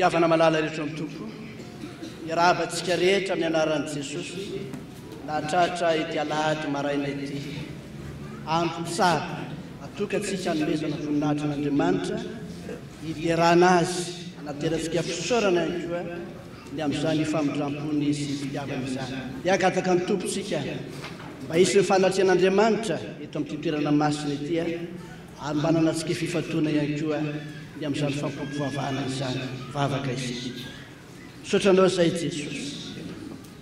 Piavana malala rehetra amin'ny tompo iarabantsika rehetra amin'ny anaran'i Jesosy nahatratra ity alahady maraina ity andro tsara atokantsika hanomezana voninahitra an'Andriamanitra hiterana azy hanaterantsika fisaorana ihany koa ny amin'izany famindram-pony sy fitiavana izany hiagataka ny tompontsika mba hisy ny fanatrehan'Andriamanitra eto amin'ity toerana masina ity ary manana antsika fifatona ihany koa ny amin'izany fampivavahana izany vavaka isika sotranao izay Jesosy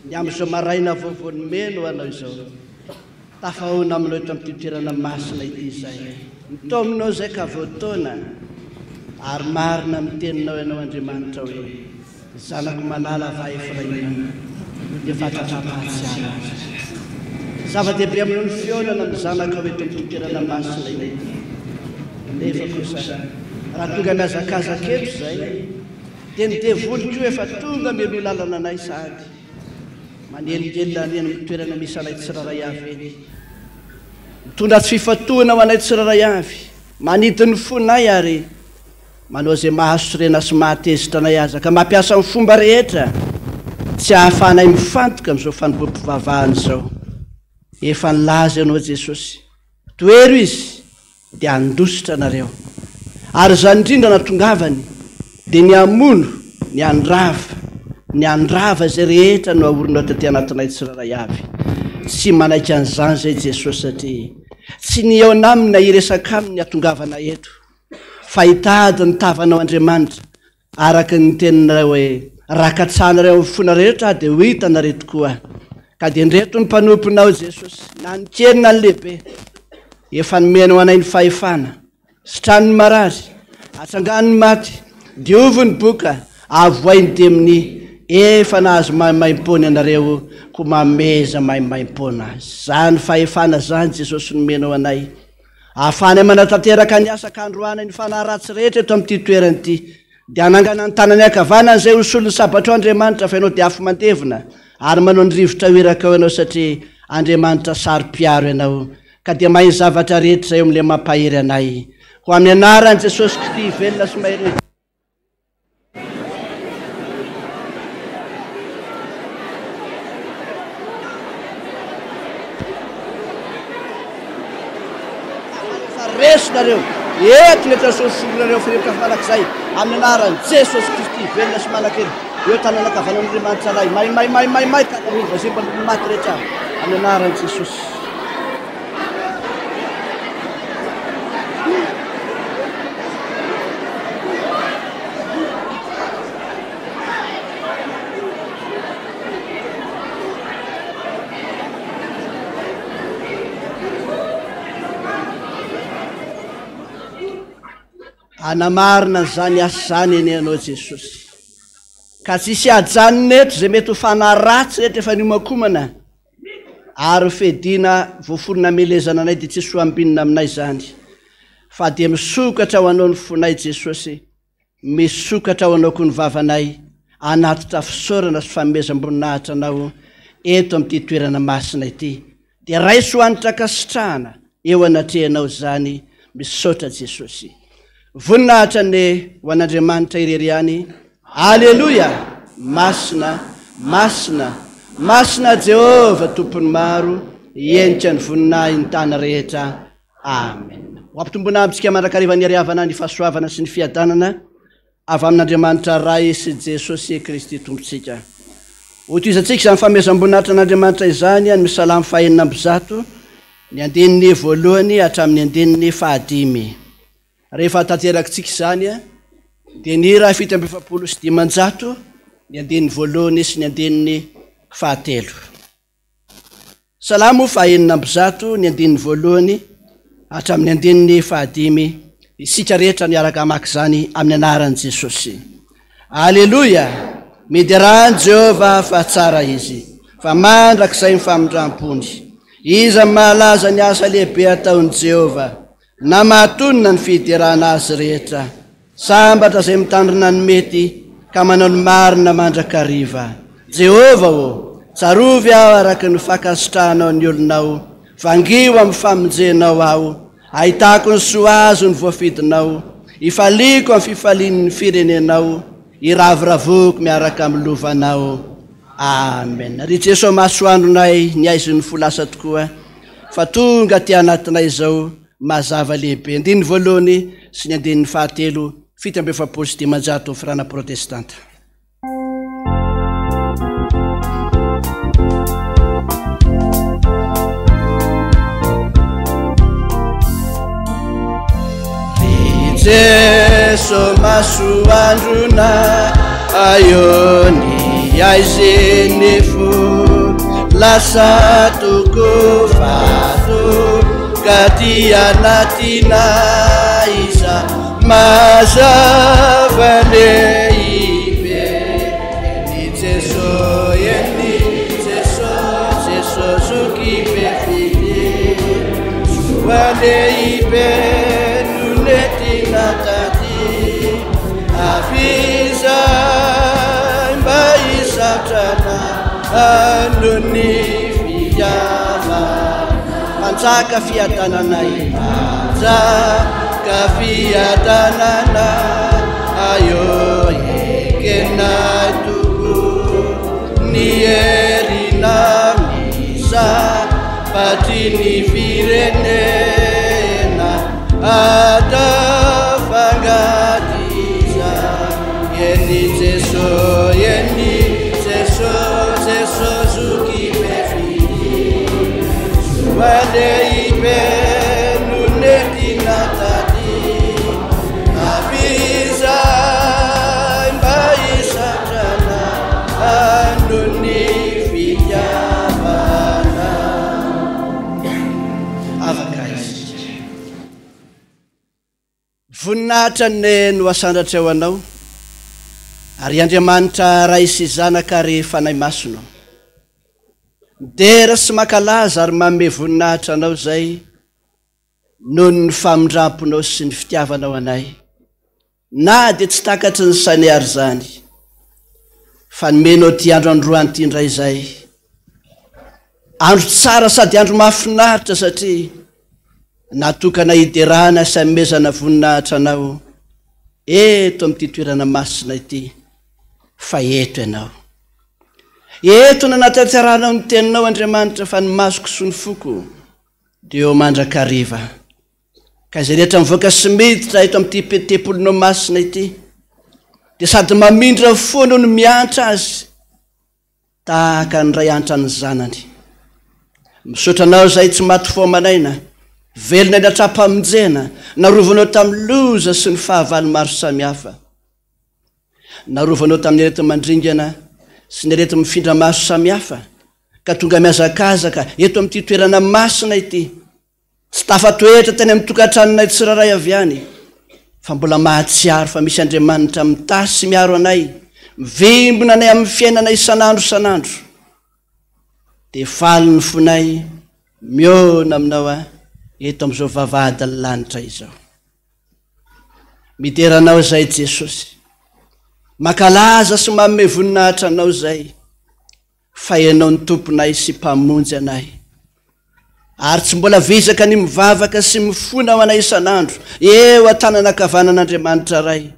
ny amin'izao maraina vaovony meno anao izao tafahoana aminao eto amin'ity toerana masina ity izay mitao aminao izay ka voataona ary marina miteninao ianao Andriamanitra hoe zanako malala va Efraima dia fatratrapahatsiana zava-dehibe aminao ny fiaonana amin'ny zanaka eto amin'ity toerana masina ity nefa kosa raha tonga miazakazaka eto izay dia ny devoliko efa tonga melo lalana anay sady manelingelina any amin'ny toerana misy anay tsiraray avy eny mitondra tsy fifatohana ho anay tsiraray avy manidiny fonay ary manao izay mahasorena sy mahatezitra anay azy ka mampiasa amin'ny fomba rehetra tsy hahafahanay mifantoka amin'izao fanompoam-pivavahana izao efa nilaza ianao Jesosy toero izy dia handositra anareo ary izany indrindra natongavany dia ny amono ny andrava izay rehetra no aorinao taty anatinay tsiraray avy tsy manaiky an'izany izay Jesosy satria tsy ny eo naminy na hiresaka aminy atongavana eto fa hitady ny tavanao Andriamanitra araka ny teninareo hoe rakatsanareo amin'ny fona rehetra dia ho hitanareo tokoa ka dia ndreto ny mpanomponao Jesosy na ny kely na ny lehibe efa nomenao anay ny fahefana sitrany marary atsangany maty diovy ny boka avoainy deminy efa nahazo maimaimpony anareo ko mameza maimaimpona zany fahefana zany Jesosy nomenao anay afany manatanteraka ny asak'androany ny fanahy ratsy rehetra eto amin'ity toerany ity dia anangana ny tanany akavanany izay hosolony sabatro Andriamanitra fa ianao dia afo mantevina ary manao ny rivotra hoeraka ao ianao satria Andriamanitra saro-piaro ianao ka dia mahay zavatra rehetra izay eo amin'ilay mampahery anay ho amin'ny anaran'i Jesosy Kristy velona sy mahery resinareo eto netra sosolonareo firehetra falak'izay amin'ny anaran'i Jesosy Kristy velona sy manan-kery eo tanana kavanan'Andriamanitra lay may kadamiva zay mba maty rehetra amin'ny anaran'i Jesosy. Anamarina zany asa zany eny ianao Jesosy ka tsisy ajanony eto zay mety ho fanahy ratsy rehetra efa niomakomana ary fedina voaforona melezana anay dia tsisy hoambinina aminay zany fa dia misokatra ho anao ny fonay Jesosy misokatra ho anao koa ny vavanay anaty tafisaorana sy fanomezam-boninahitra anao eto amin'ity toerana masina ity dia raisy ho anitra kasitrahana eo anatrehanao zany misaotra Jesosy. Voninahitra ny ho an'Andriamanitra irery any. Alleluia. Masina Jehova tompony maro endrika ny voninahy ny tany rehetra. Amen. Ho ampitombona amintsika mandrakariva ny ariavana ny fahasoavana sy ny fiadanana avy amin'Andriamanitra ray sy Jesosy Kristy tompontsika. Ho toizantsika izany fanomezam-boninahitra an'Andriamanitra izany ny Salamo 119 ny andininy voalohany hatramin'ny andininy 5. Rehefa tanterakitsika izany dia ny 770 ny andininy voalohany sy ny andininy 7. Salamo 119 ny andininy voalohany hatramin'ny andininy 5. Isika rehetra niaraka maka izany amin'ny anaran'i Jesosy. Alleluia. Miderany Jehova fa tsara izy fa mandrakizay ny famindram-pony. Iza mahalaza ny asa lehibe ataon'i Jehova na mahatonina ny fiderana azy rehetra. Sambatra izay mitandrina ny mety ka manao ny marina mandrakariva. Jehova tsarovy aho araka ny fakasitrahanao ny olonao, vangio amin'ny famonjenao aho, ahitako ny soa azo ny voafidinao, ifaliko amin'ny fifalian'ny firenenao, iraviravoko miaraka amin'ny lovanao. Amen. Ry Jesosy mahasoandronay ny aizony folasa tokoa fa tonga ty anatinay izao mazava lehibe. Andininy voalohany sy ny andininy 7 770 sy 500 firana protestanta. Jesosy mahasoandrona ayony aizeny fo lasa toko fato gati anatina iza mazava lehibe. Eny Jesosy okipe fide soa lehibe nunetina tati avizay mba hisatrana anony fiavana. Manjaka fiadananay, manjaka fiadanana ayo ekenay toko ny herina misa patiny firenena atafangatiza. Eny Jesosy okipe fidi soa lehibe nunetina tati avizay mba hisatrana andony fiavana. Afaka izy. Voninahitra ny no asandatra eo anao ary Andriamanitra ray sy zanaka ary fanahy masino midera sy makalaza ary manome voninahitra anao zay noho ny famindramponao sy ny fitiavanao anay na dia tsy takatry ny sainy ary zany fa nomenao ty andro androany ty indray izay andro tsara sady andro mahafinaritra satria natokana hiderana sy hamezana voninahitra anao eto amin'ity toerana masina ity fa eto ianao eto nanatantsaranao ny teninao Andriamanitra fa ny masoko sy ny foko dia eo mandrakariva ka izay rehetra mivoaka sy miditra eto amin'ity tempolinao masina ity dia sady mamindra foana no miantra azy tahaka ny ray antra ny zanany misotranao izay tsy maty fo manaina velona ny atrapa-monjena narovanao tamin'ny loza sy ny fahavalo maro samihafa narovanao tamin'ny arety mandringana sy ny arety mifindra maro samihafa ka tonga miazakazaka eto amin'ity toerana masina ity tsy tafatoetra teny amin'ny tokantranonay tsiraray avy any fa mbola mahatsiaro fa misy Andriamanitra mitasy miaro anay mivimbona anay amin'ny fiainanay isanandro dia faly ny fonay miona aminao eto amin'izao vavahady ny lanitra izao mideranao izay Jesosy makalaza sy manome voninahitra anao izay fa ianao ny tomponay sy mpamonjy anay ary tsy mbola vizaka ny mivavaka sy mifona ao anay isanandro eo an-tananakavanan'Andriamanitra ray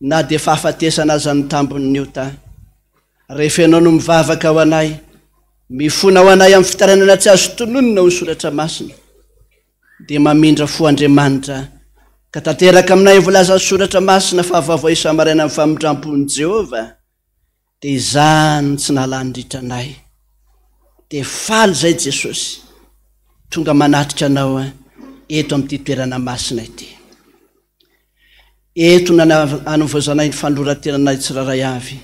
na dia fahafatesana aza ny tambon'ny ota rehefa ianao no mivavaka ao anay mifona ao anay amin'ny fitaranana tsy azo tononona ho soratra masina dia mamindra fo Andriamanitra ka tanteraka aminay voalaza ny soratra masina fa vaovao isa-maraina amin'ny famindrampon'i Jehovah dia izany tsy nahalany-dritra anay dia faly izay Jesosy tonga manatrika anao eto amin'ity toerana masina ity eto nanovozanay ny fanoratenanay tsiraray avy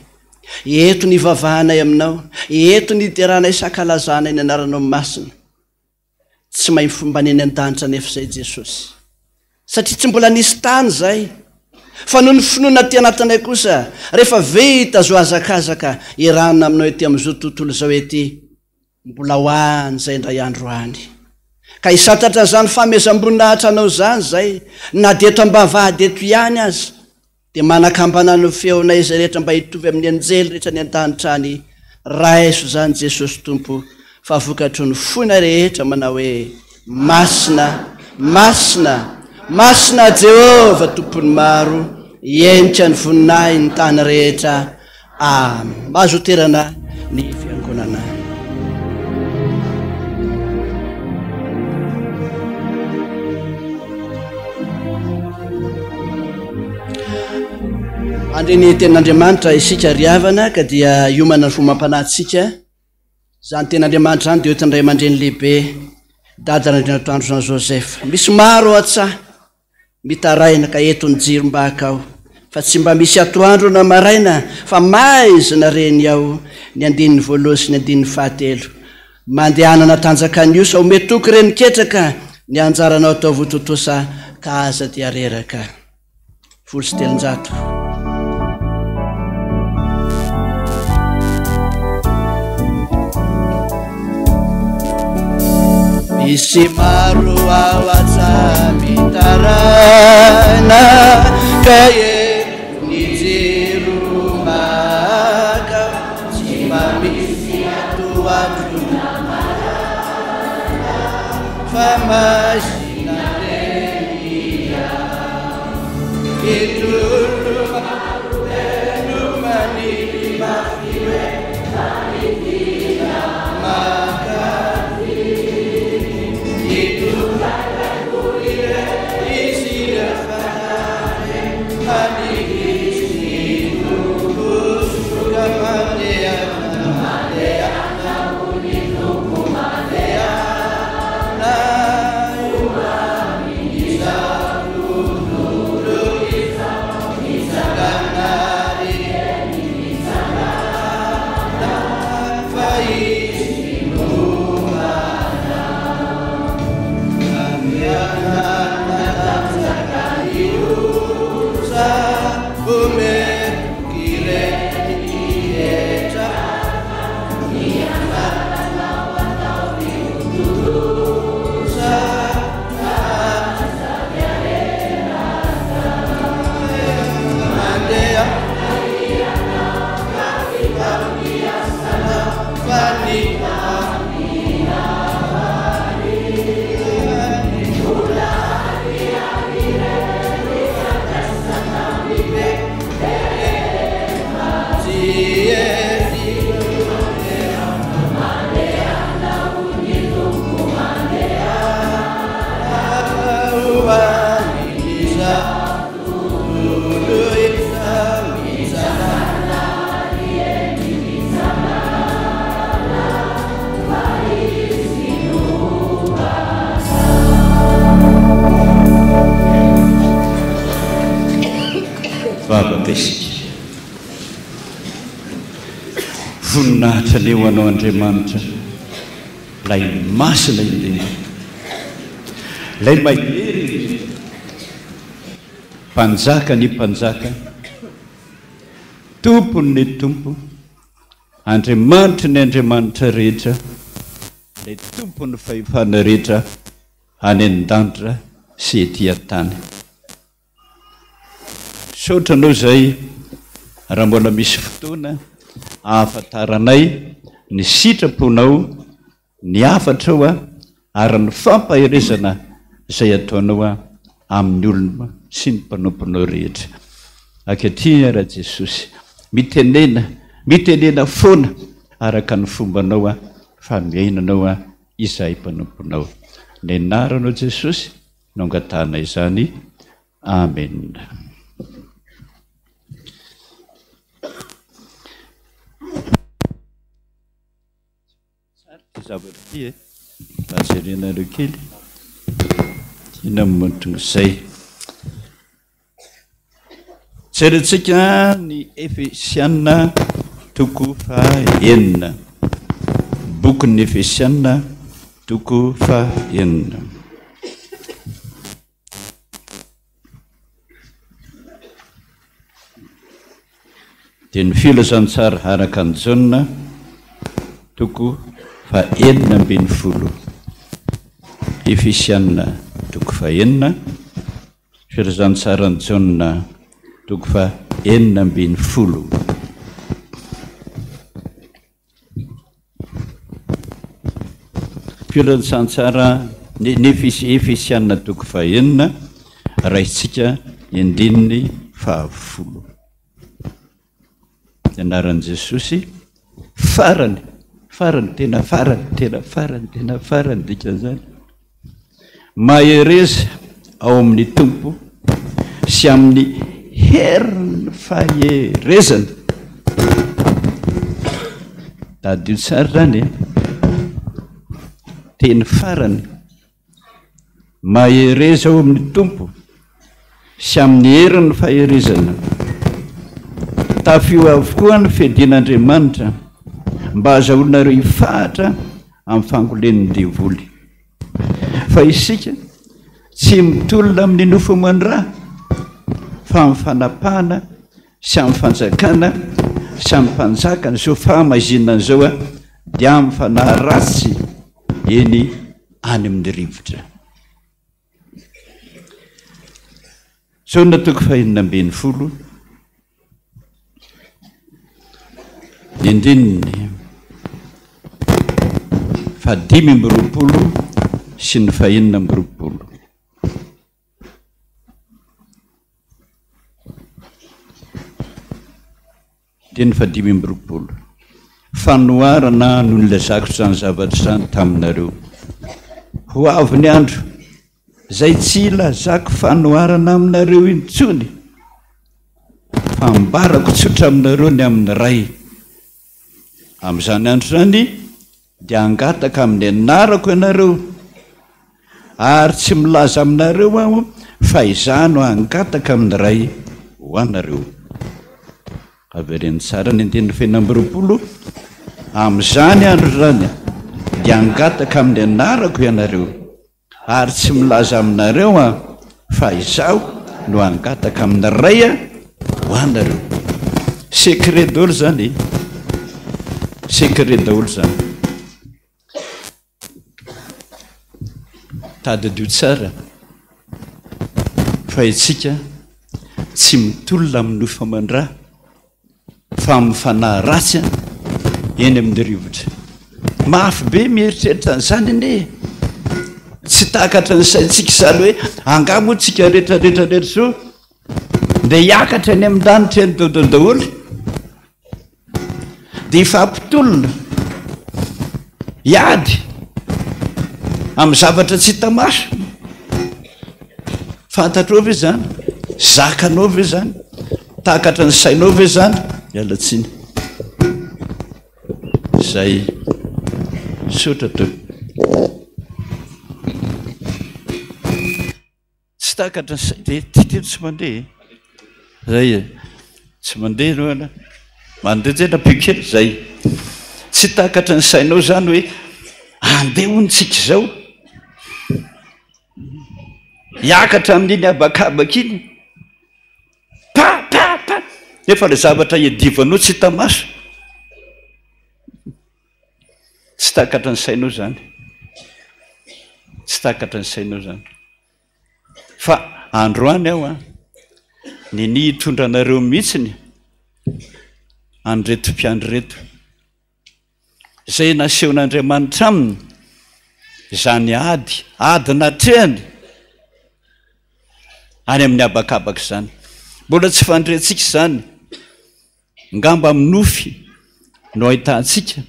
eto ny vavahanay aminao eto ny iteranay sakalazanay ny anaranao masina tsy mahay fomba neny an-danitra nefa izay Jesosy satria tsy mbola nisy tany izay fa noho ny finoana ty anatinay kosa rehefa vita zo azakazaka iranona aminao ety amin'izao tontolo izao ety mbola ho any izay indray andro any ka isatatra zany famezam-boninahitra anao zany izay na dia eto ambavahady eto ihany azy dia manakambana ny feonay izay rehetra mba hitovy amin'ny anjely rehetra ny an-danitra any raiso zany Jesosy Tompo fa vokatry ny fona rehetra manao hoe masina masina masina Jehovah tompony maro ienitra ny voninay ny tany rehetra mahazo terana ny fiangonana andreny ten'Andriamanitra isika riavana ka dia iomana ny fomam-panahintsika zany ten'Andriamanitra zany dia ohatry ny ray aman-dreny lehibe dadana Andrianatoandro Jean Joseph misy maro atsaha mitaraina ka eto ny jirom-baka ao fa tsy mba misy atoandro na maraina fa maizina reny ao ny andininy voalohany sy ny andininy fahatelo mandehanana tanjakany io sa ometoky reny ketraka ny anjaranao atao vototosa ka aza dia reraka folo sy telonjato misy maro ao atsaha mitaraina ka ny jiro-baka tsy mba misy atoandro fa mazina renia itolo eno maniny mafiwe manidina makati itolo isire fanare mivavaka isika. Voninahitra ny eo anao Andriamanitra, lay masina indrindra, lay mahery, mpanjaka ny mpanjaka, tompony ny tompo, Andriamanitra ny Andriamanitra rehetra, lay tompony fahefana rehetra any an-danitra sy ety an-tany. Saotra anao izay raha mbola misy fotoana ahafantaranay ny sitraponao, ny afatrao ary ny fampaherezana izay ataonao amin'ny olona sy ny mpanomponao rehetra. Ankehitriny raha Jesosy, mitenena foana araka ny fombanao fa miainanao izay mpanomponao. Ny anaranao Jesosy no angatahana izany. Amen. Zavatra ty ajerenareo kely tiana mimontona izay. Jerentsika ny Efesiana toko faha-enina, bokin'ny Efesiana toko faha-enina. Dia ny filazantsara araka ny Jaona toko faha-enina ambin'ny folo. Efesiana toko faha-enina, filazantsara ny Jaona toko faha-enina ambin'ny folo. Filazantsara ny Efesiana toko faha-enina, raisitsika indininy faha-folo. Anaran'i Jesosy, farany tena farany dika zany, mahereza ao amin'ny tompo sy amin'ny heriny faherezana. Dadio tsara zany, teny farany, mahereza ao amin'ny tompo sy amin'ny heriny faherezana. Tafio avokoa ny fedian'Andriamanitra mba azahoanareo hifahatra amin'ny fangolen'ny devoly. Fa isika tsy mitolona amin'ny nofo aman-draha fa amin'ny fanapahana sy amin'ny fanjakana sy amin'ny mpanjakana zao fahamazinana zao dia amin'ny fanahy ratsy eny any amin'ny rivotra. Jaona toko faha-enina ambin'ny folo, indininy faha-dimy amby roapolo sy ny faha-enina amby roapolo. Teny faha-dimy amby roapolo. Fanoharana no nilazako izany zavatra izany taminareo. Ho avy ny andro izay tsy ilazako fanoharana aminareo intsony, fa mbarako tsotra aminareo ny amin'ny ray. Amin'izany andro zany dia angataka amin'ny anarako ianareo, ary tsy milaza aminareo aho fa izano angataka amin'ny ray ho anareo. Avereny tsara ny andininy faha-enina amby roapolo. Amin'izany andro zany dia angataka amin'ny anarako ianareo, ary tsy milaza aminareo aho fa izaho no angataka amin'ny ray ho anareo. Secret daholo zany, secret daholo zany. Tadidio tsara fa itsika tsy mitolona amin'ny nofo aman-draha fa amin'ny fanahy ratsy eny amin'ny rivotra. Mafy be mieritreritra an'izany ane, tsy takatra ny saintsika izany hoe angamo tsika rehetrarehetra so dia hiakatra eny amin'ny danitra eny daholo, dia ifampitolona hiady amin'ny zavatra tsy hita maso. Fantatrao ve zany? Zakanao ve zany? Takatra ny sainao ve zany? Miala tsiny. Zay sotra to. Tsy takatra ny saina dia titelo tsy mandeha. Zay tsy mandeha no ana mandeha jena pikely zay tsy takatra ny sainao zany hoe andeha onitsika zao hiakatra amin'iny abakabaka iny pa nefa le zavatra iadivanao tsy hita maso tsy takatra ny sainao zany tsy takatra ny sainao zany fa androany aho a ny hitondra anareo mihitsiny andreto mpiandry reto zay nasehon'Andriamanitra aminy zany ady natrehany any amin'ny abakabaka zany mbola tsy fandrehantsika zany ngamba amin'ny nofy no ahitantsika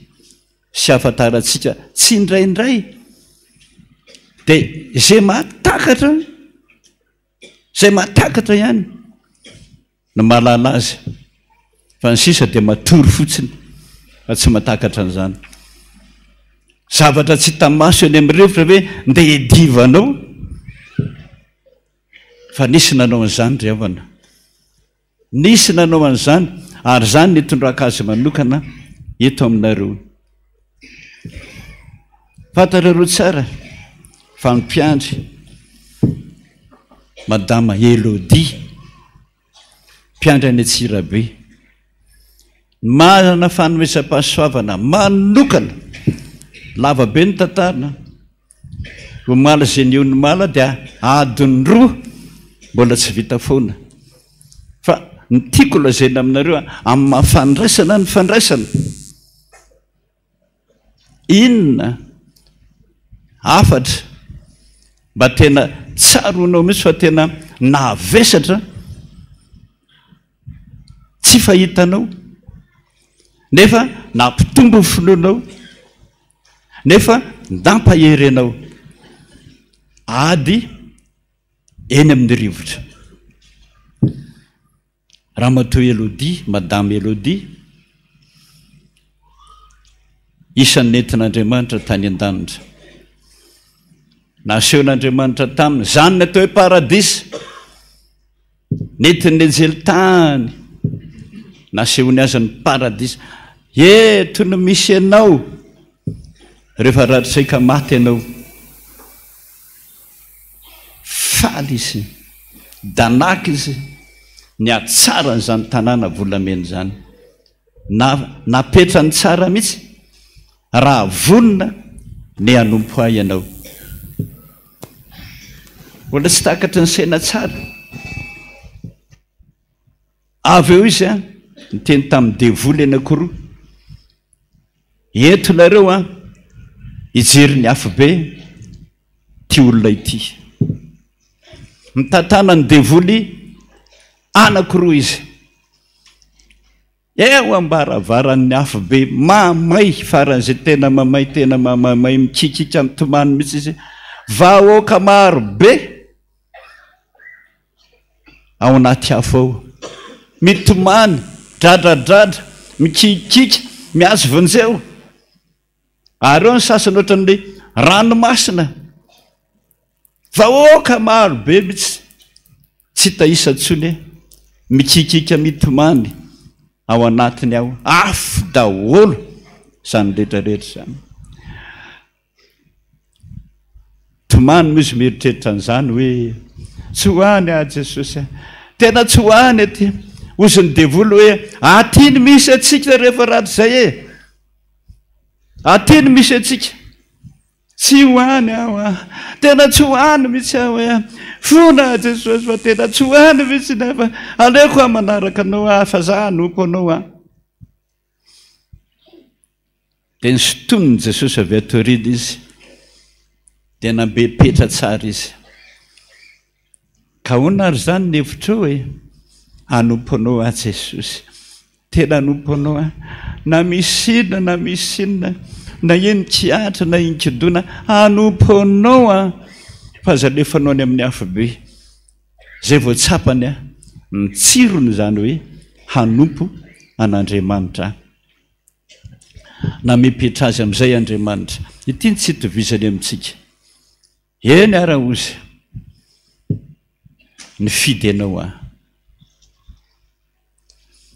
sy afantarantsika tsy indraindray dia zay mahatakatra ihany no mahalala azy fa ny sisa dia matory fotsiny fa tsy mahatakatra an'izany zavatra tsy hita maso eny amin'ny rivotra hoe ndeha hiadivanao fa nisy nanao an'izany ry havana nisy nanao an'izany ary zany nitondraka azy manokana eto aminareo fantarareo tsara fa ny mpiandry madama Elodie mpiandry any Antsirabe manana fanomezam-pahasoavana manokana lava be ny tantarana ho mala zay ny eo ny mala dia adiny roa mbola tsy vita foana fa ny tiako lazaina aminareo amin'ny mahafandraisana ny fandraisana inona afatra mba tena tsaronao mihitsy fa tena nahavesatra tsy fahitanao nefa nampitombo ny finoanao nefa nampaherenao ady eny amin'ny rivotra ramatoa Elodie madame Elodie isan'ny nentin'Andriamanitra tany an-danitra nasehon'Andriamanitra taminy zany natao hoe paradisa nentin'ny anjely tany nasehony azy ny paradisa eto no misy ianao rehefa ratrika maty ianao faly izy danaka izy ny atsara n'izany tanàna volamena zany napetra ny tsara mihitsy raha vonona ny hanompo ahy ianao mbola tsy takatra ny saina tsara avy eo izy niteny tamin'ny devoly anankiroa entonareo hijery ny afobe ty olona ity mitantana ny devoly anankiroa izy eo ambaravarany afobe mamay faran'izay tena mamay mikikika mitomany mihitsy izy vahoaka maro be ao anaty afo ao mitomany dradradradra mikikika miazo vonjeo ary eo ny sasany ohatran'le ranomasina vahoaka maro be mihitsy tsy tahisantsony mikikika mitomany ao anatiny ao afo daholo zany rehetrarehetra zany tomany misy mieritreritra an'izany hoe tsy hoany Jesosy tena tsy hoany aty ozy ny devoly hoe aty ny misy atsika rehefa rahatr' zay aty ny misy atsika tsy hoany aho tena tsy hoany mihitsy aho fona Jesosy fa tena tsy hoany mihitsy nefa aleoko manaraka anao fa za hanompo anao dia nysotoniny Jesosy avy atorina izy dia nambe petra tsara izy ka hoana ary zany ny hevitra hoe hanompo anao Jesosy tena hanompo anao na misy inona na enikiatra na inkidona hanompo anao fa zalefanao ny amin'ny afobe zay voatsapany mitsirony zany hoe hanompo an'Andriamanitra na mipetra azy amin'izay Andriamanitra ity ny tsy hitovizany amintsika eny ara ozy ny fidy anao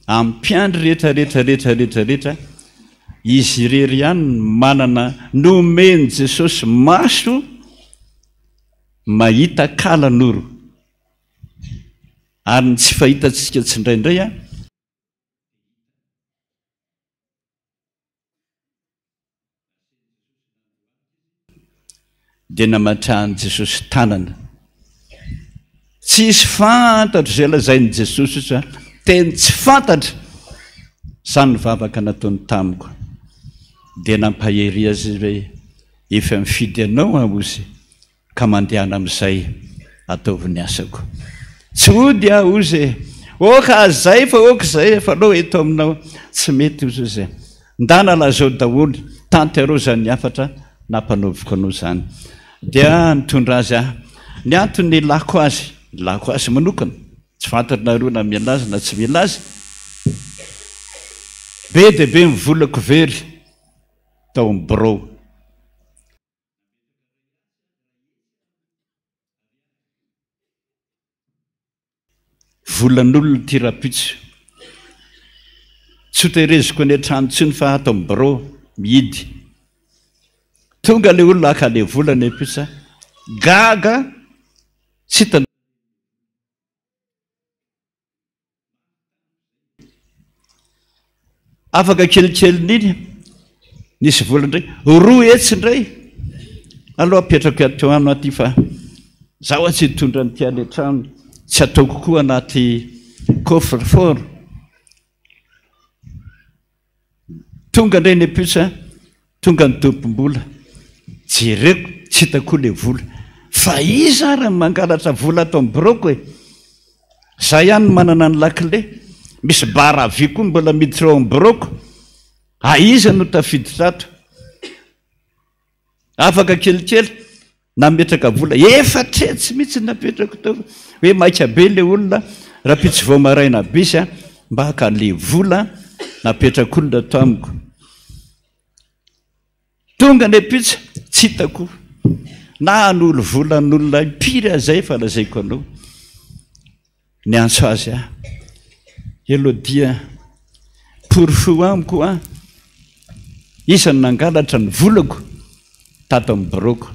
ampiandry rehetrarehetrarehetrarehetra izy irery ihany manana nomeny Jesosy maso mahita kalan'oro ary ny tsy fahitantsika tsindraindray a dia namatrahan'i Jesosy tanana tsisy fantatra izay lazain'i Jesosy sa teny tsy fantatra izany ny vavaka nataony tamiko dia nampahery azy hoe efa mifidy anao aozy ka mandehana amin'izay ataovy ny asako tsy ody aho ozy oka zay fa oka zay fa anao eto aminao tsy mety ozy zay ndana lazao daholo tanterao zany afatra nampanaoviko anao zany dia nitondra azy aho ny antony lako azy manokana tsy fantatra nareo na mila azy na tsy mila azy be dia be mivolako very tao amin'ny birao volan'olona ty rapitso tsy hotereziko ny an-trano tsiny fa ato amin'ny birao mihidy tonga le olona aka le volana apitsa gaga tsy hita afaka kelikely niny nisy volana indray roa etsindray aloha apetrako ateo ano aty fa zaho tsy hitondra ny tia le trano tsy ataoko koa anaty coffre-fort tonga indray ny apitsa tonga ny tompom-bola jereko tsy hitako le vola fa iza raha mangalatra vola atao amin'ny biroko e za ihany manana ny lakile misy bara vy koa mbola miditra ao amin'ny biroko aiza no tafiditrato afaka kelikely nametraka vola efa tretsy mihitsy napetrako tao hoe maika be le olona raha pitsy vao maraina bisy a mba haka le vola napetraka olona to amiko tonga ny apitsa tsy hitako na n'olo volan'olona impiry azay fa lazaiko anao ny antso azy a elodia pourfo amiko a isany nangalatra ny volako tato amin'ny biroko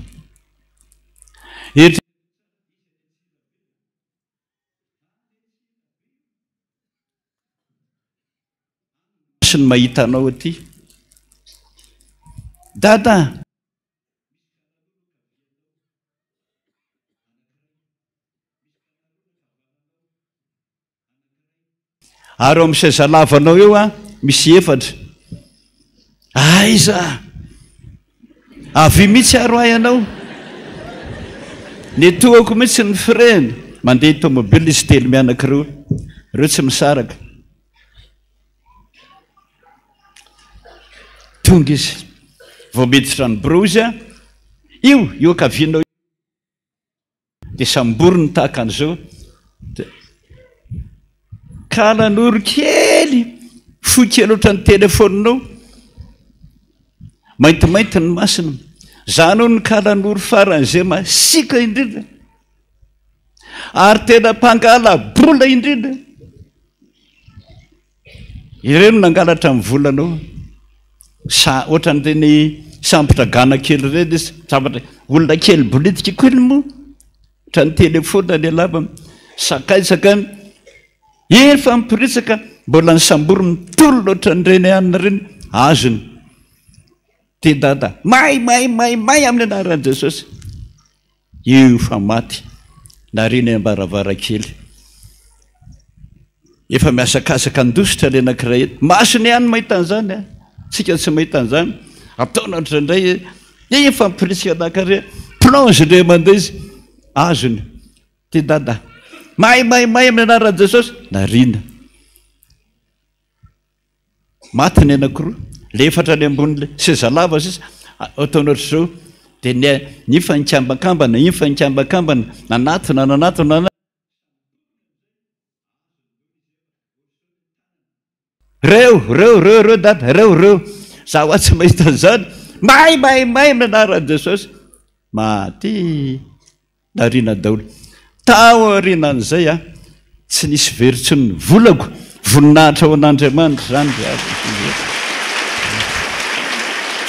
sy ny mahita anao aty dada ary eo amin'izay zalavanao eo a misy efatra aiza avy mihitsy aro ay anao ny toako mihitsy ny freny mandeha tomobily izy telo mianakireo reo tsy misaraka tonga izy vao miditra ny birao izy a io akavianao dia samborony tahaka an'izao kalan'oro kely foy kely oatra ny telefoninao maintimainty ny masina zany ho ny kalan'oro faran'izay masika indrindra ary tena mpangala bola indrindra ireo no nangalatra amin'ny volanao ohatra ny teny sambotra gana kely reny izy sambatra olona kely bolitika koa ny moa ohatra ny telefona ny alava sakaisaka efa miporisaka mbola ny sambory mitolona ohatra ny reny anina reny azony ty dada may amin'ny anaran'i Jesosy io fa maty nareny ambaravarakely efa miasakasaka ndositra le anankiray eto masony ihany mahita an'izany a tsika tsy mahita an'izany ataona ohatra indray efa miporisika anakare plonge ndray mandeha izy azony ty dada may amin'ny anaran'i Jesosy narina maty ny anakiroa le efatra ny ambonile sezalava sisa ataona ohatra zao dia nifa nikambakambana nanatona reo dada reo za ho atsy mahita an'izany may amin'ny anaran'i Jesosy maty narina daholo tao arinan'izay a tsy nisy veritsy ny volako voninahitra ao an'Andriamanitra zany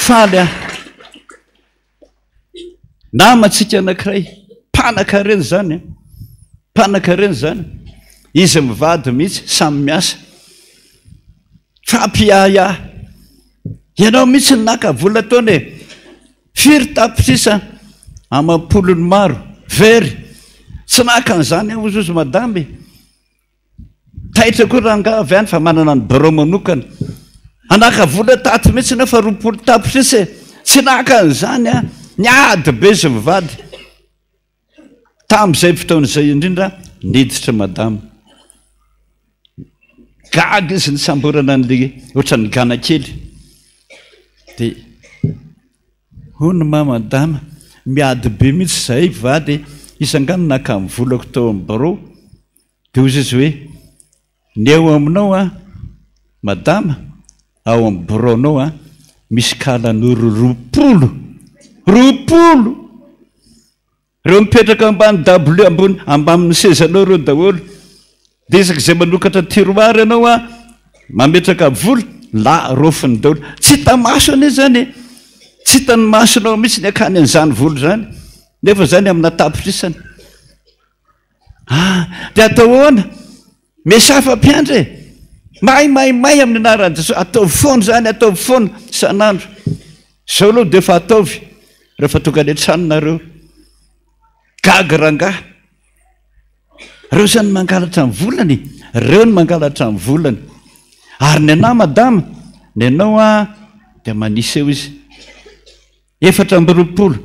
faly a namantsika anankiray mpanaka reny zany mpanaka reny zany izy mivady mihitsy samy miasa fampiaya ianao mihitsy naka vola taona firy tapitrisa amam-polony maro very tsy naka an'izany ozozy madamy taitra koa ranga avy any fa manana ny bro manokana anaka vola taty mihitsy nefa 20 tapitrisa tsy naka an'izany a niady be izy mivady tam'izay fotoan'izay indrindra niditra madama gaga izy nisamborana an'le ohatrany gana kely dia hono ma madama miady be mihitsy zay vady isangano naka amin'ny volako tao amin'ny bro dia ozy izy hoe ny eo aminao a madama ao amin'ny bronao a misy kalan'oro 20 reo mipetraka ambany w ambony ambamin'ny sezanao reo daholo dia isak'izay manokatra tiroary ianao a mametraka vola la rofiny daholo tsy hita maso ane zany tsy hitany masonao mihitsy ny akany an'izany volo zany nefa zany amina tapitrisany dia atao hoana miasafa-piandra may amin'ny anarany Jesosy atao foana zany atao foana san'andro zao aloha dia efa ataovy rehefa tonga any an-tranonareo gaga rangahy reo zany mangalatra ny volany reo ny mangalatra ny volany ary ny anahy madama ny anao a dia manisy eo izy 420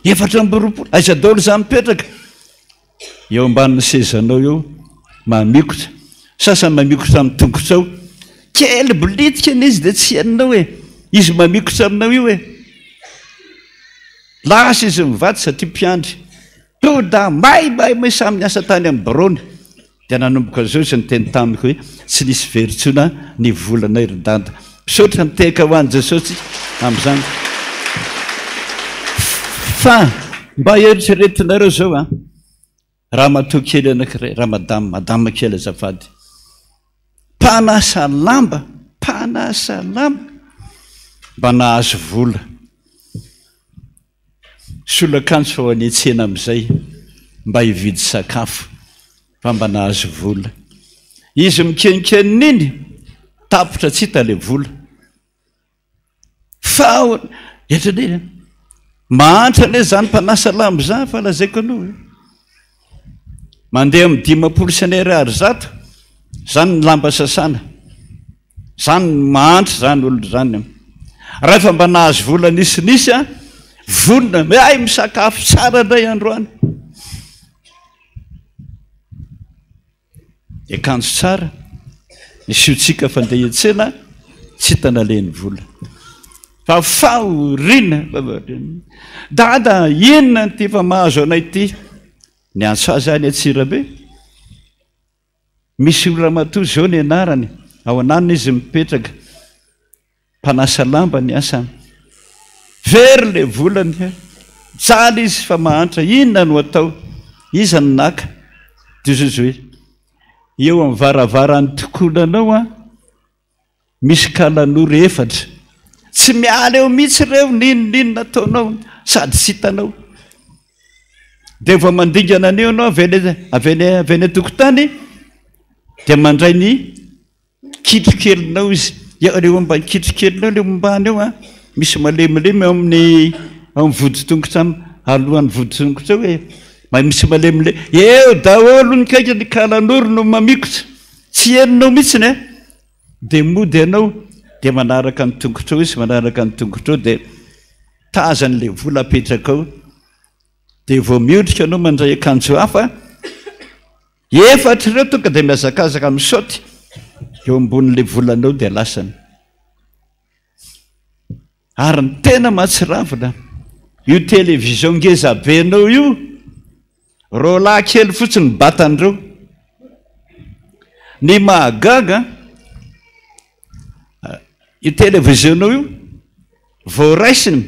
420 aiza daholo za mipetraka eo ambanin'ny sezanao eo mamikotra sasany mamikotra amin'ny tongotra ao kely bolitika n'izy dia tsy haninao hoe izy mamikotra aminao io hoe lasa izy mivady satria mpiandry toda may samy asa tany amin'ny brony dia nanomboka zao izy nyteny tamiko hoe tsy nisy veritsona ny volana iry-dada misaotra miteka ho an'i Jesosy amin'izany fa mba eritreretinareo zao a raha matoa kely anankiray raha madama kely azafady mpanasa lamba mba nahazo vola solakanjo fa ho any an-tsena amin'izay mba hividy sakafo fa mba nahazo vola izy mikenikeniny tapitra tsy hita le vola fa etrany mahantra ane zany mpanasa lamba zany fa lazaiko aloha mandeha amin'ny 500 isan'ary ary zato zany ny lamba sasana zany mahantra zany olo zany rehefa mba nahazo vola nisinisy a vonona ay misakafo tsara indray androany akanjo tsara isiotsika fandeha an-tsena tsy hitanaleny vola fa fahorina dada inona ty fa mahazo anay ty ny antso azy any Atsirabe misy olona matoa zao ny anarany ao ananina izy mipetraka mpanasa lamba ny asany very le volany jaly izy fa mahantra inona no atao iza ny naka dia izy hoe eo amin'ny varavarany tokonanao a misy kalan'oro 4 tsy miala eo mihitsy reo ninona ataonao sady tsy hitanao dia vao mandingana aneo anao avy any tokotany dia mandray ny kitrokelinao izy eo ambany kitrokelinao le mombany eo a misy malemilemy eo amin'ny voditongotra alohan'ny voditongotra hoe misy malemile eo daholo ny kaika ny kalan'oro no mamikotra tsy heninao mihitsiny dia mody ianao dia manaraka ny tongotra ao izy manaraka ny tongotra ao dia tazan'le vola apetraka ao dia vao miodrika anao mandray akanjo hafa 4 reo tonga dia miazakazaka misaoty eo ambonin'le volanao dia lasany ary ny tena mahatsiravina io televizion ngezabenao io ro lahy kely fotsiny batan'ireo ny mahagaga io televizionao io vao raisiny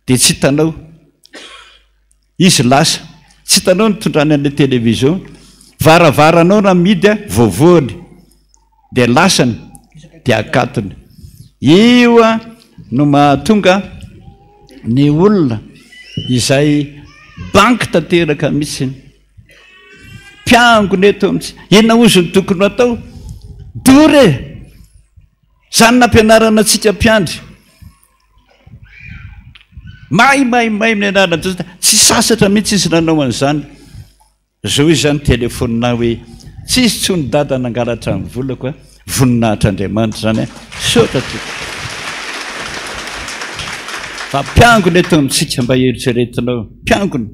dia tsy hitanao izy lasa tsy hitanao ny tondrany an'le televizion varavaranao raha midy a voavoany dia lasany dia akatony. Io a no mahatonga ny olona izay banky tanteraka mihitsiny mpiangona eto amitsy inona ozy ny tokony atao dore zany nampianarana antsika mpiandry may ny anarana tsy sasatra mihitsy izy nanao an'izany zao izy zany telefonina hoe tsisy tsony dada nangalatra ny volako a voninahitra Andriamanitra zany sotra ty fa mpiangona eto amitsika mba eritreretinao mpiangona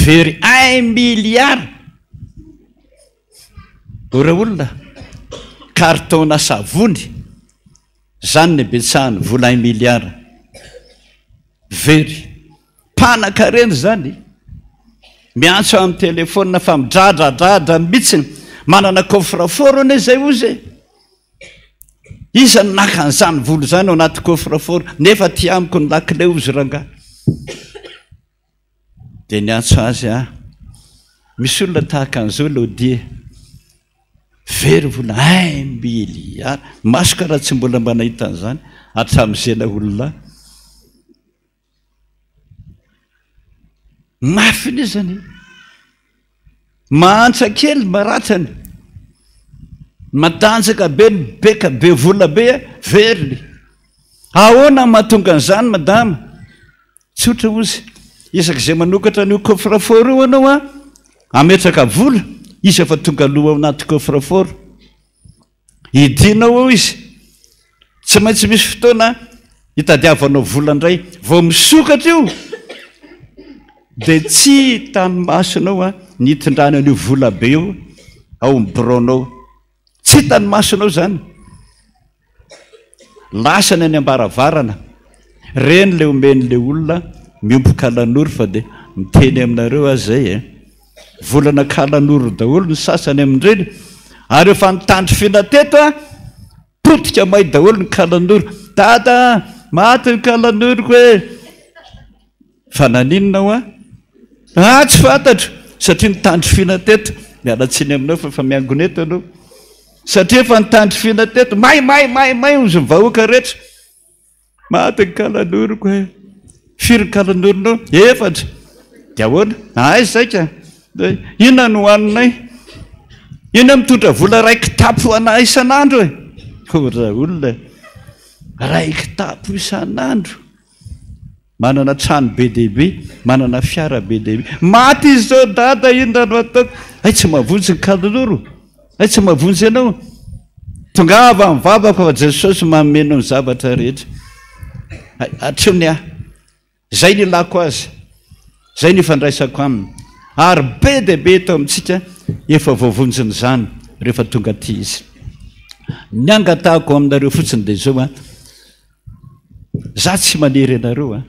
very 1 milliard ora olona carton-na savony zany ny betsahany vola 1 milliard very mpanan-kareny zany miantso amin'ny telefona fa midradradrada mihitsiny manana coffre-fort ane zay ozy iza naka an'izany volo zany ao anaty coffre-fort nefa ty amiko ny lakile ozy ranga dia niantso azy misy olona tahaka an'izao lodie very vola 1 milliard masoka raha tsy mbola mba nahita an'izany hatramin'izena olona mafiny zany mahantra kely maratrany matanjaka be beka be vola be veriny ahoana mahatonga an'izany madama tsotra ozy isak'izay manokatra nio coffre-fort io anao ametraka vola izy efa tonga aloha ao anaty coffre-fort idinao ao izy tsy maintsy misy fotoana hitadiavanao vola indray vao misokatra io dia tsy tanymasonao nitindrany an'io vola be io ao mibronao tsy tanymasonao zany lasany any ambaravarana reny le omen'le olona miompoka lanoro fa dia miteny aminareo azy zay volana kalanoro daholo ny sasany amindreny ary efa nitandry finateto potika may daholo ny kalanoro dada maty ny kalanoroko hoe fa naninonao tsy fantatro satria nitandry finateto mialatsiny aminao fa miangoneto anao satria efa nitandry finateto may ozy mivahoaka rehetra maty ny kalanoroko hoe firy ny kalanoronao efatra dia ahoana ay zaika inona no hoaninay inona mitondra vola raiky tapo ana isan'andro ora olona raiky tapo isan'andro manana trano be dehibe manana fiara be dehibe maty izy zao dada inona no ataoko ay tsy mahavonjy ny kalanoro ay tsy mahavonjy ianao tongava mivavaka fa Jesosy mameno ny zavatra rehetra atrony zay ny lako azy zay ny fandraisako aminy ary be dehibe eto amintsika efa voavonjiny zany rehefa tonga ty izy ny angatahako aminareo fotsiny dia zao za tsy manery anareo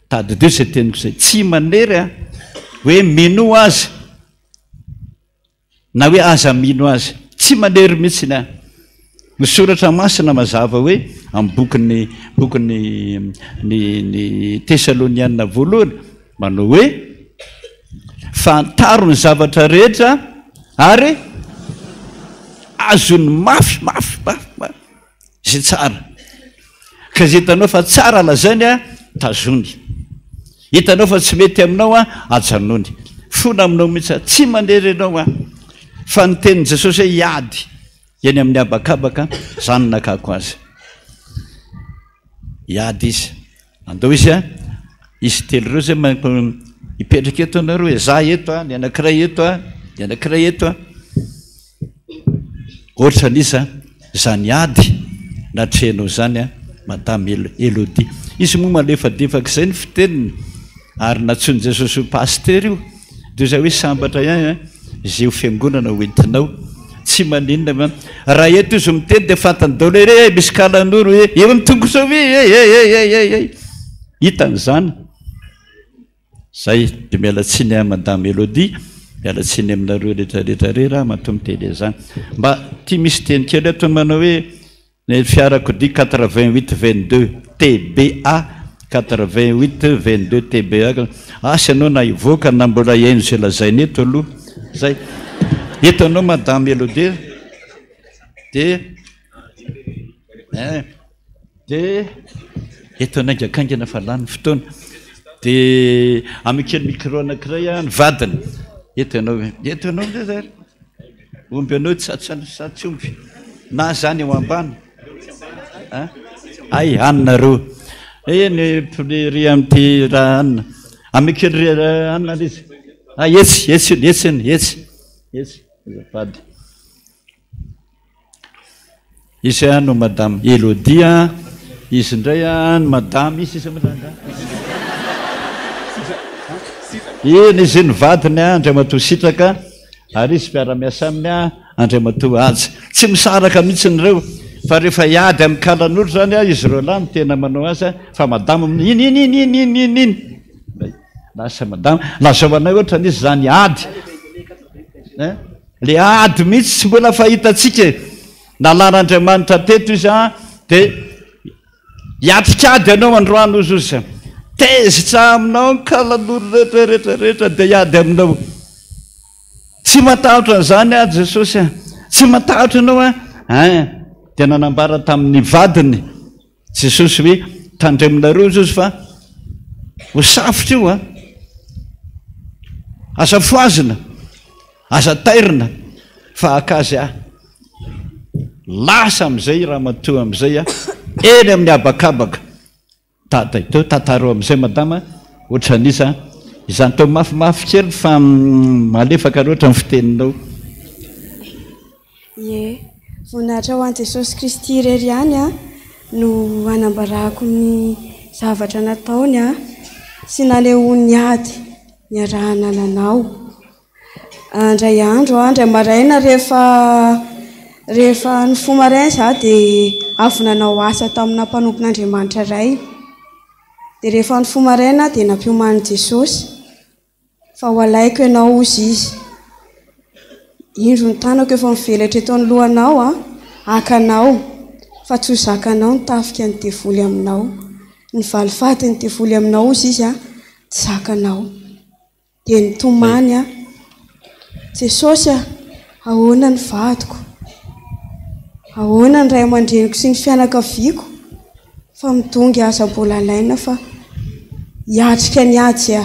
tady Dieu zay teniko zay tsy manery hoe mino azy na hoe aza mino azy tsy manery mihitsiny misoratra masina mazava hoe amin'ny bokiny Tesalonianina voalohany manao hoe fantaro ny zavatra rehetra ary azony mafy zay tsara ka zay hitanao fa tsara lazany tazony hitanao fa tsy mety aminao ajanony fona aminao mihitsy tsy manery ianao fa ny tenin' Jesosy hoe iady eny amin'ny abakabaka zany nakako azy iady izy andao izy izy telo reo zay hipetraka eto anareo hoe za eto ny anankiray eto ny anankiray eto ohatra n'izy zany ady natrehanao zany madame Elodie izy moa malefadefaka izay ny fiteniny ary natsony Jesosy ho paster io dia zay hoe sambatra ihany zay ho fiangonana hoentinao tsy maninona raha eto izy miteny dia fantany daolere misy kalanoro eo mitongosa hitan'izany zay dia mialatsiny madame Elodie mialatsiny aminareo rehetrarehetra re raha mato miteny zany mba tia misy teny kely eto manao hoe ny fiarakodia 8822 TBA 8822 TBA asy anao na ivoaka na mbola iaino zay lazainy eto aloha zay eto anao madame Elodie de eto anaingakangana fa lany fotoana de amikeny micro anankiray a ny vadiny eto anao zay omby anao satsy omby na zany eo ambany ay anina eny ry amty raha anina amikeny ry anina izy etsy vady izy a no madame Elodia izy indray a ny madame izy iny izy ny vadiny a andray matoa sitraka ary izy mpiara-miasa aminy a andray matoa aja tsy misaraka mihitsy nyreo fa rehefa iady amin'ny kalan'olo zany a izy reo lahy tena manao azy fa madama iny lasa madama lazao anay ohatra n'izy zany ady le ady mihitsy tsy mbola fahitatsika nalan'Andriamanitra teto izy a de hiatrikady anao androany ozy ozy tezitra aminao ny kalan'olo rehetrarehetra de hiady aminao tsy matahotra an'izany a Jesosy a tsy matahotra anao a de nanambara tamin'ny vadiny Jesosy hoe tandreminareo izy ozy fa ho safotra io a aza foazina aza tairina fa akazy a lasa am'izay raha matoa am'izay a eny amin'ny abakabaka tataiteo tataro am'izay madama ohatran'iza izany tao mafimafy kely fa malefaka loatra ny fiteninao voninahitra ho an'i Jesosy Kristy irery ihany a no anambarako ny zavatra nataony a sy nanehoany ady niarahana nanao andray andro andray maraina rehefa ny fomaraina za dia avy nanao asa tamina mpanompon'Andriamanitra ray dia rehefa ny fomaraina dia nampiomany Jesosy fa ho alaiko ianao ozy izy indro ny tanako efa mivelatra eto ny lohanao a akanao fa tsy ho zakanao ny tafika ny devoly aminao ny valifaty ny devoly aminao ozy izy a tsy zakanao dia nitomany a Jesosy a ahoana ny vadiko ahoana ny ray aman-dreniko sy ny fianakaviako fa midongy aza mbola alaina fa hiatrika ny ady a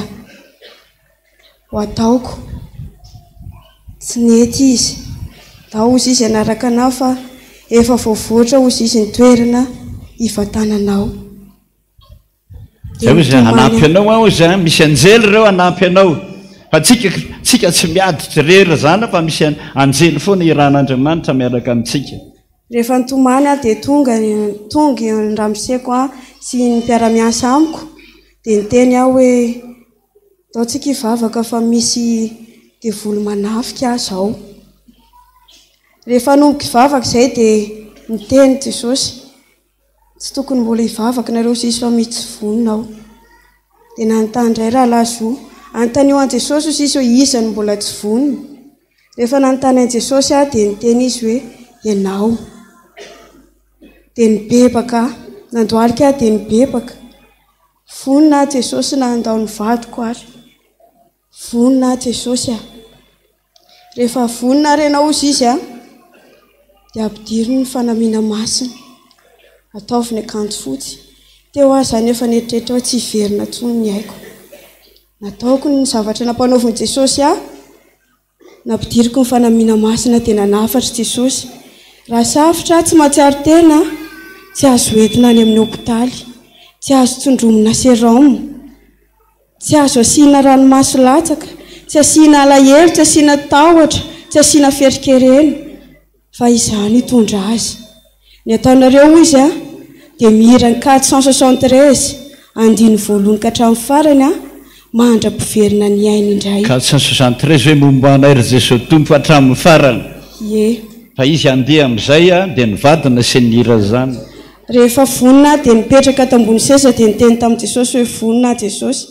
ho ataoko tsy nety izy da ozy izy anaraka anao fa efa voavoatra ozy izy ny toerana hivatananao zay ozy anampy anao a ozy a misy anjely reo anampy anao fa tsika tsy miaditra rery zany fa misy anjely foana iran'Andriamanitra miaraka amintsika rehefa nitomany a dia tonga ny ramoseko a sy ny mpiara-miasa amiko dia niteny aho hoe ataotsika hivavaka fa misy devoly manafika zao rehefa nomboka hivavaka izay dia niteny Jesosy tsy tokony mbola hivavaka nareo sisy fa mitsy voninao dia nanontandray raha lazo antanio an Jesosy ozy izy hoe izany mbola tsy voniny rehefa nanontany an Jesosy a dia niteny izy hoe ianao dia nibebaka nandoalika dia nibebaka vonina Jesosy na andao ny vadiko ary vonina Jesosy a rehefa vonina renao ozy izy a dia ampidiry ny fanamiana masina ataovy ny akanjo fotsy teo azy zany efa neritreritra hoe tsy hiverina tsony ny haiko nataoko ny zavatra nampanaoviny Jesosy a nampidiriko ny fanamiana masina dia nanafatra Jesosy raha safotra tsy mahatsiaro tena tsy azo entina any amin'ny hôpitaly tsy azo tsondromina sérum tsy azo asiana ranomaso latsaka tsy asiana alahelo tsy asiana tahotra tsy asiana ferikerena fa izany hitondra azy ny ataonareo izy a dia mihira ny 473 andiny voalohany ka hatramin'ny farany a mandra-piverina ny aina indray 473 hoe momba anay ry Jesosy tompo hatramin'ny farany fa izy andeha amin'izay a dia nivadina sy nihira zany rehefa vonina dia nipetraka tambony seza dia niteny tamin'i Jesosy hoe vonina Jesosy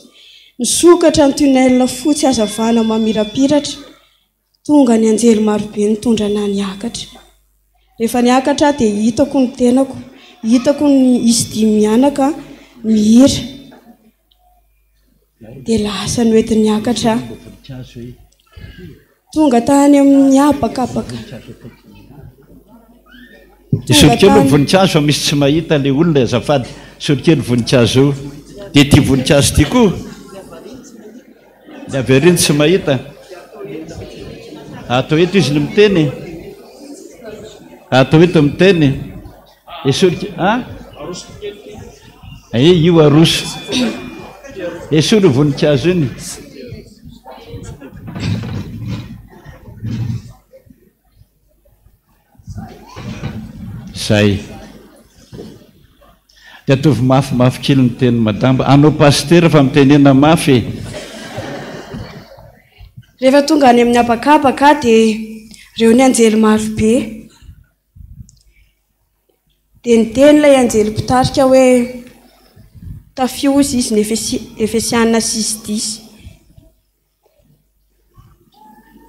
nisokatra ny tunnel fotsy azavana mamirapiratra tonga ny anjely marobe nitondrana niakatra rehefa niakatra dia hitako ny tenako hitako ny izy dimy mianaka mihira dia lasa noety niakatra tonga tany amin'ny abakabaka Isorokely voninkazo misy tsy mahita le olona azafady. Isorokely voninkazo dia ty voninkazo ty koa. Ny averiny tsy mahita. Atao eto izy ny miteny. Atao eto miteny. Io aroso. Esoro voninkazo iny. Zay. Dia atovy mafy kely ny teny madamba. Anao pasteur fa mitenena mafy. Rehefa tonga any amin'ny apakapaka dia reo ny anjely maro be. Dia niteny ilay anjely mpitarika hoe tafiozy izy ny Efesiana 6:10.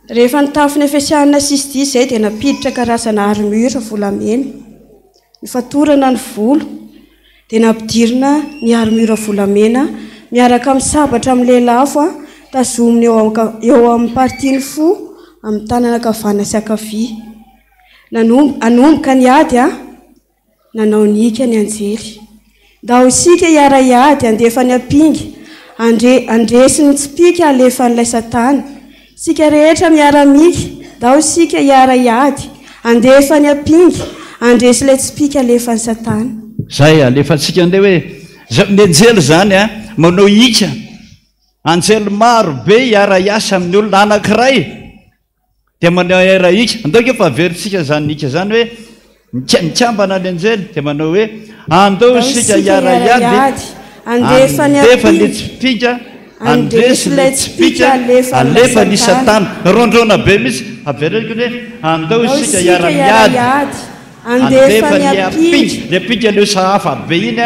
Rehefa nitafy ny Efesiana 6:10 izay dia napiditra karazana armure volamena, nifatorana ny volo, dia nampidirina ny armure volamena miaraka amin'ny sabatra amin'ny lelafo tazominy eo amin'ny partiny fo amin'ny tanana ankavana sy ankavia. Nanomboka ny ady nanao nika ny anjely. Ndao isika hiara-hiady andefa ny ampingy, andresy ny tsipika alefa n'ilay Satana. Sika rehetra miara-miky, ndao isika hiara-hiady andefa ny ampingy, andresy ilay tsipika alefa ny Satana. Zay alefantsika andray hoe ny anjely zany manao hika. Anjely maro be hiara-hiasa amin'ny olona anankiray dia manao hiara-hika. Andao efa averintsika zany hika zany hoe mikambana ny anjely dia manao hoe andao isika hiara-hiady andefa ny tsipika, andresy ilay tsipika alefa ny Satana. Rondrona be misy averiko hoe andao isika hiara-hiady andefa ny ampingy. Le apingy aleo sahafa be iny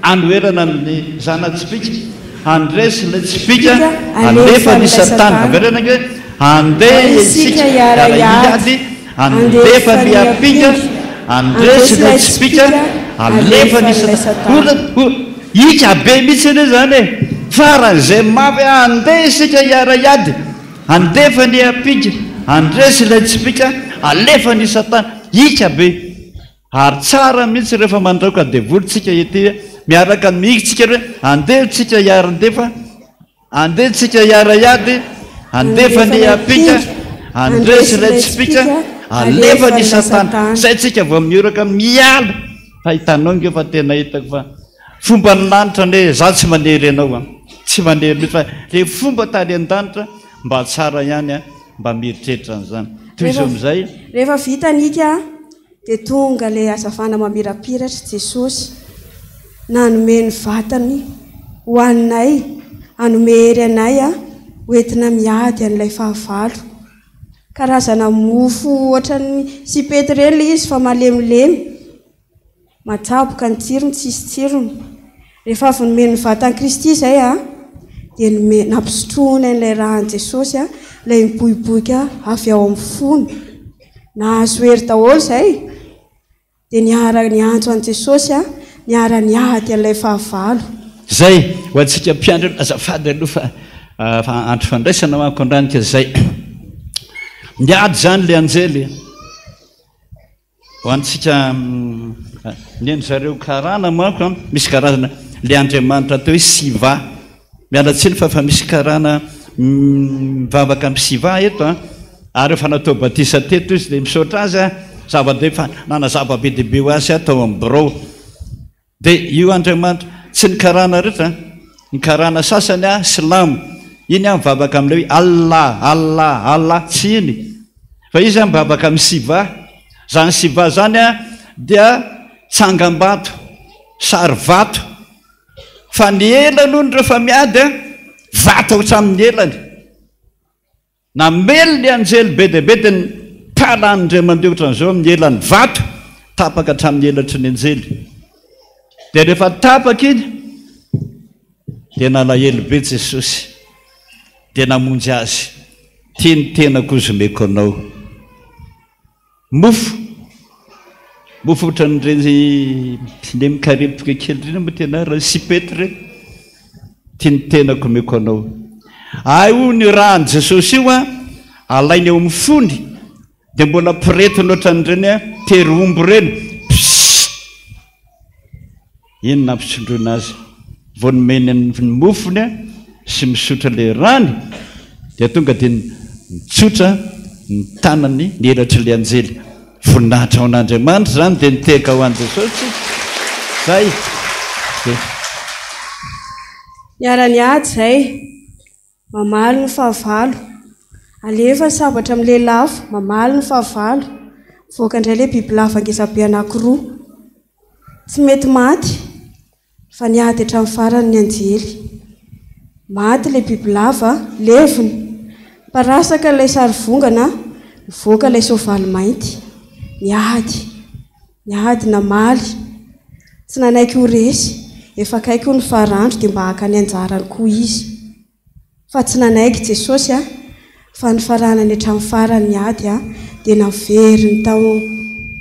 anoerana ny zana-tsipika, andresy ilay tsipika alefa ny Satana. Averana hoe andeha isika hiara-hiady andefa ny ampinga, andresy ilay tsipika alefa ny Satana. Hika be mihitsy iny zany faran'izay mafy andeha isika hiara-hiady andefa ny ampinga, andresy ilay tsipika alefa ny Satana. Hika be ary tsara mihitsy rehefa mandraoka devolontsika ety miaraka mihitsika hoe andehitsika hiara-ndefa, andehitsika hiara-hiady andefa ny ampinga, andresy ilay tsipika alefa ny Satana. Zay tsika vao mioraka miala. Fa hitanao nge fa tena hitako fa fomba ny lanitra ne za tsy manery ianao tsy manery mihitsy fa le fomba tany an-danitra mba tsara ihany mba mieritreritra an'izany. Toy izao amin'izay rehefa vita nika dia tonga le azavana mamirapiratra Jesosy nanome ny vatany ho anay, hanome hery anay hoentina miady an'ilay fahavalo. Karazana mofo ohatran'ny sipety ireny izy fa malemilemy, matsaboka ny tsirony tsisy tsirony. Rehefa avy nomeny ny vatany Kristy izay dia nampisotroana ilay rahan'i Jesosy ilay miboiboika avy ao amin'ny fony. Nahazo hery daholo izay dia niara-niantso an'i Jesosy niara-niady an'ilay fahavalo. Zay ho antsika mpiandry azafady aloha fa andro fandraisana manko andranika zay. Niady zany le anjely ho antsika neny zareo karana manko misy karazana le Andriamanitra atao hoe siva. Mialatsiny fa misy karana mivavaka amin'ny siva eto ary rehefa natao batisa teto izy dia misaotra azy zava-dehibe fa nanazava be dehibe ho azy atao amin'ny birao. Dia io Andriamanitra tsy ny karana rehetra, ny karana sasany silamo iny mivavaka amin'ilay hoe Allah tsy iny fa izy mivavaka amin'ny siva. Zany siva zany dia tsangam-bato, sary vato, fa ny elany ony rehefa miady vato hatramin'ny elany. Namely ny anjely be dia be dia ny palan'indray mandeha ohatran'izao amin'ny elany vato tapaka hatramin'ny elatry ny anjely. Dia rehefa tapaka iny dia nalahelo be Jesosy dia namonjy azy. Tiany tena kozomeko anao mofo ohatran'ireny le mikarepoka kely reny moa tena raha sipety reny. Tiany tena komeko anao. Io ny rahan'i Jesosy io alainy eo amin'ny fony dia mbola piretiny ohatran'ireny tery ombo reny inona ampisondroana azy vao nomeny ny mofony sy misotra le rany dia tonga dia mitsotra ny tanany ny elatra le anjely voninahitra ao an'Andriamanitra zany dia niteka ho an' Jesosy zay miara-ny ady zay mamaly ny fahavalo alefa ny sabatra amin'le lafo mamaly ny fahavalo voaka indray le biby lava ngezabe anankiroa tsy mety maty fa niady hatramin'ny farany ny anjely maty le biby lava levony parasaka ilay sary vongana nivoaka ilay soavaly mainty niady namaly tsy nanaiky ho resy efa akaiky ho ny farandro dia mba haka ny anjarany koa izy fa tsy nanaiky Jesosy fa ny faranany hatramin'ny farany niady dia naveriny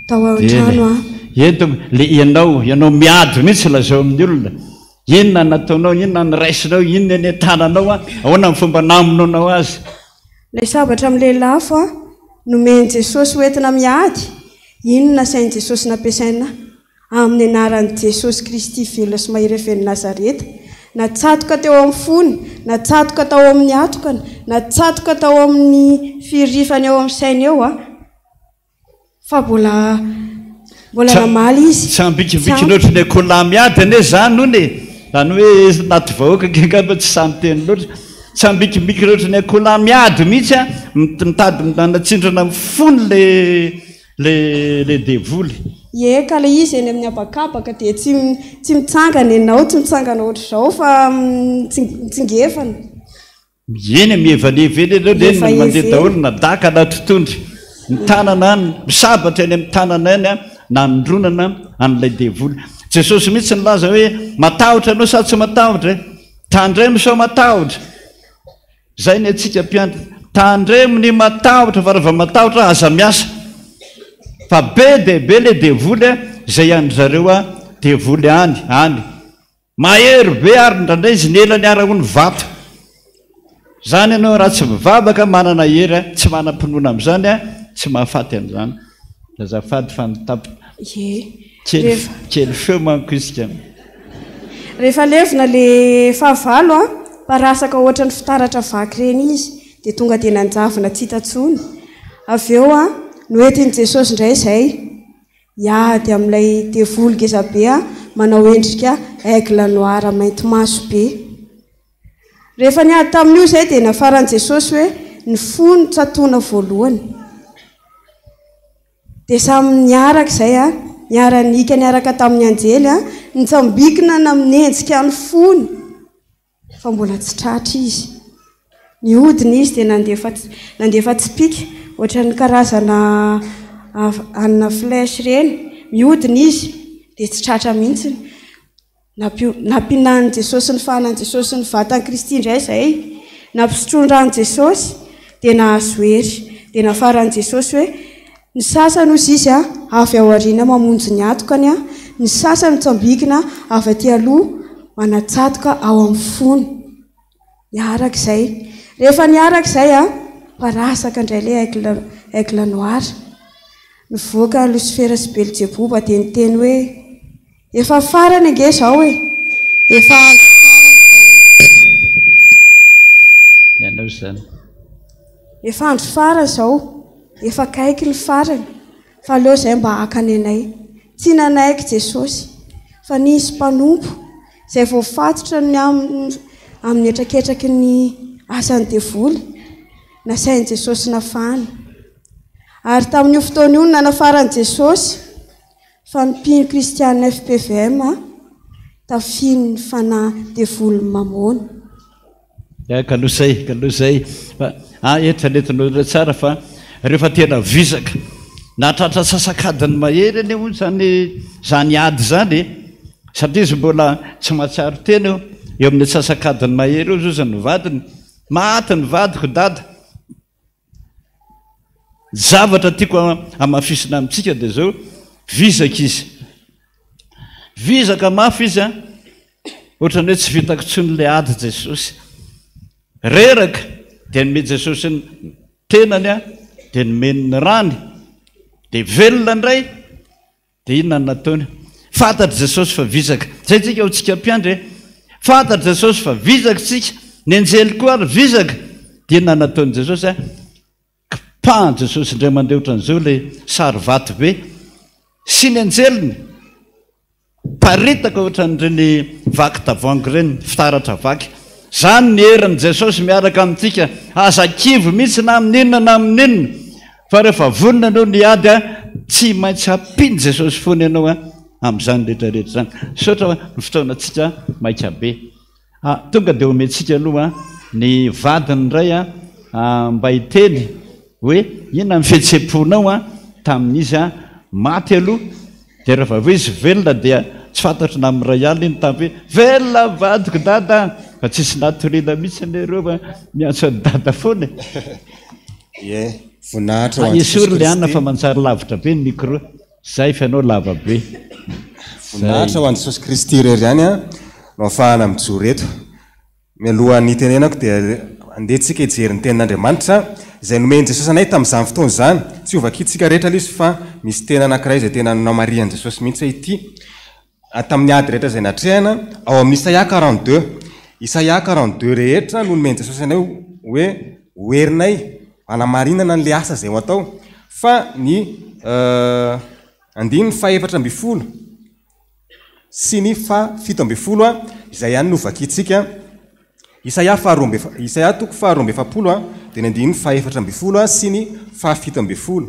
tao an-trano le ianao miady mihitsy lazao amin'ny olona inona nataonao inona nyraisinao inona ny tananao ahoana ny fomba namonao azy lay sabatra amin'le lafo nomeny Jesosy hoentina miady inona sain'i Jesosy nampiasaina amin'ny anaran'i Jesosy Kristy velona sy mahery feny Nazareta natsatoka teo amin'ny fony natsatoka tao amin'ny atokany natsatoka tao amin'ny firifany eo amin'ny saina eo fa mbola namaly izy tsy ambikimbikiny oatra ny akola miady ane zany ony zany hoe naty vahoaka kengamba tsy samy teny loatra tsy ambikimbikiny oatra ny akola miady mihitsy mitady nanatsindrana amin'ny fony le devoly eka le izy eny amin'ny abakabaka dia tsy mitsangana ianao tsy mitsangana ohatr'izao fa mitsingefana eny mihevaneva eny ianao le mandeha daholo nadaka na totondry ny tanana any misabatra eny amin'ny tanana eny na nindronana an'ilay devoly Jesosy mihitsy nilaza hoe matahotra anao sa tsy matahotra tandremo sao matahotra zay ny atsika mpiandry tandremo ny matahotra fa raha matahotra aza miasa fa be dia be le devoly zay andry zareo devoly any mahery be ary ndrandray izy ny ela ny ara ho ny vato zany ianao raha tsy mivavaka manana hery tsy manam-pinoana amin'izany tsy mahafaty an'izany azafady fa nitapo kely feo manko isika rehefa levina le fahavalo parasaka ohatra ny fitaratra vaky reny izy dia tonga dia nanjavina tsy hitantsony avy eo noentiny Jesosy indray izay iady amin'ilay devoly ngezabe manao endrika aigle noir mainty maso be rehefa niady tamin'io izay dia nafaran'i Jesosy hoe ny fony tsatoana voalohany dia samy niaraka izay niara-nika niaraka tamin'ny anjely nitsambikina na minenjika ny fony fa mbola tsy tratra izy niodina izy dia nandefa tsipika ohatra ny karazana anina flèche reny miodina izy dia tsy tratra mihitsy nampinan'i Jesosy ny fahanan'i Jesosy ny vatany Kristy indray izay nampisotroan-drany Jesosy dia nahazo hery dia nafaran'i Jesosy hoe ny sasany ozy izy avy ao aoriana mamonjy ny atokany ny sasany mitsambikina avy aty aloha manatsatoka ao amin'ny fony niaraka izay rehefa niaraka izay parasaka indray le aigle noir nivoaka Lucifer sy Belzebouba dia niteny hoe efa farany ange zao hoe efa andro ianao zany efa andro farany zao efa akaiky ny farany fa aleo izay mba haka ny anay tsy nanaiky Jesosy fa nisy mpanompo izay voafatotra ny amin'ny etraketraky ny asany devoly nasain'i Jesosy nafany ary tamin'io fotoana io nanafaran'i Jesosy fa ny mpino kristianina FPVM tafiny ny fanahy devoly mamona kalosay etranetinao tsara fa rehefa tena visaka natratra sasakadiny mahery eny io zany ady zany satria izy mbola tsy mahatsiaro tena eo amin'ny sasakadiny mahery eo zozany vadiny maty ny vadiko dada zavatra tiako amafisina amintsika dia zao visaka izy visaka mafy izy ohatrany hoe tsy vitako tson'ilay ady Jesosy reraka dia nome Jesosy ny tenany dia nomeny ny rany dia velona indray dia inona nataony fantatr' Jesosy fa vizaka zay tsika ho tsika mpiandry fantatr' Jesosy fa vizaka tsika ny anjely koa ary vizaka dia inona nataony Jesosy kipahan Jesosy indray mandeha ohatran'izao ilay sary vato be sy ny anjeliny paritaka ohatran'ireny vaky tavoangy ireny fitaratra vaky zany ny herin'i Jesosy miaraka amintsika aza-kivo mihitsy na amin'inona na amin'inona fa rehefa vonona anao ny ady tsy maintsy hampiny Jesosy foana ianao amin'izany rehetrarehetra zany sotra ny fotoanantsika maika be tonga dia omentsika aloha ny vadiny indray mba hiteny hoe inona ny fihetsem-ponao tamin'izy maty aloha dia rehefa vo izy velona dia tsy fantatra na amin'ny ray alina iny tamin'ny hoe velona vadiko dada fa tsisy natoriana mihitsy anareo miantso ny dada foana isory le anina fa manjary lavitra be ny micro zay fa ianao lava be voninahitra ho an'i Jesosy Kristy irery ihany no ahafahana mijoro eto mialohan'ny tenenako dia andehantsika hijery ny tenin'Andriamanitra izay nomeny Jesosy anay tamin'izany fotoana izany tsy ovakitsika rehetra izy fa misy tena anankiray izay tena namarian'i Jesosy mihitsy ity tamin'ny ady rehetra izay natrehana ao amin'ny Isaia 42 Isaia 42 rehetra no nomeny Jesosy anay hoe hoerinay anamarinana n'le asa izay ho atao fa ny 7:10 sy ny 7:10 izay ihany novakitsika Isaia 2:7 dia ny 7:10 sy ny 7:10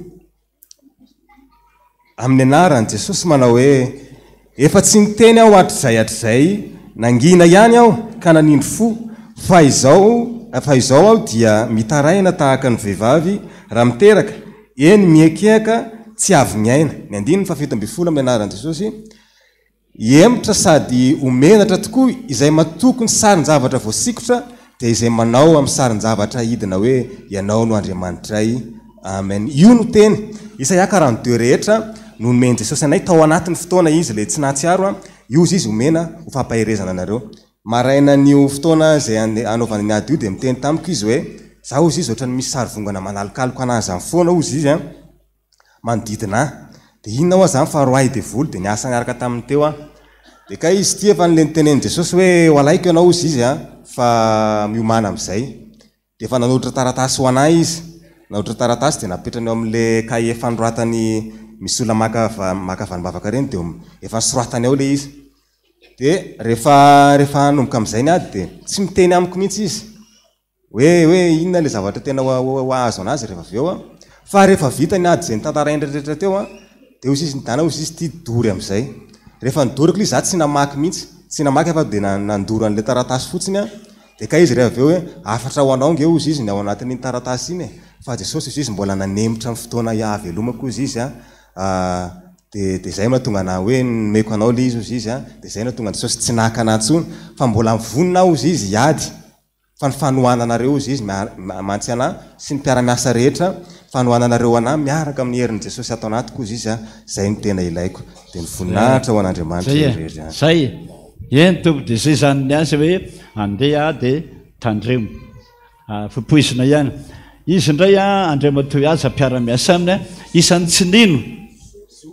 amin'ny anaran'i Jesosy manao hoe efa tsy niteny aho hatr'izay nangina ihany aho ka nanindro fo fa izao aho dia mitaraina tahaka ny vehivavy raha miteraka eny miekeka tsy avy ny aina ny 7:10 amin'ny anaran'i Jesosy emitra sady omenatra tokoa izay matoko ny sarin-javatra voasikotra dia izay manao amin'ny sarin-javatra hidina hoe ianao no Andriamanitray amen io no teny Isaia 42 rehetra no nomeny Jesosy anay tao anatin'ny fotoana izy le tsy nahatsiaro io izy omena ho fampaherezana anareo maraina nio fotoana izay anaovana ny ady io dia miteny tamiko izy hoe zaho izy ohatrany misy sary vongana manalikaloka anazy amin'ny foana ozy izy manodidina dia inona ho azany fa roay devoly dia niasa niaraka tamin'ny teo dia ka izy ty efa nle nitenen'i Jesosy hoe walaiko ianao izy izy fa miomana amin'izay dia efa nanotratra taratasy ho anay izy nanotratra taratasy dia napetrany eo amin'le kahie fanoratany misy olona maka vanim-bavaka reny dia efa soratany ao le izy dia rehefa hanomboka amin'izay ny ady dia tsy miteny amiko mihitsy izy hoe inona le zavatra tena ho azo anazy rehefa avy eo fa rehefa vita ny ady izay nitantaraindrarehetra teo dia ozy izy nidana ozy izy ty dory amin'izay rehefa nidoriko izy za tsy namaky mihitsy tsy namaky efa dia nandoro an'le taratasy fotsiny dia ka izy rehefa avy eo hoe afatra ho anao nge ozy izy ny ao anatin'iny taratasy iny fa Jesosy izy izy mbola nanemitra amin'ny fotoana avelomako izy izy dia zay mahatonga na hoe nomeko anao le izy ozy izy dia zay natonga Jesosy tsy nahaka anatsony fa mbola mivonina ozy izy hiady fa ny fanohananareo izy izy mantsy ana sy ny mpiara-miasa rehetra fanohananareo ana miaraka amin'ny herin'i Jesosy atao anatiko izy izy zay no tena ilaiko dia ny voninahitra ho an'Andriamanitra zay eny tompo dia zay zany ny asa hoe andeha dia tandremo fipoizina ihany izy indray andriamatoy aza mpiara-miasa aminy isan'ny tsy nino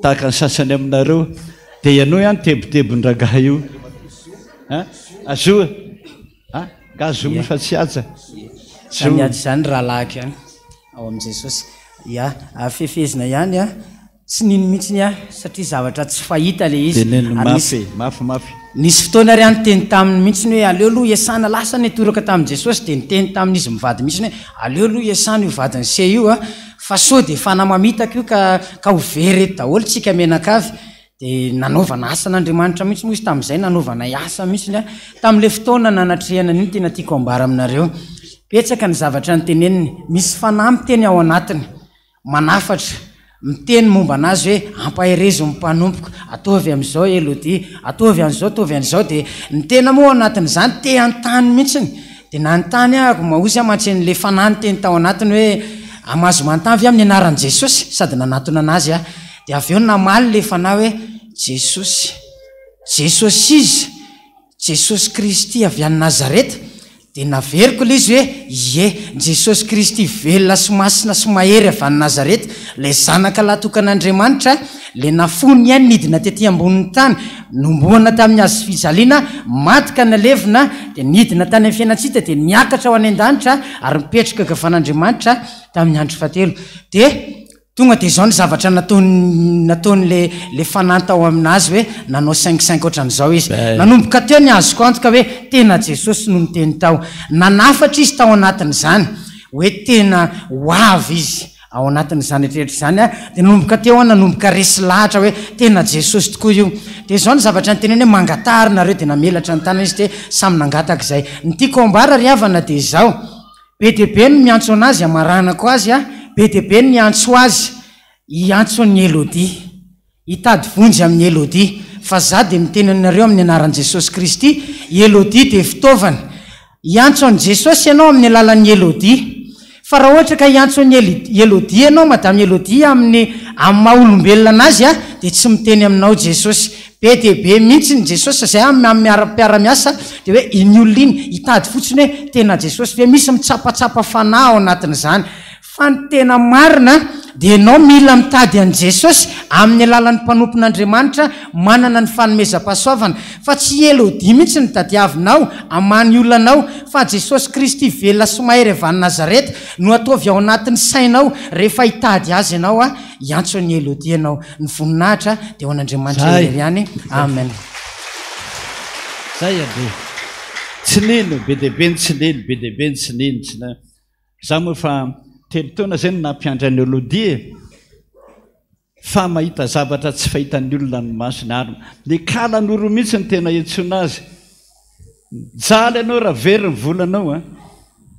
tahaka ny sasany aminareo dia ianao ihany tebotebon-dragaha io azoa gazomy fa tsy aja samiady zany rahalaky ihany ao amin'i Jesosy fefezina ihany tsy nino mihitsiny satria zavatra tsy fahita le izy mafy nisy fotoana ry any teny taminy mihitsiny hoe aleo aloha iasana lasa ny toraka tamin'i Jesosy dia niteny tamin'izy mivady mihitsiny hoe aleo aloha iasana io vadiny se io fa so dia fanamamitaka io ka ho very daholo tsika menakavy dia nanaovana asan'Andriamanitra mihitsy moa izy tamin'izay nanaovana asa mihitsiny tamin'le fotoana nanatrehana niny tena tiako ambara aminareo petsaka ny zavatra nyteneniny misy fanahy miteny ao anatiny manafatra miteny momba anazy hoe ampaherezo ny mpanompoka ataovy amin'izao Elodie ataovy an'izao ataovy an'izao dia ny tena moa anatin'izany te an-tany mihitsiny dia nanontany ahako mahozy aman-tsen'le fanahy ny teny tao anatiny hoe amazo mantavy amin'ny anaran'i Jesosy sady nanatona anazy dia avy eo namaly le fanahy hoe Jesosy izy Jesosy Kristy avy any Nazareta dia naveriko le izy hoe Jesosy Kristy velona sy masina sy mahery avy any Nazareta le zanaka laha tokan'Andriamanitra le nafony ihany nidina tetỳ ambonin'ny tany nomboana tamin'ny azo fijaliana matika nalevina dia nidina tany amin'ny fiainatsita dia niakatra ho any an-danitra ary mipetraka gavan'Andriamanitra tamin'ny andro fahatelo dia tonga dia izao ny zavatra nataonyle fanantao aminazy hoe nanao 5 ohatran'izao izy nanomboka teo ny azoko antoka hoe tena Jesosy no niteny tao nanafatra izy tao anatin'izany hoe tena hoavy izy ao anatin'izany rehetra zany dia nanomboka teo nanomboka resy lahatra hoe tena Jesosy tokoa io dia izao ny zavatra nyteneny hoe mangatary nareo dia namelatra ny tanana izy dia samy nangataka izay ny tiako ambara ry havana dia izao be dia be no miantso anazy amaranako azy be dia be no miantso azy iantso ny Elodie hitady vonjy amin'ny Elodie fa za dia miteny anareo amin'ny anaran'i Jesosy Kristy Elodie dia fitaovana iantso an' Jesosy ianao amin'ny alalan'ny Elodie fa raha ohatra ka iantso ny Elodie ianao madame Elodie amin'ny maha olombelona anazy dia tsy miteny aminao Jesosy be dia be mihitsy ny Jesosy zay miara-miasa dia hoe iny olona iny hitady fotsiny hoe tena Jesosy fa misy mitsapatsapa fanahy ao anatin'izany fa ny tena marina dia ianao mila mitady an' Jesosy amin'ny alalan'ny mpanompon'Andriamanitra manana ny fanomezam-pahasoavana fa tsy Elodie mihitsy ny tadiavinao amany olonanao fa Jesosy Kristy velona Somahery avy any Nazareta no ataovy ao anatin'ny sainao rehefa hitady azy ianao iantso ny Elodie ianao ny voninahitra dia ho an'Andriamanitra ihany amen zay ade tsy nino be dia be ny tsy nino be dia be ny tsy nino tsy na za moa fa telo taona zay no nampiandra ny Elodie fa mahita zavatra tsy fahitan'ny olona ny masony ary ny kalan'oro mihitsy ny tena etsona azy jaly ianao raha very ny volanao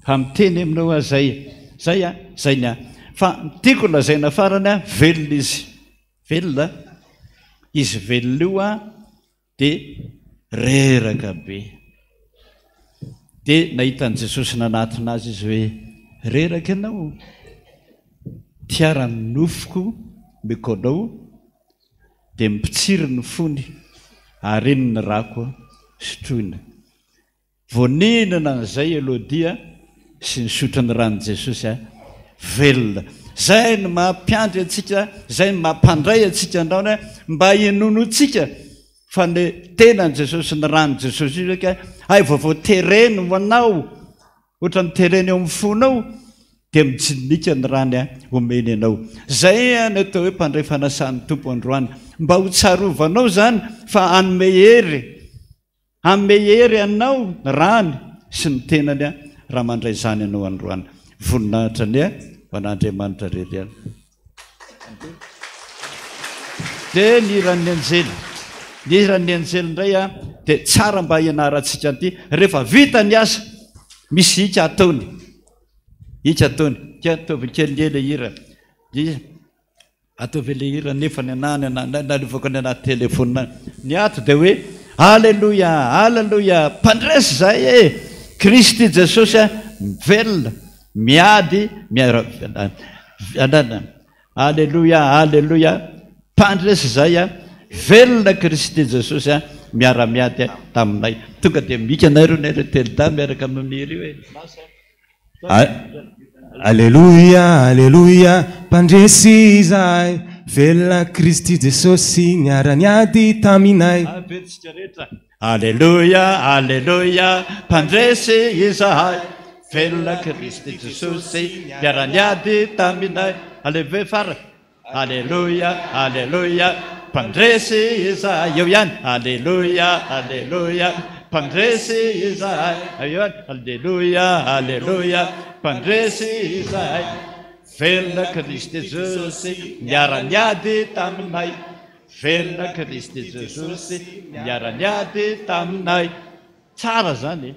fa miteny aminao zay ny fa tiako lazaina farany velona izy velona io dia reraka be dia nahitan'i Jesosy nanatona azy izy hoe reraka ianao tiarany nofoko mikonao dia mipitsiry ny fony ary iny ny rako sotroina voninana n'izay Elodie sy ny sotro ny ran'i Jesosy velona zay no mampiandry atsika zay no mampandray atsika andraona mba hinonontsika fa ny tenan'i Jesosy ny ran'i Jesosy io ka ay vaovao tereny ho anao ohatra ny tereny eo amin'ny fonao dia mijinika ny rany omeny ianao zay ny atao hoe mpandray fanasan'ny tompo androany mba ho tsarovanao zany fa anome hery anao rany sy ny tenany raha mandray zany ianao androany voninahitra ny ho an'Andriamanitra rery dia ny iran'ny anjely indray dia tsara mba hianarantsika an'ity rehefa vita ny asa misy hika ataony ataovy kely ele hira ataovy ele hira nefa ny anany nalivako ny anaty telefona ny ato dia hoe alleluia mpandresy zay Kristy Jesosy velona miady alleluia mpandresy zay velona Kristy Jesosy miara-miady taminay tonga dia mika nareo ny telo miaraka amin'n'iri hoe alleluia mpandresy zay velona Kristy Jesosy miara-miady taminay avetsika rehetra alleluia mpandresy izay velona Kristy Jesosy miara-miady taminay aleve fara alleluia mpandresy izay eo ihany alleluia mpandresy izay eo ihany alleluia mpandresy izay velona Kristy Jesosy miara-miady taminay velona Kristy Jesosy miara-miady taminay tsara zany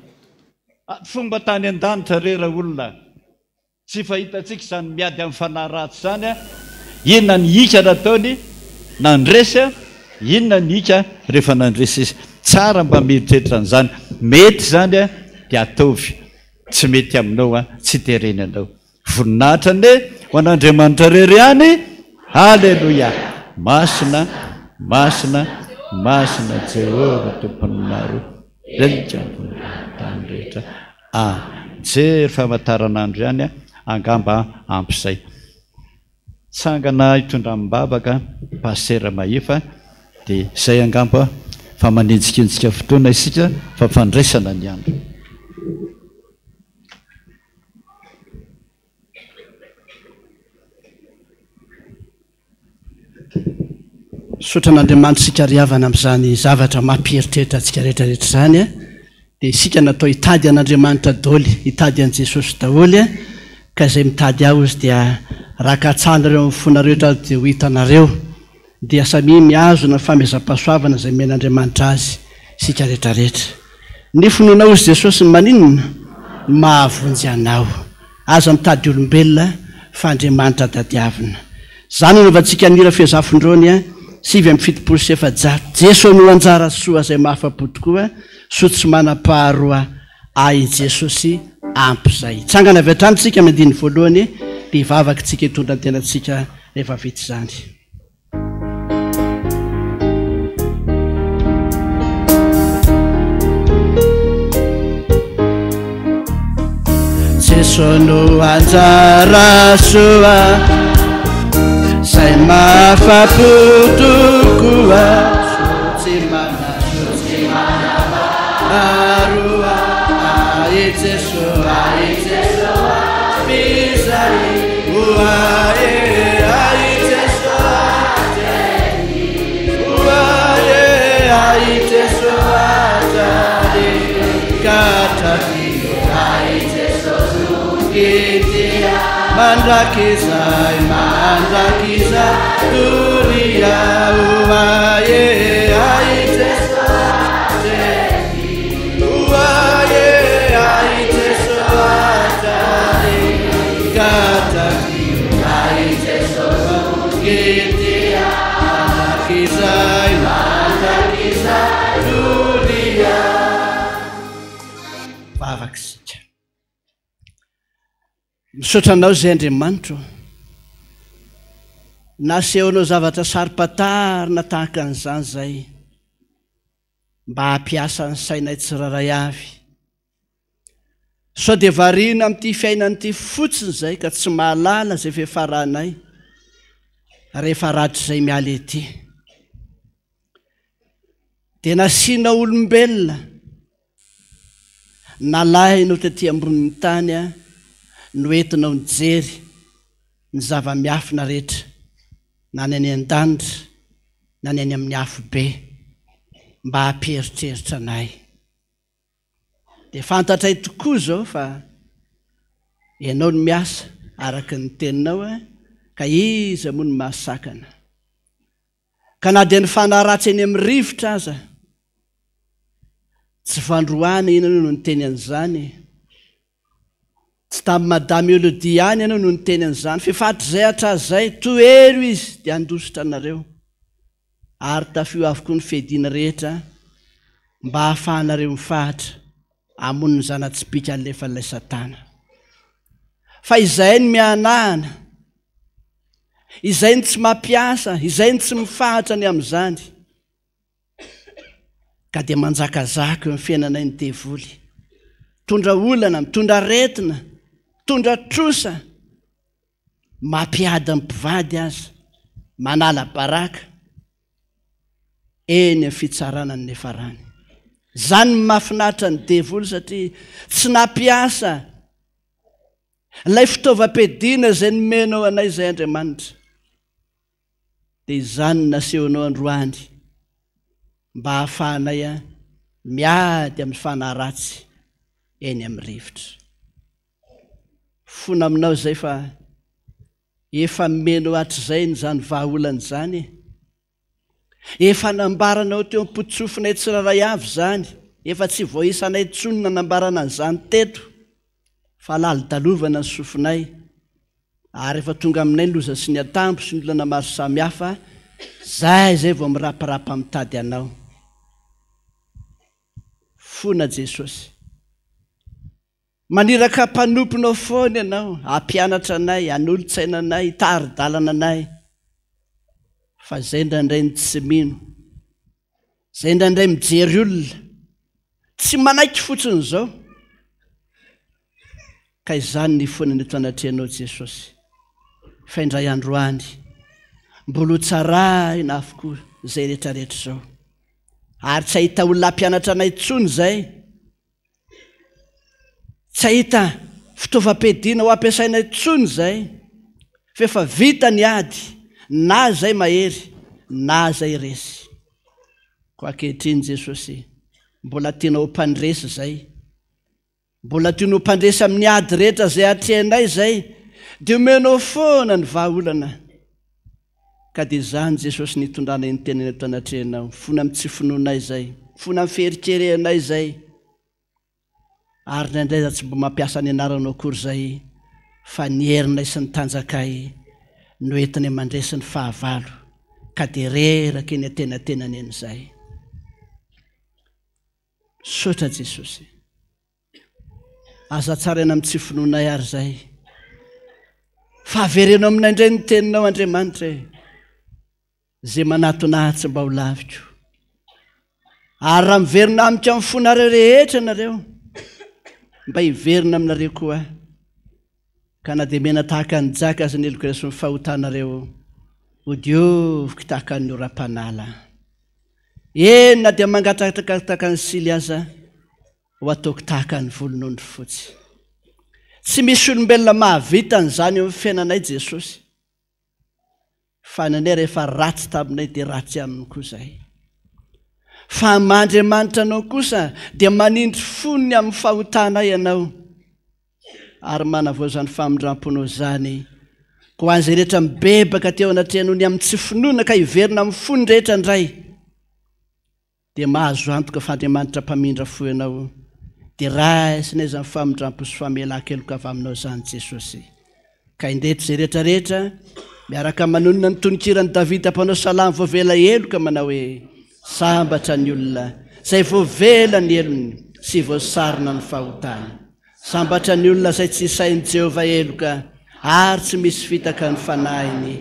fomba tany an-danitra rera olona tsy fahitatsika zany miady amin'ny fanahy ratsy zany inona ny hika nataony nandresy inona ny hika rehefa nandresy izy tsara mba mieritreritra an'izany mety zany dia ataovy tsy mety aminao tsy tereny anao voninahitra ny ho an'Andriamanitra rery ihany alleluia masina Jehova tompony maro tany rehetra jery famataranandro ihany angamba ampy izay tsangana hitondram-babaka pasera Mahefa dia izay angamba fa manenjikenjika fotoana isika fa fandraisana ny andro. Sotran'Andriamanitra sika riavana amin'izany zavatra mampieritreritra antsika rehetrarehetra izany dia isika natao hitady an'Andriamanitra daholo, hitady an' Jesosy daholo ka izay mitady aho izy dia rakatsanareo amin'ny fonareo dia ho hitanareo dia samy miazona famezam-pahasoavana izay men'Andriamanitra azy sika rehetrarehetra. Ny finoanao izy Jesosy maninona mahavonjy anao, aza mitady olombelona fa Andriamanitra tadiavina. Zany novantsika nira fehezafondrony 7:7 Jesosy no anjara soa izay mahafa-po tokoa, so tsy manam-paharoa ai Jesosy ampy izay. Tsangana avy hatrany tsika amin'ny andiny voalohany dia hivavaka tsika hitondra ny tenantsika rehefa vita izany. Jesosy no anjara soa izay mahafa-po tokoa, tsy manam-paharoa ai Jesosy bizay ai Jesosy mandrakizay turia ai misotranao zay Andriamanitra, nasehonao zavatra sarim-patarina tahaka an'izany zay mba hampiasa ny sainay tsiraray avy, sao dia variana amin'ity fiainan'ity fotsiny zay ka tsy mahalala zay fiafaranay rehefa ratry izay miala ety. Dia nasiana olombelona nalahinao tetỳ ambonin'ny tany no entinao nijery ny zava-miafina rehetra, na ny any an-danitra na ny any amin'ny afo be, mba hamperitreritra anay. Dia fantatray tokoa zao fa ianao no miasa araka ny teninao ka iza moa no mahasakana. Ka na dia ny fanahy ratsy eny amin'ny rivotra aza tsy fandroana ianao no niteny an'izany, tsy tamin'ny madame Elodie ihany ianao no niteny an'izany, fifatrizay hatrazay toero izy dia andositra anareo ary tafio avokoa ny fehdiana rehetra mba hahafahanareo mifahatra hamono ny zana-tsipika alefan'ilay Satana. Fa izay ny mianahana, izay ny tsy mampiasa, izay ny tsy mifahatra ny amin'izany, ka dia manjakazaka eo amin'ny fiainanay ny devoly, mitondra olana, mitondra aretina, mitondra trosa, mampiady amin'ny mpivady aza, manala baraka eny amin'ny fitsarana ny nefarany. Zany mahafinaritra ny devoly satria tsy nampiasa ilay fitaovam-piadiana izay nomenao anay izay Andriamanitra, dia izany nasehonao androany mba hahafahanay miady amin'ny fanahy ratsy eny amin'ny rivotra. Fona aminao izay fa efa menao hatr'izay nyzany vahaolana izany, efa nambaranao teo am-potsofinay tsiraray avy izany, efa tsy voaisanay tsony nanambarana an'izany teto, fa lalidalovana ny sofinay ary efa tonga aminay ny loza sy ny atambo sy ny olana maro samihafa, zay vao mirapirapa mitady anao. Fona Jesosy, maniraka mpanomponao foana ianao, hampianatra anay, hanolontsaina anay, hitary-dalana anay, fa zay indraindray ny tsy mino, zay indraindray mijery olona tsy manaiky fotsiny zao, ka izany ny foana ny eto anatrehanao Jesosy. faindray androany mbola tsarahina avokoa zay rehetrarehetra zao ary tsy ahita olona mpianatra anay tsony zay tsy ahita fitaovam-piadiana ho ampiasainay tsony zay fa efa vita ny ady na zay mahery na zay resy ko ankehitriny Jesosy mbola tianao mpandresy zay mbola tianao mpandresy amin'ny ady rehetra zay atrehanay zay dia omenao foana ny vahaolana ka dia zany Jesosy nitondrana ny tenany eto anatrehanao fona amin'ny tsy finoanay zay fona amin'ny fieritrerehanay zay ary nandray za tsy mbo mampiasa ny anaranao akory zay fa ny herinay sy ny tanjakay no entiny mandresy ny fahavalo ka dia reraka eny atenatenany en'izay sotra Jesosy aza tsara eny amin'ny tsy finoanay ary zay fa averenao aminay indray ny teninao Andriamanitra zay manatona tsy mba ho lavitro ary raha miverina amika amin'ny fonareo rehetra nareo mba hiverina aminareo koa ka na dia mena tahaka ny jaka azy ny elokresy ny fahotanareo ho dioviko tahaka ny oram-panala na dia mangatahaka ny sily aza ho ataoko tahaka ny volon'ondry fotsy tsy misy olombelona mahavita n'izany eo amin'ny fiainanay Jesosy fa nanay rehefa ratsy taminay dia ratsy aminy koa zay fa Andriamanitra anao kosa dia manindry fonony amin'ny fahotanay ianao ary manavoa zany famindram-ponao zany ko an'izay rehetra mibebaka teo anatrehanao ny amin'ny tsy finoana ka hiverina amin'ny fony rehetra indray dia mahazo antoka fa Andriamanitra mpamindra fo ianao dia raisinay zany famindram-po sy famelan-keloka avy aminao zany Jesosy ka indreto zay rehetrarehetra miaraka manonona ny tononkirany Davida mpanao salamo voavela eloka manao hoe sambatra ny olona zay voavela ny elony sy voasarona ny fahotany sambatra ny olona zay tsy isainy Jehova eloka ary tsy misy fitaka ny fanahiny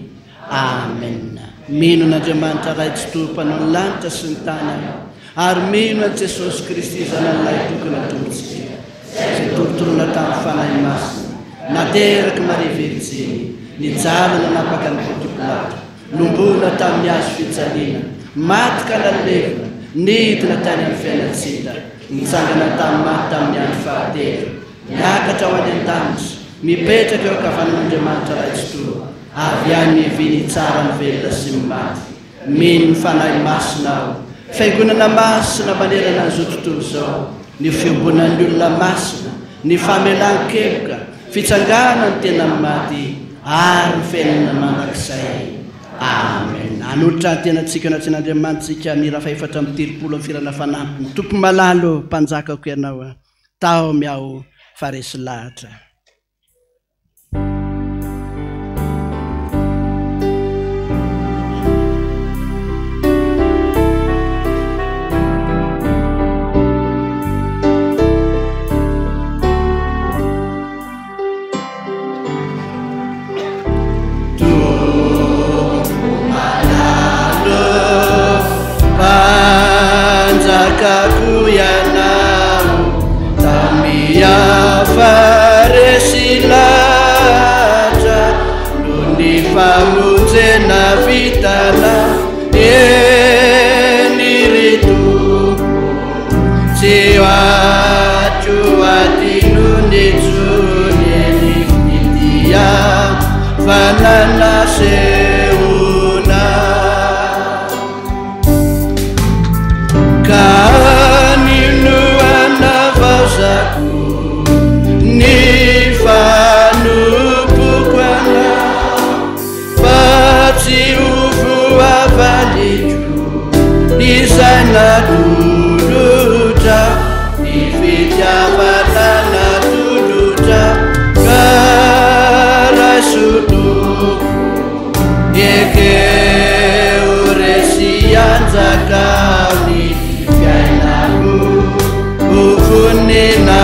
amen mino n'Andriamanitra ray tsy tompanao ny lanitra sy ny tany ary mino an Jesosy Kristy zanan'ilay tokony tompontsika zay torotorona tamin'ny fanahy masina nateraka Maria Virginy nijalana napaka ny Ponty Pilata lombona tamin'ny hazo fijaliana maty ka nalevina nidina tany amin'ny fiainatsika nitsangana tamin'ny maty tamin'ny andro fahatelo niakatra ho any an-danitra mipetraka eo ankavanan'Andriamanitra ray tsy toro avy any miviny tsara ny velona sy ny maty mino ny fanahy masina aho fiangonana masina manerana an'izao tontolo zao ny fiobonan'ny olona masina ny famelan-keloka fitsangana ny tena ny maty ary ny fiainana mandrakizay amen anolotra ny tenantsika anatren'Andriamanitsika mira fa efatra amin'ny telopolo amin'ny firana fanampy ny tompo malalo mpanjakako ianao tao miao faresy lahatra famonjena vitana eniritu ciwacuatinunitsunienifitia fanana seuna kaninuana vasaku nifanupukwana Isana duluta ifitiabatana duluta karasudu yeke uresianza kauni kainaku ufunina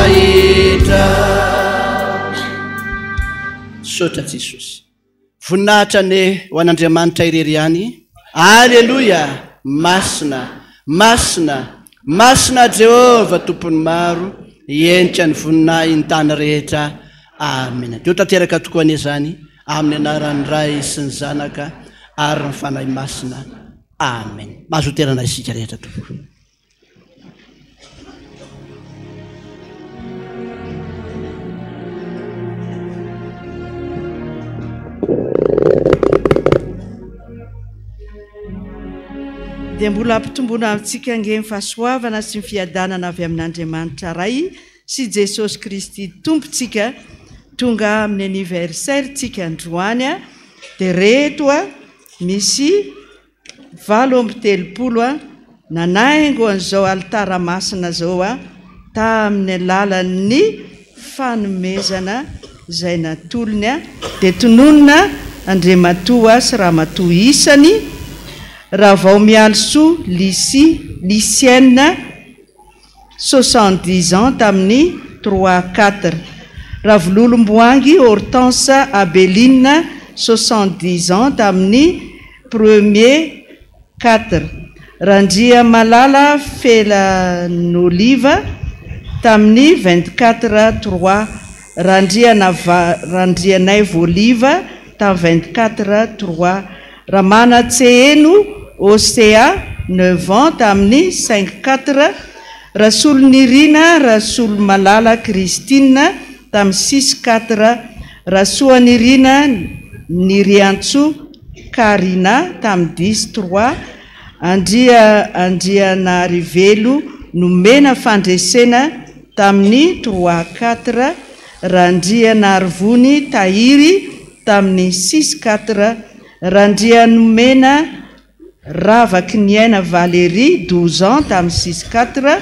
ita Sota Jesus Funatane wanandriamanitra irery any Alleluia masina masina masina Jehova tompony maro endrika ny voninahiny tany rehetra amen. Deo tanteraka tokoa ane zany amin'ny anaran'ny ray sy ny zanaka ary ny fanahy masina. Amen. Mahazoterana isika rehetra tompoko. dia mbola ampitombona amintsika ange ny fahasoavana sy ny fiadanana avy amin'Andriamanitra ray sy Jesosy Kristy tompontsika tonga amin'ny anniversaire tsika androany dia reto misy 7 nanaingo an'izao alitara masina zao tamin'ny alalan'ny fanomezana izay natolony dia tononona Andriamatoa sy Ramatoa isany raha vao mialso lycéenne 70 ans tamin'ny 3-4 Ravololomboangy Hortense Abeline 70 ans tamin'ny 1er-4 Randria Malala Felanoliva tamin'ny 24-3 Randrianay Voliva tamin'ny 24-3 Ramana Tseheno Osea 9 ans tamin'ny 5-4 Rasolonirina Rasolo Malala Christine tamin'ny 6-4 Rasoanirina Niriantso Karina tamin'ny 10-3 Andrianarivelo nomena fandresena tamin'ny 3-4 Randrianarivony Tahiry tamin'ny 6-4 Randrianomena Ravakiniaina Valérie 12 ans tamin'ny 6-4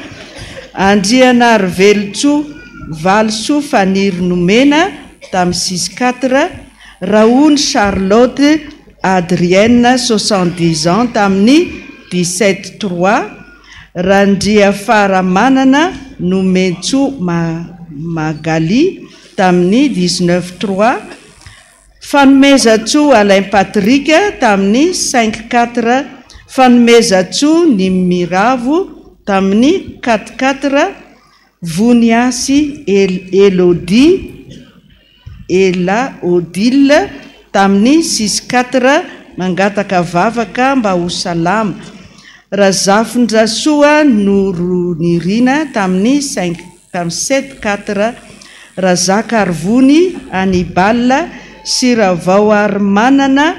Andrianarivelotso Valso Faniry nomena tamin'ny 6-4 Raoul Charlotte Adrienne 70 ans tamin'ny 17-3 Randria Faramanana Nomentso Magali tamin'ny 19-3 Fanomezatso Alain Patrick tamin'ny 5-4 Fanomezatso Nimiravo tamin'ny 4-4 Voniasy Elodie Ela Odile tamin'ny 6-4 mangataka vavaka mba ho salama Razafindrasoa Noronirina tamin'ny 7-4 Razaka Arvony Anibal sy Ravao Armanana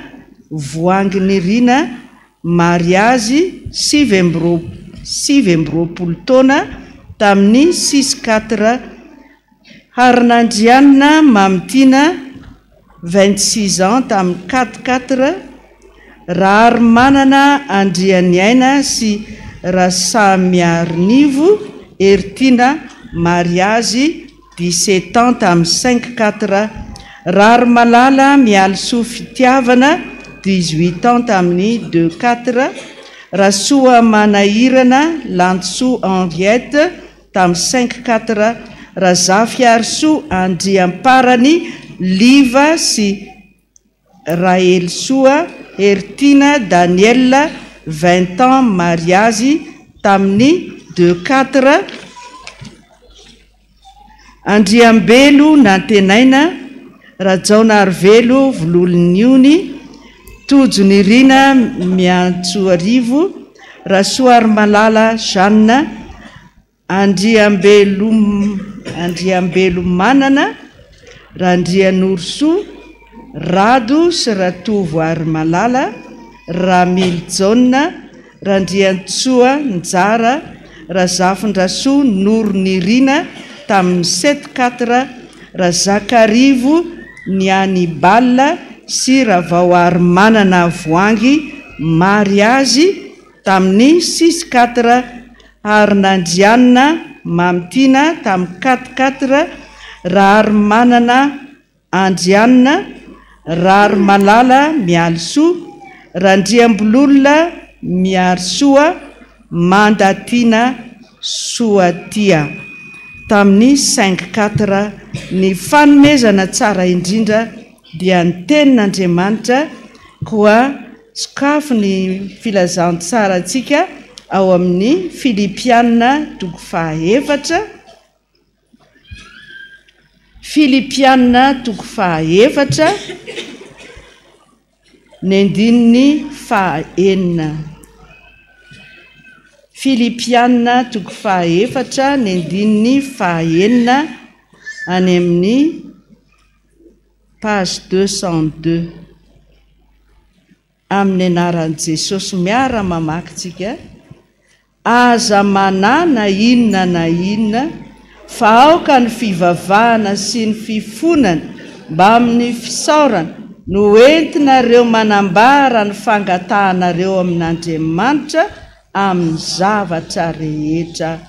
Voanginirina mariazy 7 taona tamin'ny 6-4 Harinandrianina Mamitina 26 ans tamin'ny 4-4 Raharmanana Andrianiaina sy Rasamiarnivo Ertina mariazy 17 ans tamin'ny 5-4 Raharmalala Mialso Fitiavana 18 ans tamin'ny 2-4 Rasoa Manahirana Lantso Henriette tamin'ny 5-4 Razafiarso Andriamparany Liva sy Raelsoa Ertina Daniela 20 ans mariazy tamin'ny 2-4 Andriambelo Nantenaina Rajaona Arvelo Vololoniony Tojonirina Miantsoarivo Rasoar Malala Jeanne Andriambelo Manana Randrianorso Rado sy Ratovo Armalala Ramiljaona Randriantsoa Njara Razafindraso Noronirina tamin'ny 7-4 Razakarivo Nianibal sy Ravao Armanana Voangy mariazy tamin'ny 6-4 Harinandrianina Mamitina tamin'ny 4-4 Raharmanana Andrianina Raharmalala Mialso Randriambololona Miarsoa Mandatina Soatia tamin'ny 5-4 ny fanomezana tsara indrindra dia ny tenin'Andriamanitra koa sakafo ny filazantsara antsika ao amin'ny Filipianina 4 Filipianina toko fahaefatra ny andininy fahaenina. Filipianina toko fahaefatra ny andininy fahaenina any amin'ny page 202. Amin'ny anaran'i Jesosy miara mamakitsika. Aza manana inona na inona fa aoka ny fivavahana sy ny fifonana mba amin'ny fisaorana no entinareo manambara ny fangatahanareo amin'Andriamanitra amin'ny zavatra rehetra.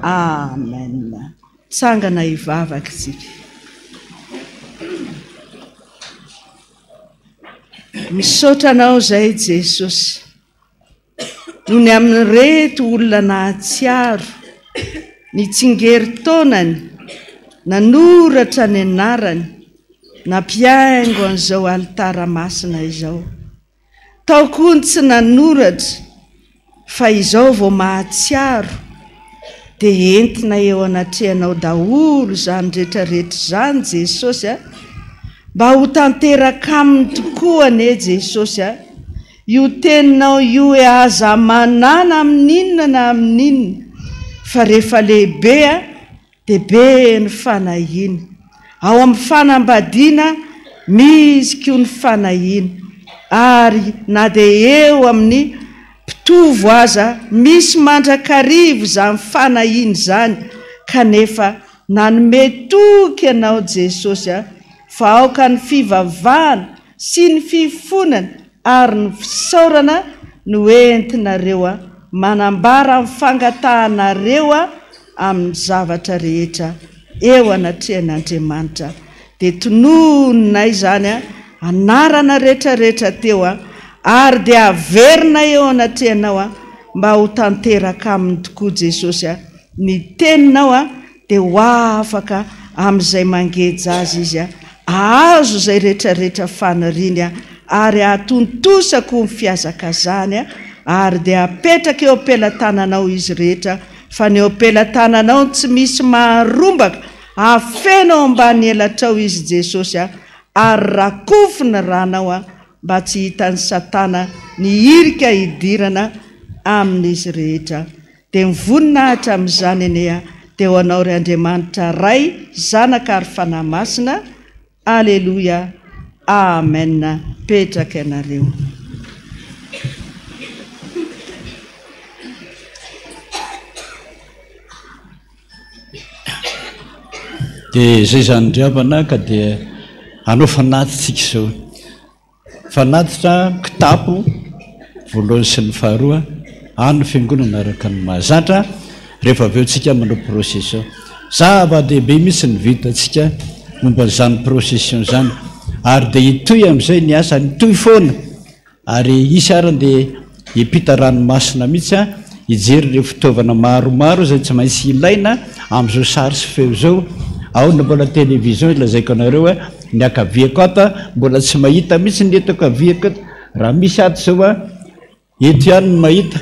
Amen. Tsangana hivavaka isika. Misaotranao zay Jesosy noho ny amin'ny reto olona nahatsiaro ny tsingerin-taonany nanoratra ny anarany nampiaingo an'izao alitara masina izao. Tao koa ny tsy nanoratra fa izao vao mahatsiaro dia entina eo anatrehanao daholo zany rehetrarehetra zany Jesosy mba ho tanteraka aminy tokoa ane Jesosy io teninao io aza manana amin'inona na amin'inona fa rehefa lehibe dia be ny fanahina. Ao amin'ny fanambadiana misy koa ny fanahina ary na dia eo amin'ny mpitovo aza misy mandrakarivo zany fanahina zany kanefa nanome toky ianao Jesosy fa aoka ny fivavahana sy ny fifonana ary ny fisaorana no entinareo manambara amin'ny fangatahanareo amin'ny zavatra rehetra eo anatrehan'Andriamanitra. Dia tonononay zany anarana rehetrarehetra teo ary dia averina eo anatrehanao mba ho tanteraka aminy tokoa Jesosy ny teninao dia ho afaka amin'izay mangeja azy izy azo zay rehetrarehetra faniriany ary atontosako ny fiazaka zany ary dia apetraka eo am-pelantananao izy rehetra fa ny eo am-pelantananao tsy misy maharombaka afenao ambany elatrao izy Jesosy ary rakofina ranao mba tsy hitan'ny Satana ny irika hidirana amin'izy rehetra. Dia mivoninaahitra amin'izany ane dia ho anao ry Andriamanitra ray zanaka ary fanahy masina. Aleluia. Amen. Petraka ianareo. Dia zay zany driavana ka dia anao fanatitsika izao. Fanatitra kitapo voalohany sy ny faharoa any fiangonana araka ny mahazatra rehefa avy eo tsika manao procession. Zava-dehibe mihitsy ny vitantsika momba n'izany procession zany ary dia hitoy amin'izay ny asa nitoy foana ary isy arany dia hipita ranomasina mihitsy hijery le fitaovana maromaro zay tsy maintsy ilaina amin'izao sary sy feo zao. Ao na mbola télévision ilazaiko anareo ny akaviako ata mbola tsy mahita mihitsy ny eto akaviako eto raha misy ato zao eto ihany ny mahita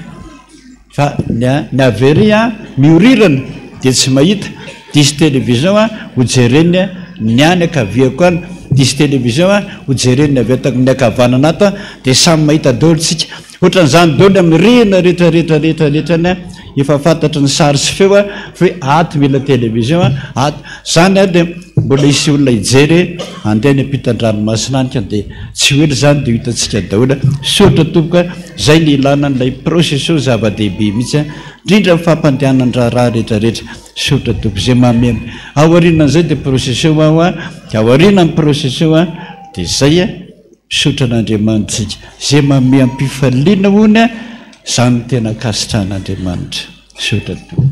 fa ny avery miorirana dia tsy mahita. Disy télévision ho jereny ny any akaviako any, disy télévision ho jereny avy atako ny akavanana ato dia samy mahita daholo tsika. Ohatran'izany daholo amin'ny rihana rehetrarehetrarehetrarehetrany efa fantatra ny sary sy feo fa hoe ato mila télévision ato zany dia mbola isy olona hijery andeha ny ampitan-dranomasina any ka dia tsy hoe zany dia hitantsika daholo. Sotra tompoka zay ny ilana n'ilay procession zava-dehibe mihitsy indrindra ny fampandehanan-draharaha rehetrarehetra. Sotra tompo zay mamemy aorianan'izay dia procession aorianany procession dia zay sotra n'Andriamanitra zay mame ampifaliana hono zany tena kasitran'Andriamanitra. Sotra tompo.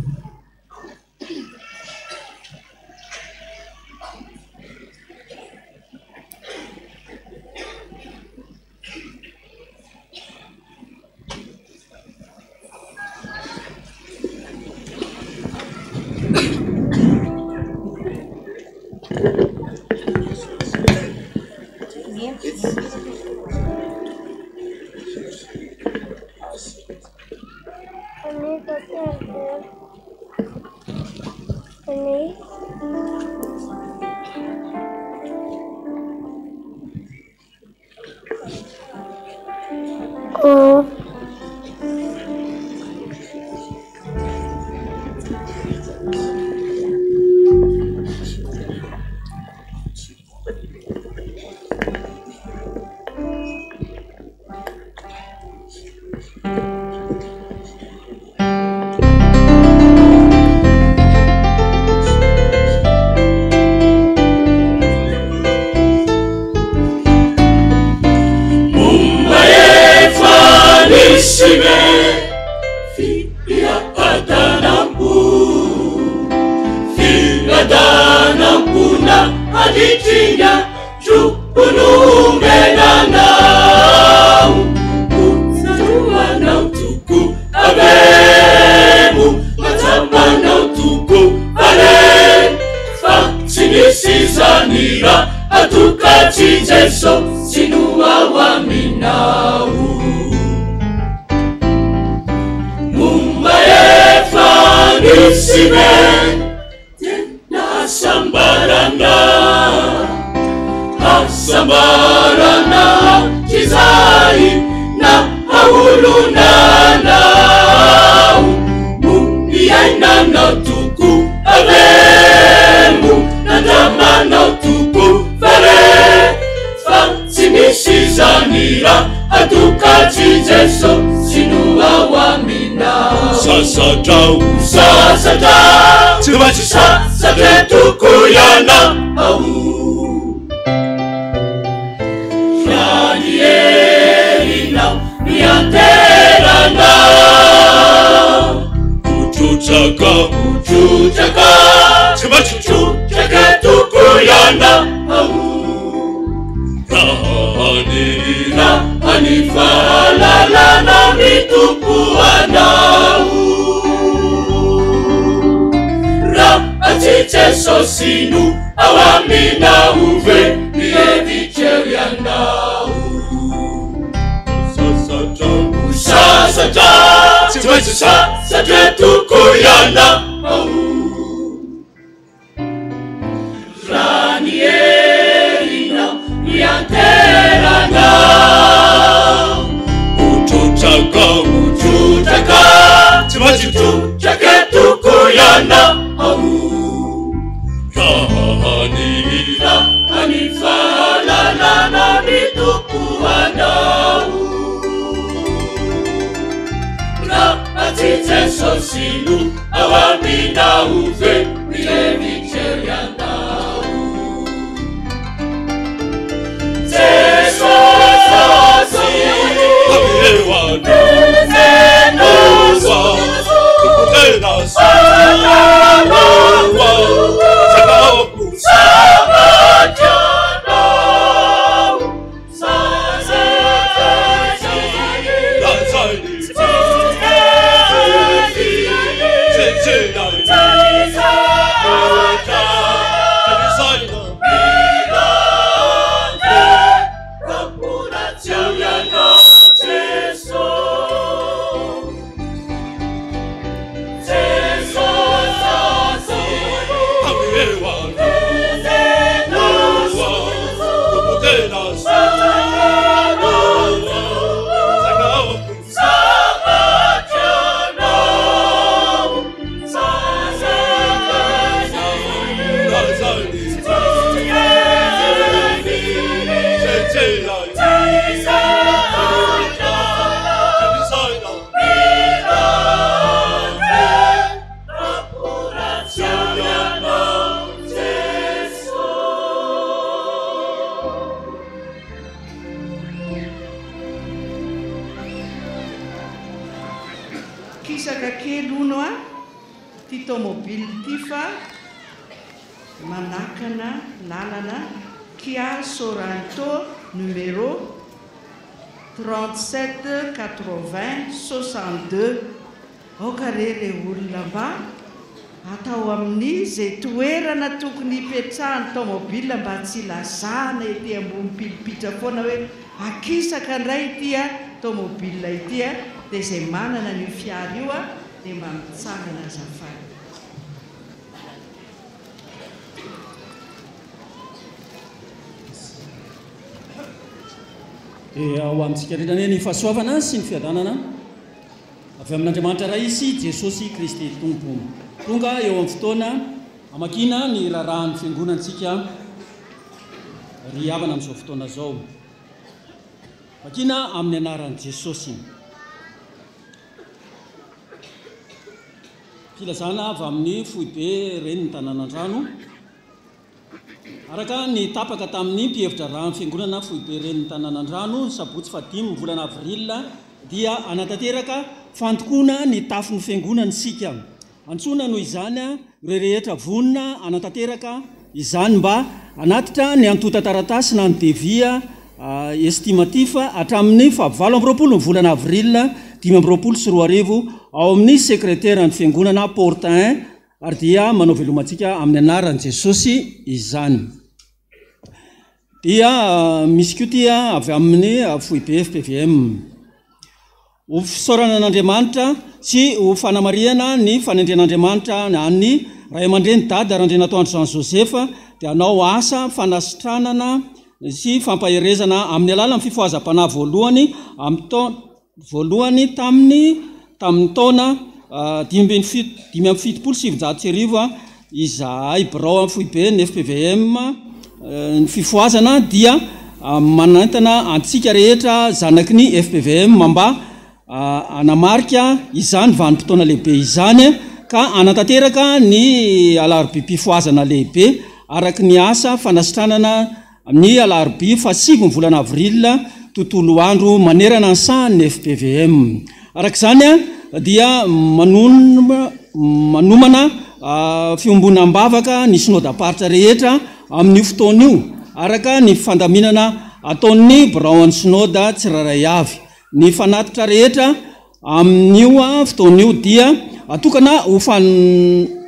kati Jesu sinua waminau Mumba efanisime Tena sambarana Jizai na haulunana Mumbiaina na tuku avemu Nadama na tuku vare Fatimishizanira Adukati Jesu sinua wamina Sasa tau Tumachi sasa tukuyana au Ranielina Nianterana Uchutaka Tumachi tukuyana au Ranira Anifalala na mitukuanau Ati Jesu sinu awamina uve Nievicherianau Sasata Tumachi sasa tukuyana au Ranielina Nianterana Uchutaka Tumachi tukuyana au Ranira Anifalala na mitukuanau Ati Jesu sinu awamina uve Nievicherianau Jesu sinu awamina Kisaka kely ono a ty tomobily ty fa manakana lalana Kia Sorento numéro 37 80 62 okarele olona mba atao amin'ny zay toerana tokony hipetrahany tomobile mba tsy lazana ety ambony pilipitra foana hoe akisaka ndray itya tomobile itya dia zay manana ny fiara io a dia mba mitsangana azafady. Ho amintsika rehetra ny fahasoavana sy ny fiadanana avy amin'Andriamanitra ray isy Jesosy Kristy Tompo. Tonga eo amin'ny fotoana amakina ny rarahan'ny fiangonantsika ry havana amin'izao fotoana zao. Makina amin'ny anaran'i Jesosy. Filazana avy amin'ny foibe reny ny tanànan-drano. Araka ny tapaka tamin'ny mpihevitra rahan'ny fiangonana foibe reny ny tanànan-drano sabotsy 5 volana avril dia anatanteraka fantokoana ny tafon'ny fiangonana sika. Antsona noho izany ireo rehetra vonina anatanteraka izany mba anatitra ny antota taratasy na ny devia estimatif hatramin'ny 7 volana avril 2024 ao amin'ny sekretera ny fiangonana Portin ary dia manao velomantsika amin'ny anaran'i Jesosy izany. dia misy koa tia avy amin'ny foibe FPVM ho fisaorana an'Andriamanitra sy ho fanamariana ny fanendren'Andriamanitra ny ray aman-dreny dada Randrenatoandro Jean Joseph dia hanao asa fanasitranana sy fampaherezana amin'ny alalan'ny fifohazam-panahy voalohany tamin'ny taona 577 izahay birao amin'ny foibe ny FPVM ny fifohazana dia manantana antsika rehetra zanaky ny FPVM mba anamarika izany vanim-potoana lehibe izany ka anatanteraka ny alarobia mpifohazana lehibe araky ny asa fanasitranana amin'ny alarobia fa 7 volana avril tontolo andro manerana ny sahan'ny FPVM araka izany dia manomana fiombonam-bavaka ny synodam-paritra rehetra amin'ny fotoana io araka ny fandaminana ataon'ny biraon'ny synoda tsiraray avy ny fanatitra rehetra amin'io fotoana io dia atokana ho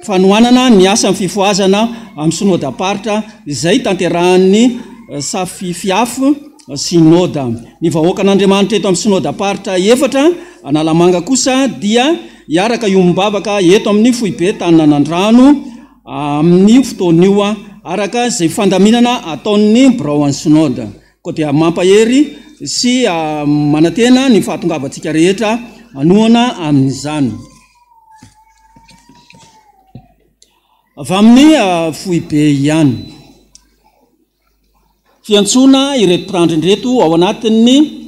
fanohanana ny asan'ny fifohazana amin'ny synodam-paritra izay tanterahan'ny safifiafo synoda ny vahoakan'Andriamanitra eto amin'ny synodam-paritra efatra analamanga kosa dia iaraka iombavaka eto amin'ny foibe Taninanandrano amin'ny fotoana io araka izay fandaminana ataon'ny biraon'ny synoda koa dia mampahery sy manatena ny fahatongavantsika rehetra anohana amin'izany avy amin'ny foibe ihany fiantsona ireto mpirandry-ndreto ao anatin'ny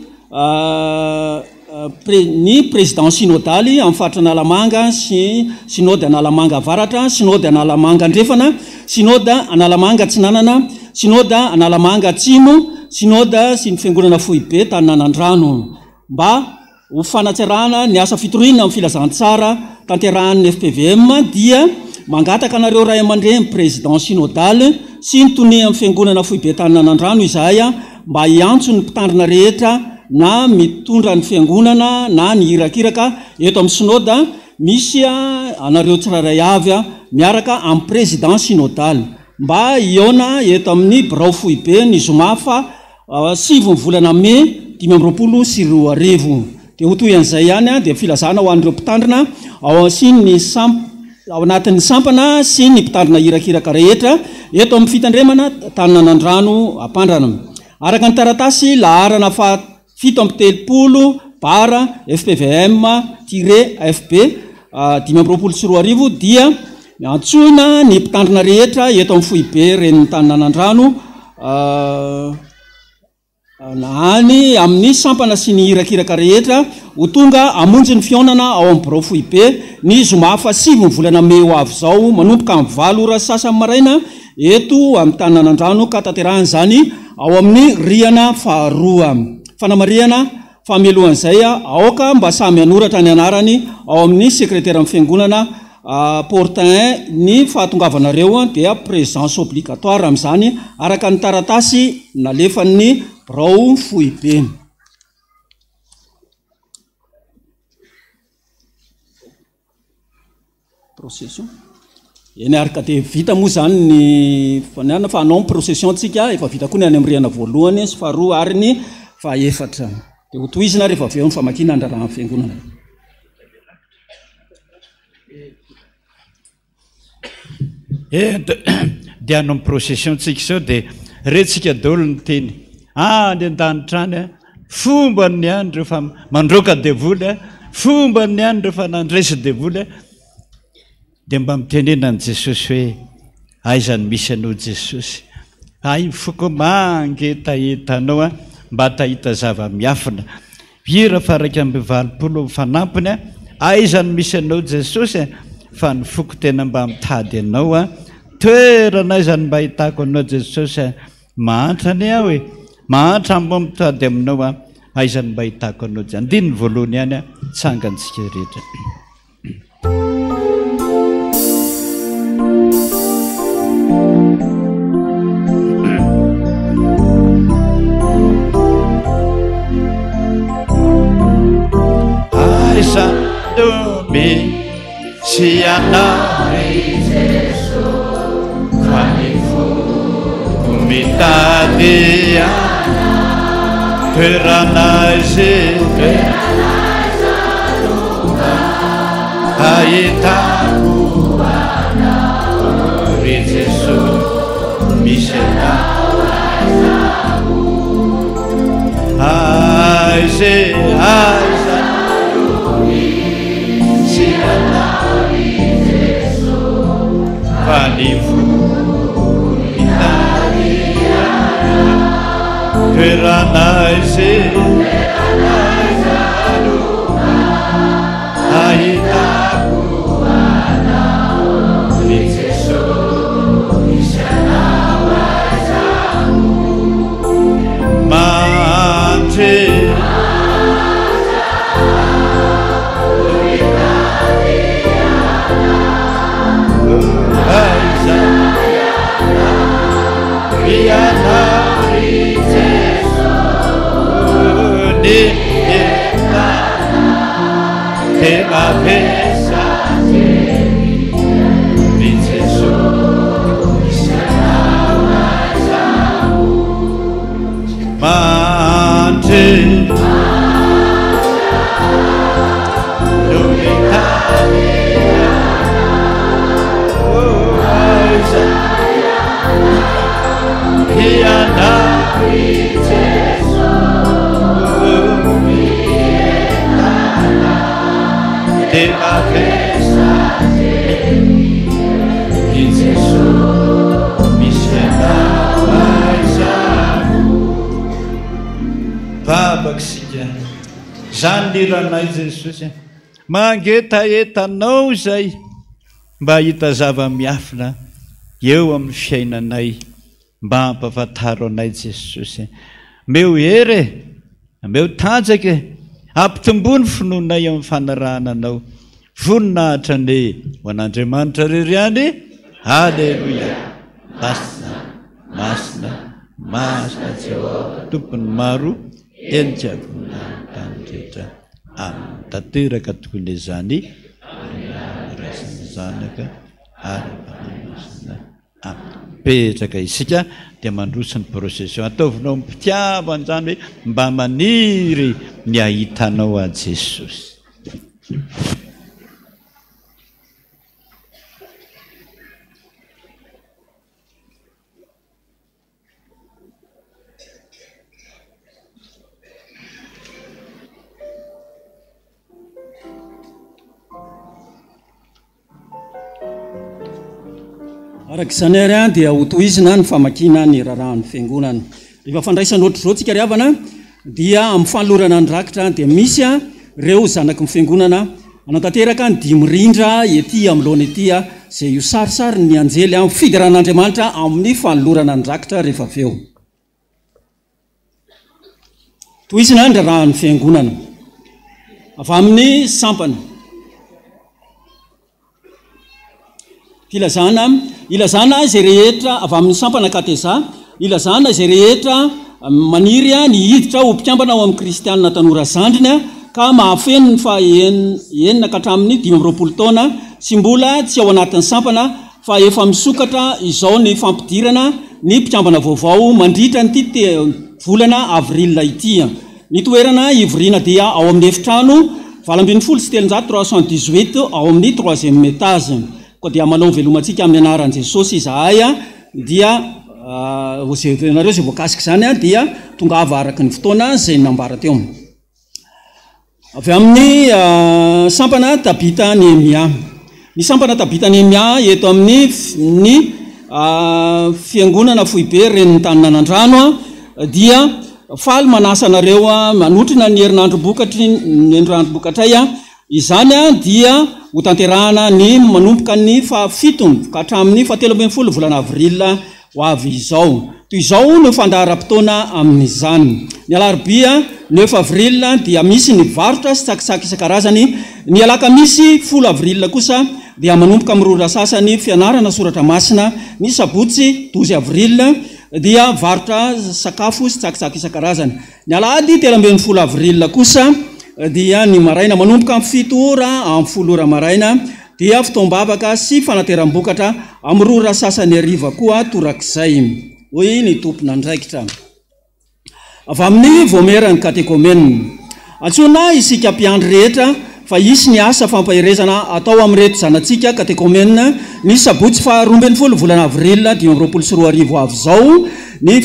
ny président synodaly amin'ny faritra Analamanga sy synody Analamanga avaratra synody Analamanga andrefana synoda Analamanga atsinanana synoda Analamanga atsimo synoda sy ny fiangonana foibe Taninanandrano mba ho fanatsarana ny asa fitorina amin'ny filazantsara tanterahan'ny FPVM dia mangataka anareo ray aman-dreny président synodaly sy ny tony amin'ny fiangonana foibe Taninanandrano izahay mba hiantso ny mpitandrina rehetra na mitondra ny fiangonana na ny hirakiraka eto amin'ny synoda misy anareo tsiraray avy miaraka amin'ny président synodaly mba iona eto amin'ny birao foibe ny zoma fa 7 volana Mai 2020 dia ho toy an'izay ihany dia filazana ho an'ireo mpitandrina ao anatin'ny sampana sy ny mpitandrina hirakiraka rehetra eto amin'ny fitandremana Taninanandrano ampandrana araka ny taratasy laharana fa 7 bara FPVM-FB 2020 dia antsoina ny mpitandrina rehetra eto amin'ny foibe ren'ny Taninanandrano nahany amin'ny sampana sy ny hirakiraka rehetra ho tonga amonjy ny fionana ao amin'ny birao foibe ny zoma fa 7 volana Mai ho avy izao manomboka amin'ny 7 ora sasany maraina eto amin'ny Taninanandrano ka tanterahana izany ao amin'ny riana faharoa fanamariana famelohan'izay aoka mba samy anoratra ny anarany ao amin'ny sekretera amin'ny fiangonana portin ny fahatongavanareo dia présence obligatoire amin'izany araka ny taratasy nalefan'ny birao foibe procession eny araka dia vita moa zany ny fanana fa hanao procession tsika efa vita koa ny any amin'ny riana voalohany sy faharoa ary ny fahaefatra dia ho tohizina rehefa avy eo ny famakina andrarana fiangonana dia hanao procession tsika izao dia retsika daholo ny teny ny an-danitrany fomba ny any rehefa mandroaka devoly fomba ny any rehefa nandresy devoly dia mba mitenena an' Jesosy hoe aizany misy anao Jesosy ay foko mangeetahitanao mba tahita zava-miafina hira faraka amby 20 fanampiny aizany misy anao Jesosy fa ny foko tena mba mitady anao toerana izany mba hitako anao Jesosy mahantrany aho hoe mahantra mba mitady aminao aizany mba hitako anao andiny ny voalohany ihany tsangantsika rehetra Domi siana Yesu kanifu mitadia toeranaze ahitako ry Jesosy misy anao aize aiza sy anao fa ny voitadia toeranaze ahitako ry Jesosy misy anao aizako matre aiza ianao ry Jesosy ny entana tena pesate ry Jesosy misy anao aizako matre babakisika zany liranay Jesosy mangetaetanao zay mba hita zava-miafina eo amin'ny fiainanay mba hampafantaro anay Jesosy meo here meo tanjaka ampitombony finoanay amin'ny fanarahana anao voninahitra ny ho an'Andriamanitra reryany haleloia masina masina masina Jehova tompony maro enikiavona tandrehetra amen tanteraka tokony izany rasany zanaka ary mpanosina petraka isika dia mandroso ny procession ataovinao mpitiavana zany hoe mba maniry ny ahitanao a Jesosy arak'izany ary a dia hotohizina ny famakina ny rarahan'ny fiangonana rehefa fandraisana ohatry zao tsika ry havana dia amin'ny fanolorana ny rakitra dia misy a reo zanaky ny fiangonana anatanteraka ny dimyrindra ety amin'ny loana ety a zay io sarisary ny anjely amin'ny fidiran'Andriamanitra amin'ny fanolorana ny rakitra rehefa avy eo tohizina ny rarahan'ny fiangonana avy amin'ny sampana ilazana zay rehetra avy amin'ny sampana kateza ilazana zay rehetra maniry ny hiditra ho mpikambana ao amin'ny kristianina tanora zandrina ka mahafeno ny fa enina ka hatramin'ny 20 taona sy mbola tsy ao anatin'ny sampana fa efa misokatra izao ny fampidirana ny mpikambana vaovao mandritra nyty volana avril ity ny toerana ivoriana dia ao amin'ny efitrano 778 ao amin'ny 3e étage dia manao velomantsika amin'ny anaran'i Jesosy izahay dia nareo zay voakasika zany dia tonga avaraky ny fotoana zay nambara teo avy amin'ny sampana Tabita Nehemia ny sampana Tabita Nehemia eto amin'ny fiangonana foibe ren'ny Taninanandrano dia faly manasa anareo manotrina ny herinandro bokatray izany dia ho tanterahana ny manomboka ny fafitony ka hatramin'ny 17 volana avril ho avy izao toy izao no fandaharam-potoana amin'izany ny alarobia 9 avril dia misy ny varotra sy tsakitsaky isan-karazany ny alakamisy 10 avril kosa dia manomboka mirora sasany fianarana soratra masina ny sabotsy 12 avril dia varotra sakafo sy tsakitsaky isan-karazany ny alahady 13 avril kosa dia ny maraina manomboka amin'ny 7 ora amin'ny 10 ora maraina dia fitoam-bavaka sy fanateram-bokatra amin'ny rora sasany ariva koa torak'izay hoy ny tompona andraikitra avy amin'ny vomerany katekomena antsona isika mpiandry rehetra fa isy ny asa fampahirezana atao amin'reto zanatsika katekomena ny sabotsy fa 12 volana avril 2024 avy zao ny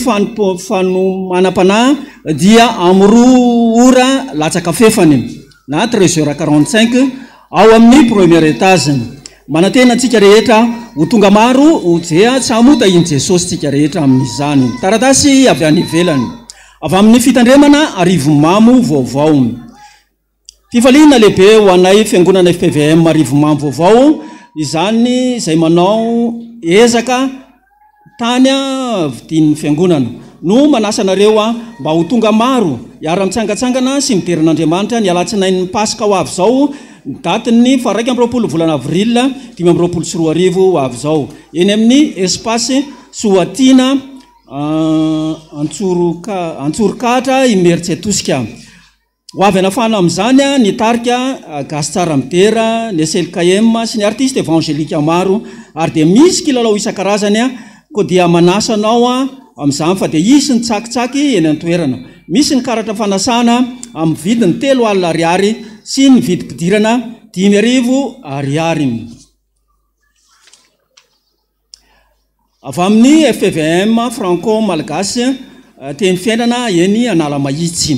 fanomanam-panahy dia am'roa ora latsaka fefany na 13h45 ao amin'ny premier étage manatena antsika rehetra ho tonga maro ho jea tsy hamota iny Jesosy tsika rehetra amin'izany taratasy avy any ivelany avy amin'ny fitandremana Arivomamo vaovao fifaliana lehibe ho anay fiangonana FPVM Arivomamo vaovao izany izay manao ezaka tany vidin'ny fiangonana no manasanareo mba ho tonga maro iara-mitsangatsangana sy miterin'Andriamanitra ny alatsinain'ny Paska ho avy zao datiny fa 20 volana avril 2024 avy zao eny amin'ny espace Soatina Antsorokatra Imertsetosika ho avy anafana amin'izany ny tarika Gastsara Midera ny SLKM sy ny artiste évangélika maro ary dia misy kilalao isan-karazany ko dia manasanao amin'izany fa dia isy ny tsakitsaky eny an-toerana misy ny karatra fanasana amin'ny vidiny 3 alina ariary sy ny vidim-pidirana 5,000 ariary avy amin'ny FPVM franco malagasy teny fiainana eny Analamahitsy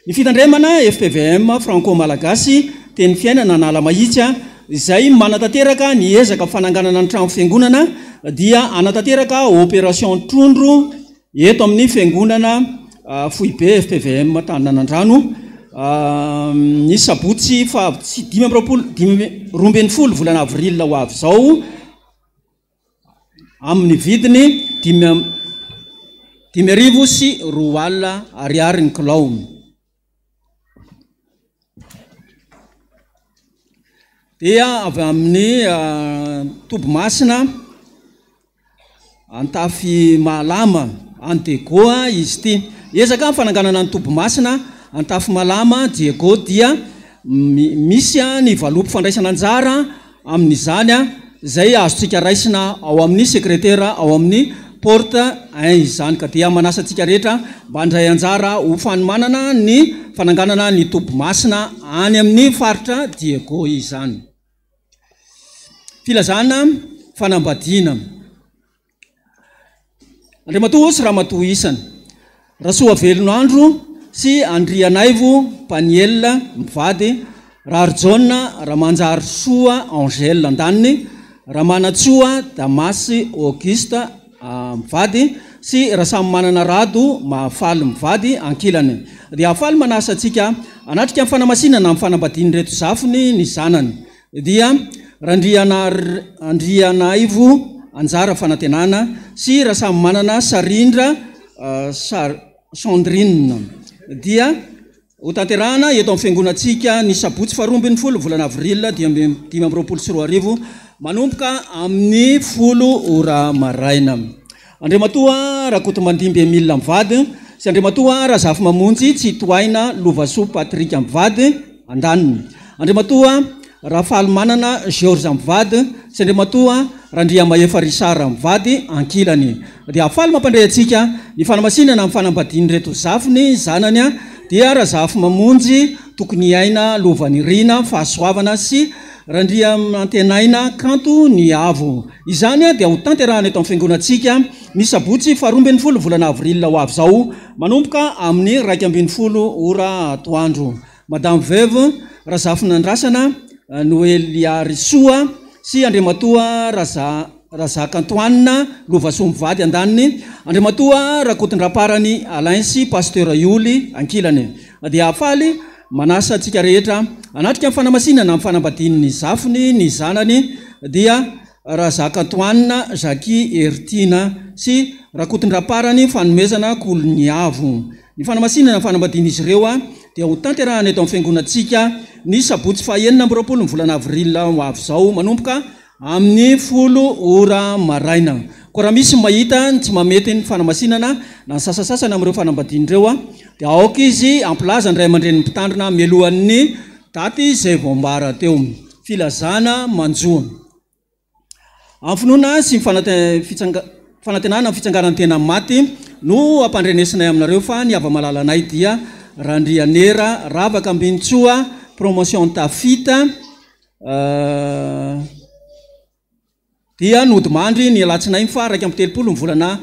ny fitandremana FPVM franco malagasy teny fiainana Analamahitsy izay manatanteraka ny ezaka fananganana ny trano fiangonana dia anatanteraka opération trondro eto amin'ny fiangonana Foibe FPVM Taninanandrano ny sabotsy fa 12 volana avril ho avy zao amin'ny vidiny 5,000 sy 2 alina ariary ny kilao dia avy amin'ny Tobomasina Antafy Malama Antegoa izy ty ezaka fananganana ny Tobomasina Antafy Malama Diego dia misy ny valopy fandraisana anjara amin'izany zay azotsika raisina ao amin'ny sekretera ao amin'ny porte izany ka dia manasantsika rehetra mba andray anjara ho fanomanana ny fananganana ny Tobomasina any amin'ny faritra Diego izany filazana fanambadiana Andriamatoa sy Ramatoa isany Rasoa Velonandro sy Andrianaivo Paniel mivady Rarjona Ramanjary Soa Angèle andaniny Ramanatsoa Damasy Auguste mivady sy Rasamy Manana Rado Mahafaly mivady ankilany dia afaly manasantsika anatrika amin'ny fanamasinana amin'ny fanambadiany reto zafiny ny zanany dia Andrianaivo Anjara Fanantenana sy Rasamy Manana Sarindra Sandrine dia ho tanterahana eto amin'ny fiangonatsika ny sabotsy fa 12 volana avril 2024 manomboka amin'ny 10 ora maraina Andriamatoa Rakotomandimby Emile mivady sy Andriamatoa Razafy Mamonjy Tsitoaina Lovasoa Patrick mivady andaniny Andriamatoa Rafaly Manana George mivady sy Andriamatoa Randria Maefa Risara mivady ankilany dia afaly mampandray atsika ny fanamasinana amin'ny fanambadiany reto zafiny zanany dia Razafy Mamonjy tokony aina Lovanirina fahasoavana sy Randria Antenaina kanto ny avo izany dia ho tanterahana eto amin'ny fiangonatsika ny sabotsy fa 12 volana avril ho avy zao manomboka amin'ny 12 ora atoandro Madame Veuve Razafy Nandrasana Noelia Risoa sy Andriamatoa Razaka Antoine Lovasoa mivady andaniny Andriamatoa Rakotondraparany Alain sy Pasteur Ioly ankilany dia afaly manasa atsika rehetra anatrika amin'ny fanamasinana amin'ny fanambadiany ny zafiny ny zanany dia Razaka Antoine Jackie Ertina sy Rakotondraparany fanomezana koloniavo ny fanamasinana amin'ny fanambadiany izy ireo dia ho tanterahana eto amin'ny fiangonatsika ny sabotsy fa 20 volana avril ho avy zao manomboka amin'ny 10 ora maraina ko raha misy mahita tsy mamety ny fanamasinana na ny sasasasana amin'ireo fanambadian'ireo dia aoka izy amplaza ndray aman-dreny mpitandrina mialohan'ny daty izay voambara teo filazana manjoa amin'ny finoana sy fanantenana fitsangarany tena maty no ampandrenesinay aminareo fa ny ava-malalanay dia Randrianera Ravaka Ambintsoa promotion Tafita dia nodimandry ny alatsinay fa 1:30 volana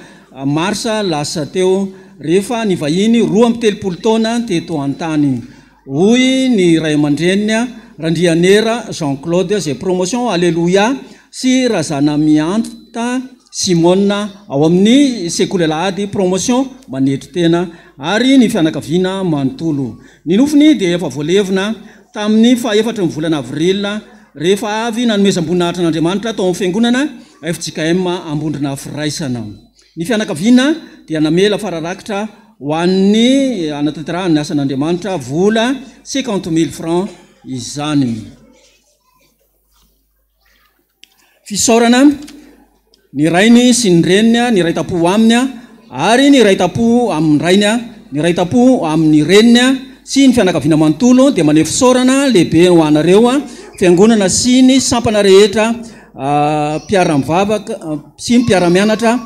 marsa lasa teo rehefa ny vahiny 2:30 taona teto antany. Hoy ny ray aman-dreniny Randrianera Jean-Claude zay promotion Alleluia sy razana mianta Simona ao amin'ny sekoly lahady promotion manetry tena ary ny fianakaviana manontolo. Ny nofiny dia efa voalevina tamin'ny faha-4 volana avril rehefa avy nanomezam-boninahitra n'Andriamanitra tao amin'ny fiangonana FJKM Ambondrona Firaisana. Ny fianakaviana dia namela fararakitra ho an'ny anatanterahany ny asan'Andriamanitra vola 50,000 francs izany. Fisaorana ny rainy sy ny reniny, ny raitapo aminy ary ny raitapo amin'ny rainy, ny raitapo amin'ny reniny sy ny fianakaviana manontolo dia maneho fisaorana lehibe ho anareo fiangonana sy ny sampana rehetra mpiara-mivavaka sy mpiara-mianatra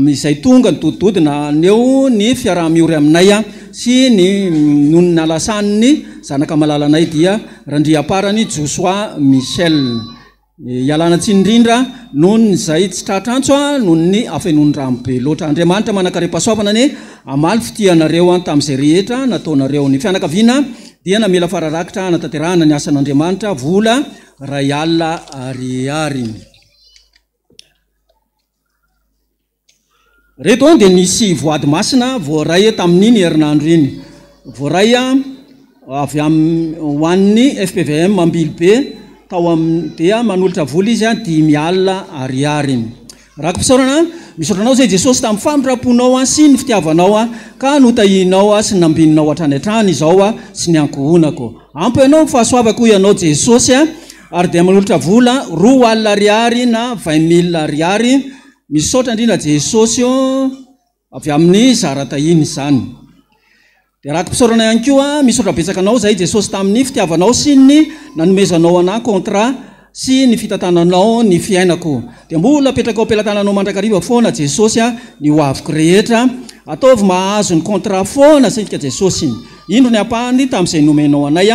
izay tonga ny todidodina neo ny fiaraha-miory aminay sy ny nonony alasan'ny zanaka malalanay dia Randriaparany Joshua Michel. Ialana tsy indrindra nohon izay tsy tratrantsy nohon ny afenondrano be loatra. Andriamanitra manakare-pahasoavana ny amaly fitianareo tamin'izay rehetra nataonareo. Ny fianakaviana dia namela fararakitra natanterahana ny asan'Andriamanitra vola 1,000 ariary. Reto dia nisy voady masina voaray tamin'iny herinandro iny. Voaray avy ho an'ny FPVM Ambilibe tao dia manolotra vola izy 10,000 ariary. Raka mpisaorana, misaoranao zay Jesosy tamin'ny famindramponao sy ny fitiavanao ka notahinao sy nambininao hatrany hatrany izao sy ny ankohonako. Ampy ianao fahasoavako ianao Jesosy ary dia manolotra vola 2,000 ariary na 20,000 ariary. Misaotra indrindra Jesosy avy amin'ny zaratahiny izany. Dia raka mpisaorana ihany koa misaotra betsaka anao zay Jesosy tamin'ny fitiavanao sy ny nanomezanao ana contrat sy ny fitantananao ny fiainako. Dia mbola petraka ao ampelantananao mandrakariva foana Jesosy ny hoaviko rehetra ataovy mahazo ny contrat foana sendika Jesosy. Indro ny ampahany tamin'izay nomenao anay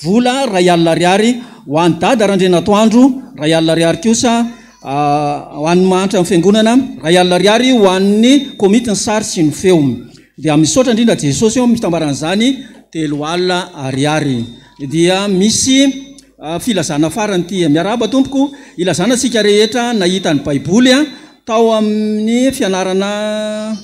vola 1,000 ariary ho an'ny dada Randrenatoandro, 1,000 ariary kosa ho an'ny mahantra amin'ny fiangonana, 1,000 ariary ho an'ny komity ny sary sy ny feo. Dia misaotra indrindra Jesosy mitambaran'izany 3,000 ariary. Dia misy filazana farany ty miarahaba tompoko ilazana sika rehetra nahita ny baiboly tao amin'ny fianarana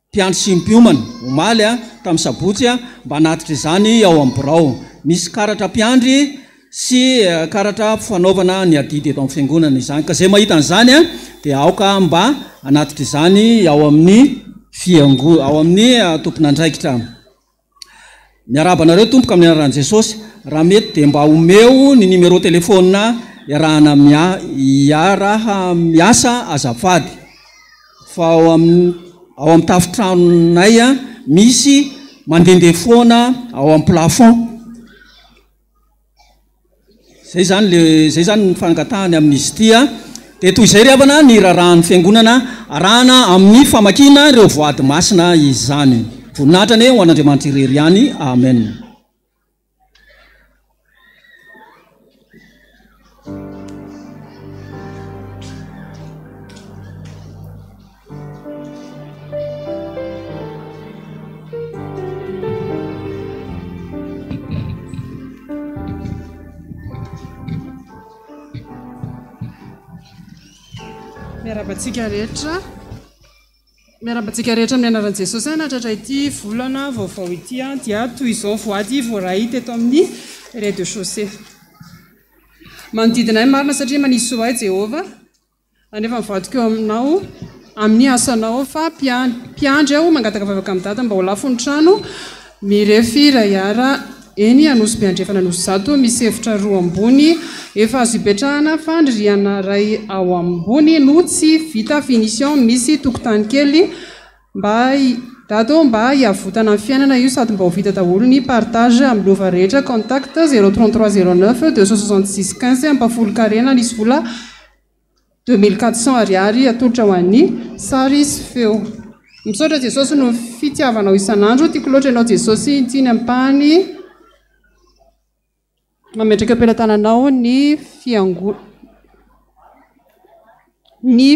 mpiandry sy mpiomana omaly tamin'ny sabotsy mba natitra izany ao amin'ny birao. Misy karatra mpiandry sy karatra fanaovana ny adidy eto amin'ny fiangonana izany. Ka zay mahita an'izany dia aoka mba anatitra izany ao amin'ny ao amin'ny tompon'andraikitra. Miarahaba anareo tompoka amin'ny anaran'i Jesosy. Raha mety dia mba omeo ny numéro telefônina iarahana iaraha miasa azafady fa ao amin'ny tafitranonay misy mandendeha foana ao amin'ny plafond. Zay zany ny fangatahany amin'izy ity dia toy izay riavana ny rarahan'ny fiangonana arahana amin'ny famakina ireo voady masina izany. Voninahitra ny ho an'Andriamanitra irery ihany. Amen. Miarabantsika rehetra amin'ny anaran'i Jesosy natratra ity volana vaovao ity dia toy izao voady voaray teto amin'ny rez-de-chaussée. Manodidina marina satria manisy soa Jehova anefa mivadika eo aminao amin'ny asanao fa mpiandry aho mangataka vavaka amin'ny dada mba ho lafo ny trano mirefy rayara eny anosy mpiandrefana anosy zato misy efitra 2 ambony efa azo ipetrahana fandririana ray ao ambony no tsy vita finition misy tokotany kely mba hiavotana amin'ny fiainana io sady mba ho vita daholo ny partage amin'ny lova rehetra. Contact 03309 266 15 ampafolo karena nisy vola 2400 ariary atolotra ho an'ny sary sy feo. Misaotra Jesosy no fitiavanao isan'andro, tiako loatra ianao Jesosy itsiny ampany mametraka am-pelatananao ny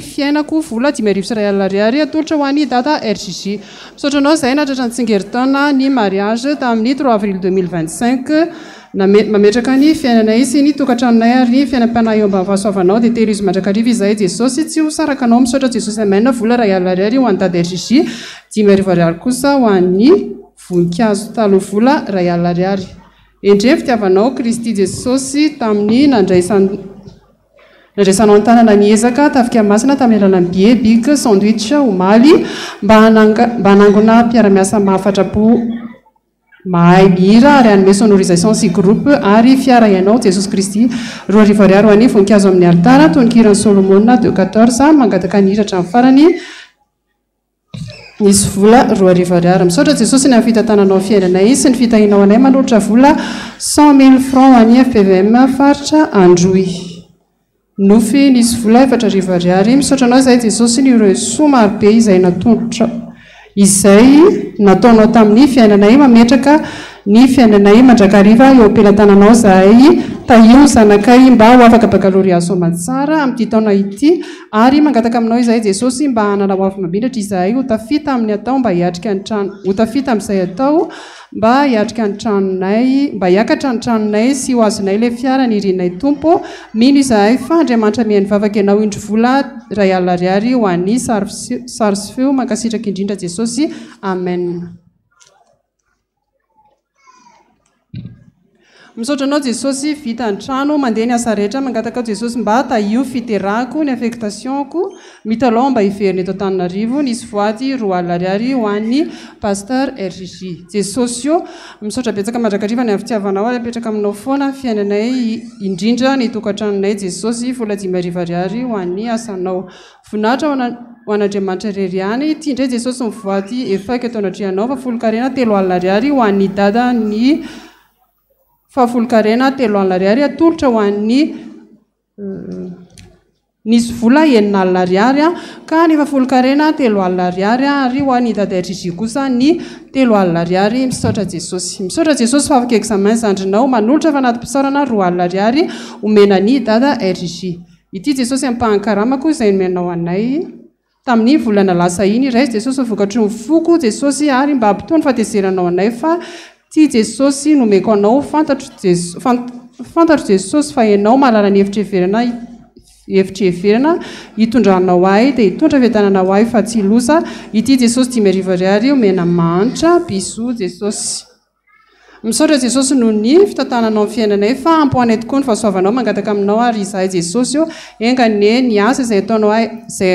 fiainako vola 5,000 ariary atolotra ho an'ny data RJJ. Misaotra anao izay natratra ny tsingerin-taona ny mariage tamin'ny 3 avril 2025 mametraka ny fiainanay sy ny tokantranonay ary ny fiainam-pianay eo ambany fahasoavanao dia telo izy mandrakariva izay Jesosy tsy ho saraka anao. Misaotra Jesosy amena vola 1,000 ariary ho an'ny data RJJ, 10,000 ariary kosa ho an'ny voninkazo taloha vola 1,000 ariary. Endreny fitiavanao Kristy Jesosy tamin'ny nandraisanao ny tanana niezaka tafika masina tamin'ny alalan'ny bie bik sandwich omaly mba hanangona mpiara-miasa mahafatrapo mahay mihira ary hanome sonorisation sy groupe ary fiara ianao Jesosy Kristy 2,000 ariary ho an'ny voninkazo amin'ny altara tononkirany Solomona 2,14 mangataka ny hiratra amin'ny farany nisy vola 2,000 ariary. Misaotra Jesosy ny amin'ny fitantananao fiainanay sy ny fitahinao anay manolotra vola 100,000 francs an'ny FPVM faritra Androy. Nofy nisy vola 4,000 ariary. Misaotra anao izay Jesosy ny ireo soa marobe izay nataonao tamin'ny fiainanay mametraka ny fiainanay mandrakariva eo am-pelatananao zahay tahio zanakay mba ho afaka bakaloria soamantsara amin'ity taona ity ary mangataka aminao izay Jesosy mba hanana ho avy mambindratra izahay ho tafita amin'ny atao mba hiatrika ny trano ho tafita amin'izay atao mba hiatrika ny tranonay mba hiakatra ny tranonay sy ho azonay ilay fiara ny irinay tompo mino izahay fa Andriamanitra mihainy vavaka ianao indro vola 1,000 ariary ho an'ny sary sy feo mankasitraka indrindra Jesosy. Amen. Misaotra anao Jesosy vita ny trano mandeha ny asa rehetra mangataka Jesosy mba tahio fiterahako ny affectationko mitalao mba hiveriny eto Antananarivo nisy voady 2,000 ariary ho an'ny pasteur RJJ. Jesosy io misaotra betsaka mandrakariva ny avitiavanao apetraka aminao foana fiainanay indrindra ny tokantranonay Jesosy vola 10,000 ariary ho an'ny asanao voninahitra ho an'Andriamanitra reriany ity indray Jesosy mivoady efaka eto anatrianao fafolo-karena 3,000 ariary ho an'ny dada ny fafolo-karena 3,000 ariary atolotra ho an'ny nisy vola 9,000 ariary ka ny fafolo-karena 3,000 ariary ary ho an'ny dada RJJ kosa ny 3,000 ariary. Misaotra Jesosy. Misaotra Jesosy fa afaka examen zandrinao manolotra fa anaty mpisaorana 2,000 ariary omena ny dada RJJ. Ity Jesosy ampahankaramako izay nomenao anay tamin'ny volana lasa iny raizy Jesosy vokatry ny foko Jesosy ary mba ampitony fatezeranao anay fa ty Jesosy nomeko anao fantatro Jesosy fa ianao mahalala ny hevitra everana hitondranao ahy dia hitondra fiadananao ahy fa tsy losa. Ity Jesosy 10,000 ariary omena manitra biso Jesosy. Misaotra Jesosy noho ny fitantananao amin'ny fiainanay fa ampoanay tokoa ny fahasoavanao mangataka aminao ary izahay Jesosy io engane ny asa izay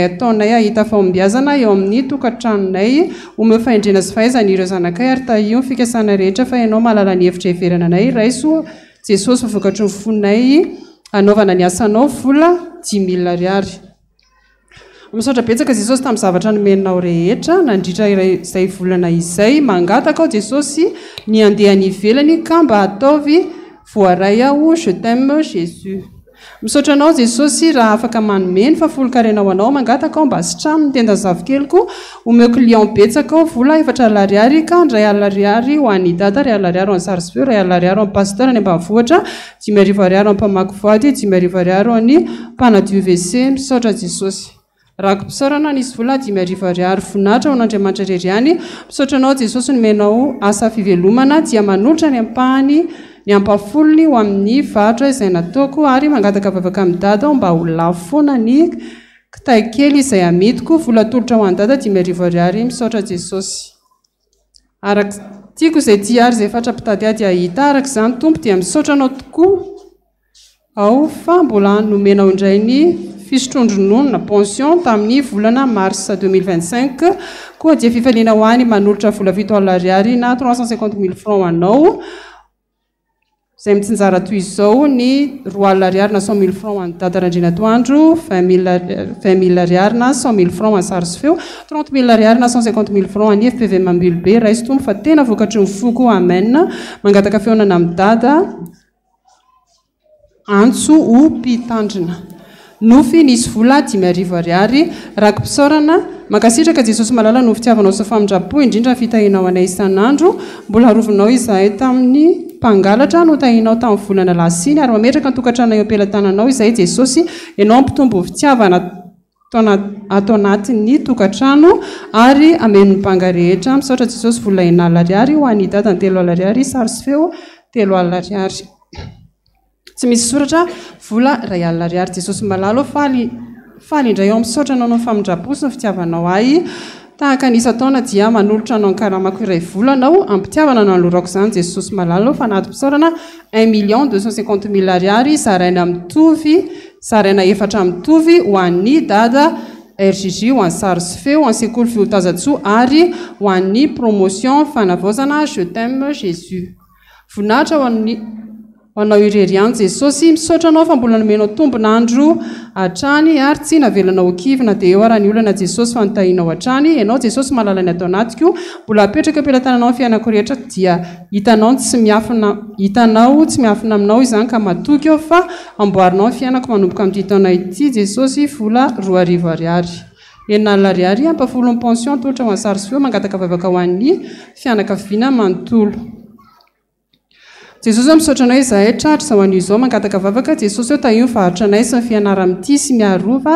ataonay ahita fahombiazana eo amin'ny tokantranonay omeo fahendrena sy fahaizana ireo zanakay ary tahio ny fikasana rehetra fa ianao mahalala ny hevitra everana anay raiso Jesosy vokatry ny fonay anaovana ny asanao vola 10,000 ariary. Misaotra betsaka Jesosy tamin'ny zavatra nomenao rehetra nandritra izay volana izay mangataka ao Jesosy ny andeha ny ivelany ka mba ataovy voaray aho je t'aime Jésus. Misaotra anao Jesosy raha afaka manomeny fafolo-karena ho anao mangataka ao mba sitrano tenda zavikeliko omeo client betsaka ao vola 4,000 ariary ka 1,000 ariary ho an'ny dada 1,000 ariary ho an'ny sary sy feo 1,000 ariary ho an'ny pasteur any ambanivohitra 10,000 ariary ho an'ny mpamaky voady 10,000 ariary ho an'ny mpanadio WC. Misaotra Jesosy. Raha mpisaorana nisy vola 10,000 ariary voninahitra ho an'Andriamanitra reriany. Misaotra anao Jesosy nomenao asa fivelomana dia manolotra ny ampahany ny ampafolony ho amin'ny vatra izay nataoko ary mangataka vavaka amin'ny dada mba ho lafo foana ny kitay kely izay amidiko vola tolotra ho an'ny dada 10,000 ariary. Misaotra Jesosy. Tiako izay tia ary izay fatra-pitady ady ahita araka izany tompo dia misaotra anao tokoa ao fa mbola nomenao indray ny fisotrondronono na pension tamin'ny volana mars 2025 koa dia fifaliana ho any manolotra vola 7,000 ariary na 350,000 francs anao izay mitsinjara toy izao ny 2,000 ariary na 100,000 francs an'ny dada Randrina Toandro 20,000 ariary na 100,000 francs an'ny sary sy feo 30,000 ariary na 150,000 francs an'ny FPV Mambulbe raisy tompo fa tena vokatry ny foko. Amen. Mangataka feonana amin'ny dada antso ho mpitandrina. nofy nisy vola 10,000 ariary raky mpisaorana makasitraka jesosy malala no fitiavanao sy famindrapo indrindra fitahinao anay isan'andro mbola harovinao izahay tamin'ny mpangalatra no tahinao tamin'ny volana lasiny ary mametraka nytokatrana eo ampelantananao izay jesosy ianao ampitombo fitiavana atao anatin'ny tokatrano ary amen'ny mpanga rehetra misaotra jesosy vola 9 ariary ho an'ny dadany 3 ariary sary sy feo 3 ariary tsy misy soratra vola 2 ariary jesosy malalo faly indray eo misaotra anao no famindrapo sy ny fitiavanao ahy tahaka nisa taona dia manolotra anao nkaramako iray volanao ampitiavana no alorako izany jesosy malalo fa anaty mpisaorana 1,250,000 ariary zaraina mitovy zaraina efatra mitovy ho an'ny dada RGG ho an'ny sary sy feo ho an'ny sekoly fiotazatsoa ary ho an'ny promotion fanavaozana je t'aime Jésus voninahitra ho anao ireriany jesosy misaotra anao fa mbola nomenao tombonandro hatrany ary tsy navelanao kivina dia eo ara ny olana jesosy fa nitahinao hatrany ianao jesosy mahalala ny atao anatiko mbola apetraka ampelantananao ny fiainako rehetra dia hitanao tsy miafina aminao izany ka matoky eo fa amboarinao ny fiainako manomboka amin'ity taona ity jesosy vola 2,000 ariary 9 ariary ampafolo ny pension tolotra ho an'ny sary sy feo mangataka vavaka ho an'ny fianakaviana manontolo jesosy misaotra anay izahay tratra zao an'io izao mangataka vavaka jesosy eo tahio mivarotra anay sy ny fianara-mity sy miarova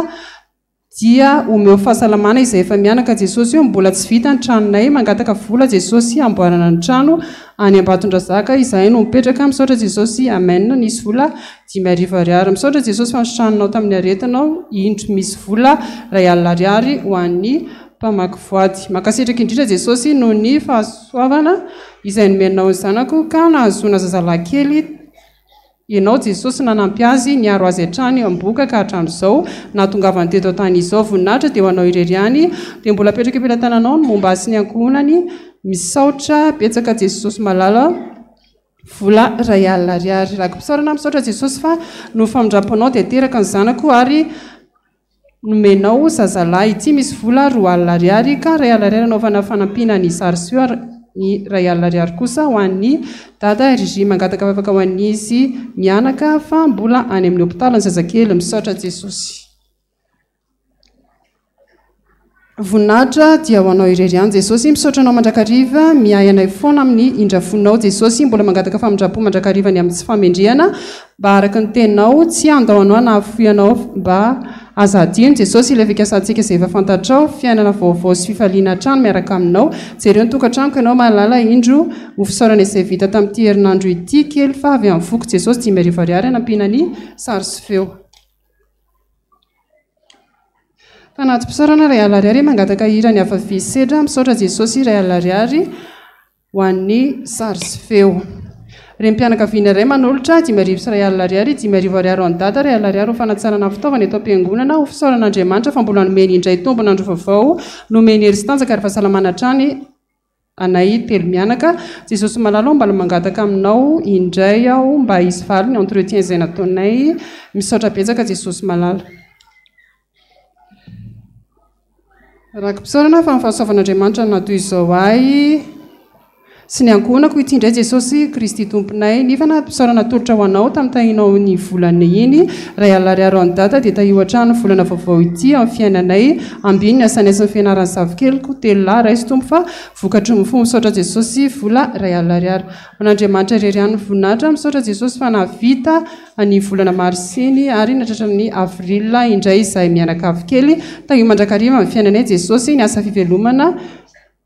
dia omeo fahasalamana izay efa mianaka jesosy eo mbola tsy vita ny tranonay mangataka vola jesosy amboarana ny trano any Ambatondrazaka izahay no mipetraka misaotra jesosy amen nisy vola 10,000 ariary misaotra jesosy fa misitranonao tamin'ny aretinao indro misy vola 2 ariary ho an'ny mpamaky voady makasitraka indrindra jesosy no ny fahasoavana izay nomenao ny zanako ka nahazoana zazalahykely ianao jesosy nanampy azy niaro azy hatrany amboka ka hatramin'izao nahatongavany teto tany izao voninahitra dia ho anao ireriany dia mbola apetraka ampelantananao no momba sy ny ankohonany misaotra betsaka jesosy malala vola 2 ariary raky mpisaorana misaotra jesosy fa no famindraponao dia teraka ny zanako ary nomenao zazalahy ity misy vola 2 ariary ka 2 ariary anaovana fanampina ny sary sy feo ny 2 ariary kosa ho an'ny dada RG mangataka vavaka ho an'izy mianaka fa mbola any amin'ny hopitala ny zazakely misaotra jesosy voninahitra dia ho anao ireriany jesosy misaotra anao mandrakariva miay anay foana amin'ny indrafonao jesosy mbola mangataka famindrapo mandrakariva ny amin'ny tsy famendrehana mba araka ny teninao tsy andao anao na afoianao mba azadino jesosy ilay fikasantsika izay efa fantatrao fiainana vaovao sy fifaliana trano miaraka aminao jereo ny tokantranoko ianao mahalala indro ho fisaorana izay vita tamin'ity herinandro ity kely fa avy amin'ny foko jesosy 10,000 ariary anampina ny sary sy feo anaty mpisaorana 2 ariary mangataka hira ny afafisedra misaotra jesosy 2 ariary ho an'ny sary sy feo rem-pianakaviana iray manolotra 10,000 sy 2 ariary 10,000 ariary ho an'ny dada 2 ariary ho fanatsarana fitaovana eto am-piangonana ho fisaoran'Andriamanitra fa mbola nomeny indray tombonandro vaovao nomeny hery sy tanjaka ary fahasalamana trany anay 3 mianaka jesosy malala mbola mangataka aminao indray aho mba hisy valy ny entretien izay nataonay misaotra betsaka jesosy malala raky mpisaorana fa mifahasoavan'Andriamanitra natoy izao ahy sy ny ankohonako ity indray jesosy kristy tomponay nifa na mpisaorana tolotra ho anao tamin'ny tahinao ny volana iny 2 ariary ho an'ny dada dia tahio hatrany volana vaovao ity amin'ny fiainanay ambiny ny asanay sy ny fianarany zavikeliko 3 lahy raisy tompo fa vokatry ny fo misaotra jesosy vola 2 ariary man'Andriamanitra ireriany voninahitra misaotra jesosy fa navita ny volana marsiny ary natratra ny avril indray izahay mianakavy kely tahio mandrakariva amin'ny fiainanay jesosy ny asa fivelomana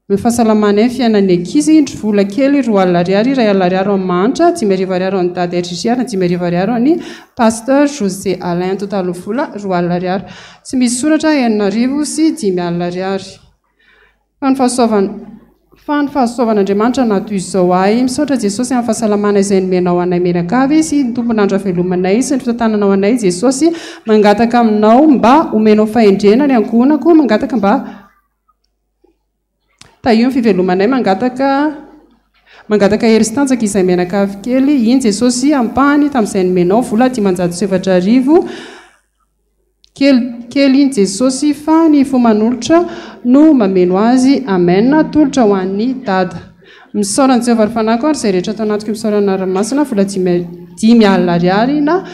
ny fahasalamana fiainan'ny ankizy indro vola kely 2 ariary 2 ariary ho mantra 10,000 ariary ho an'ny dada RGG ary 10,000 ariary ho an'ny pasteur José Alain totaly vola 2 ariary tsy misy soratra 9 sy 10 ariary fa ny fahasoavan'Andriamanitra natoy izao ahy misaotra jesosy amin'ny fahasalamana izay nomenao anay menakavy sy ny tomponandro avelomanay sy ny fitantananao anay jesosy mangataka aminao mba omenao fahendrena ny ankohonako mangataka mba tahio ny fivelomanay mangataka hery sy tanjaka izay mianakavy kely iny jesosy ampahany tamin'izay nomenao vola 507 arivo kely iny jesosy fa ny fo manolotra no mameno azy amen tolotra ho an'ny dada misaorany Jehovah ry fanako ary izay rehetra atao anatiko misaorana ranomasina vola 10 ariary na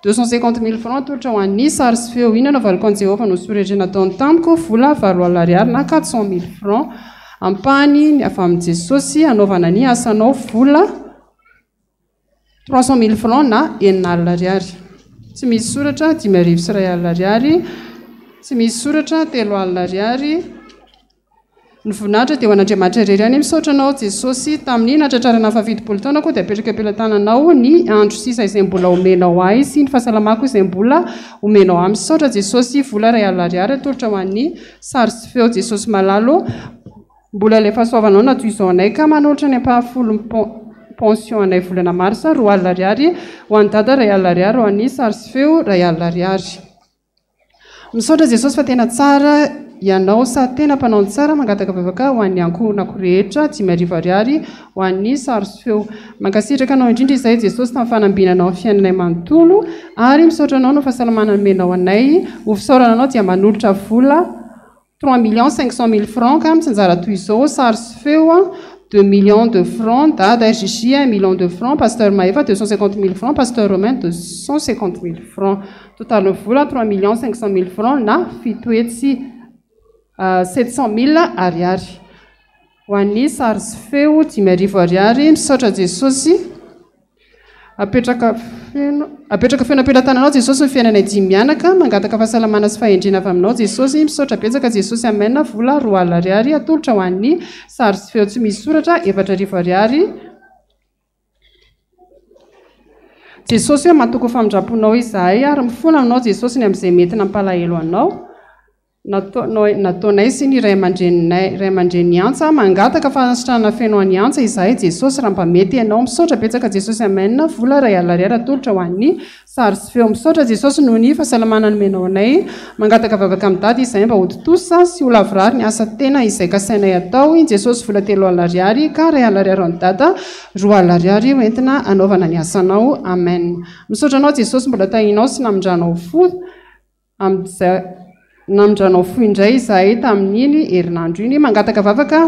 250 000 francs atolotra ho an'ny sary sy feo inana valiko an Jehova no soretrena taony tamiko vola 7 ariary na 400 000 francs ampahany avy amin'ny Jesosy anaovana ny asanao vola 300 000 francs na 9 ariary. Tsy misy soratra 5 sy 1 ariary, tsy misy soratra 3 ariary. Ny voninahitra dia ho an'Andriamanitra irery ihany misaotra anao Jesosy tamin'ny natratrarana fafitopolo taona koa dia apetraka am-pelatananao ny andro sisa izay mbola omenao ahy sy ny fahasalamako izay mbola omenao ahy. Misaotra Jesosy vola 1 ariary atolotra ho an'ny sary sy feo Jesosy malalo mbola ilay fahasoavanao natoy izao anay ka manolotra ny ampahafolo pension anay volana marsa 2 ariary ho an'ny dada 1 ariary ho an'ny sary sy feo 1 ariary. Misaotra Jesosy fa tena tsara ianao sa tena mpanao tsara mangataka vavaka ho an'ny ankohonako rehetra 5 ariary ho an'ny sary sy feo. Mankasitraka anao indrindra izay Jesosy tamin'ny fanambinanao ny fiainanay manontolo ary misaotra anao no fahasalamana nomenao anay ho fisaorana anao dia manolotra vola 3 500 000 francs ka mitsanjara toy izao sary sy feo 2 millions de francs, Dada RJJ 1 million de francs, Pasteur Maëva 250 000 francs, Pasteur Romain 250 000 francs. Total vola 3 500 000 francs na fitoetsy 700 000 ariary. Ho an'ny sary sy feo 5 ariary. Misaotra Jesosy apetraka feno am-pelatananao Jesosy ny fiainanay dimy mianaka mangataka fahasalamana sy fahendrena avy aminao Jesosy. Misaotra betsaka Jesosy amena vola 2 ariary atolotra ho an'ny sary sy feo tsy misy soratra 4 ariary. Jesosy hoe matoko famindraponao izahay ary mifona aminao Jesosy ny amin'izay mety nampalahelo anao. Nataonay sy ny ray aman-dreny antsa mangataka fahasitrana feno any antsa izahay Jesosy raha mba mety ianao. Misaotra betsaka Jesosy amena vola 1 ariary atolotra ho an'ny sary sy feo. Misaotra Jesosy noho ny fahasalamana nomenao anay mangataka vavaka amin'ny dady izahay mba hoditosa sy ho lavrary ny asa tena izay kasainay atao. Jesosy vola 3 ariary ka 1 ariary ny dada 2 ariary hoentina anaovana ny asanao. Amen. Misaotra anao Jesosy mbola tahinao sy namindranao fo namindranao fo indray izahay tamin'iny herinandro iny mangataka vavaka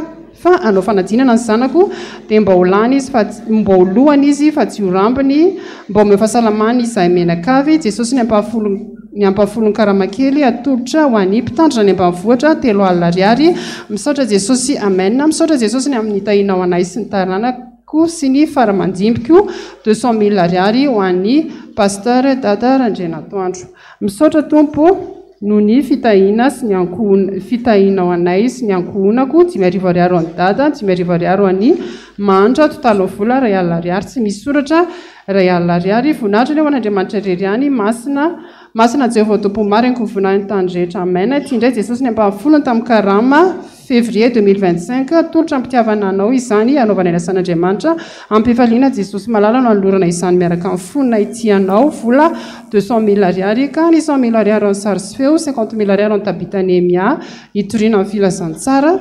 fa anao fanadinana ny zanako dia mba ho lany izy mba ho lohany izy fa tsy ho rambiny mba ho fahasalamana izahay menakavy. Jesosy ny ampafolony karamakely atolotra ho an'ny mpitandrina ny ambanivohitra 3 ariary. Misaotra Jesosy amen. Misaotra Jesosy ny amin'ny tahinao anay sy ny taranako sy ny faramandimbiko 200 000 ariary ho an'ny pasteur Dada Randrenatoandro. Misaotra Tompo noho ny fitahina sy ny fitahinao anay sy ny ankohonako 5 ariary ho an'ny dada 5 ariary ho an'ny mantra totalo vola 1 ariary tsy misy soratra 1 ariary. Voninahitra ilay ho an'Andriamanitra irery ihany masina Jehovah Tompo mariny ko vonany tany rehetra amen. Ty indray Jesosy ny ampahafolony tamin'ny karama février 2025 atolotra ampitiavana anao izany anaovana ny asan'Andriamanitra ampifaliana Jesosy malala no alorana izany miaraka amin'ny fonina ity anao vola 200 000 ariary ka ny 100 000 ariary ny sary sy feo 50 000 ariary ny Tabitanemia hitoriana amin'ny filazantsara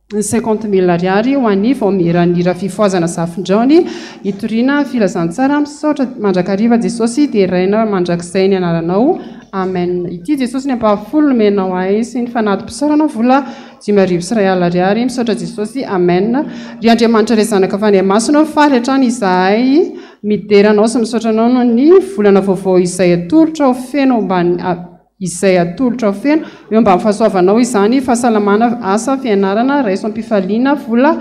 50 000 ariary ho an'ny vaomeranira fifoazana zafindraony hitoriana filazantsara. Misaotra mandrakariva Jesosy dia raina mandrakizay ny anaranao. Amen. Ity Jesosy ny ampahafolo nomenao ahy sy ny fanatom-pisaorana vola 5 sy 1 ariary. Misaotra Jesosy amen. Ry Andriamanitra ry zanaka fa ny masina faly hatrany izahay mideranao sy misaotra anao no ny volana vaovao izay atolotra ho feno izay atolotra ho feno eo mba mifahasoavanao izany fahasalamana asa fianarana raiso ampifaliana vola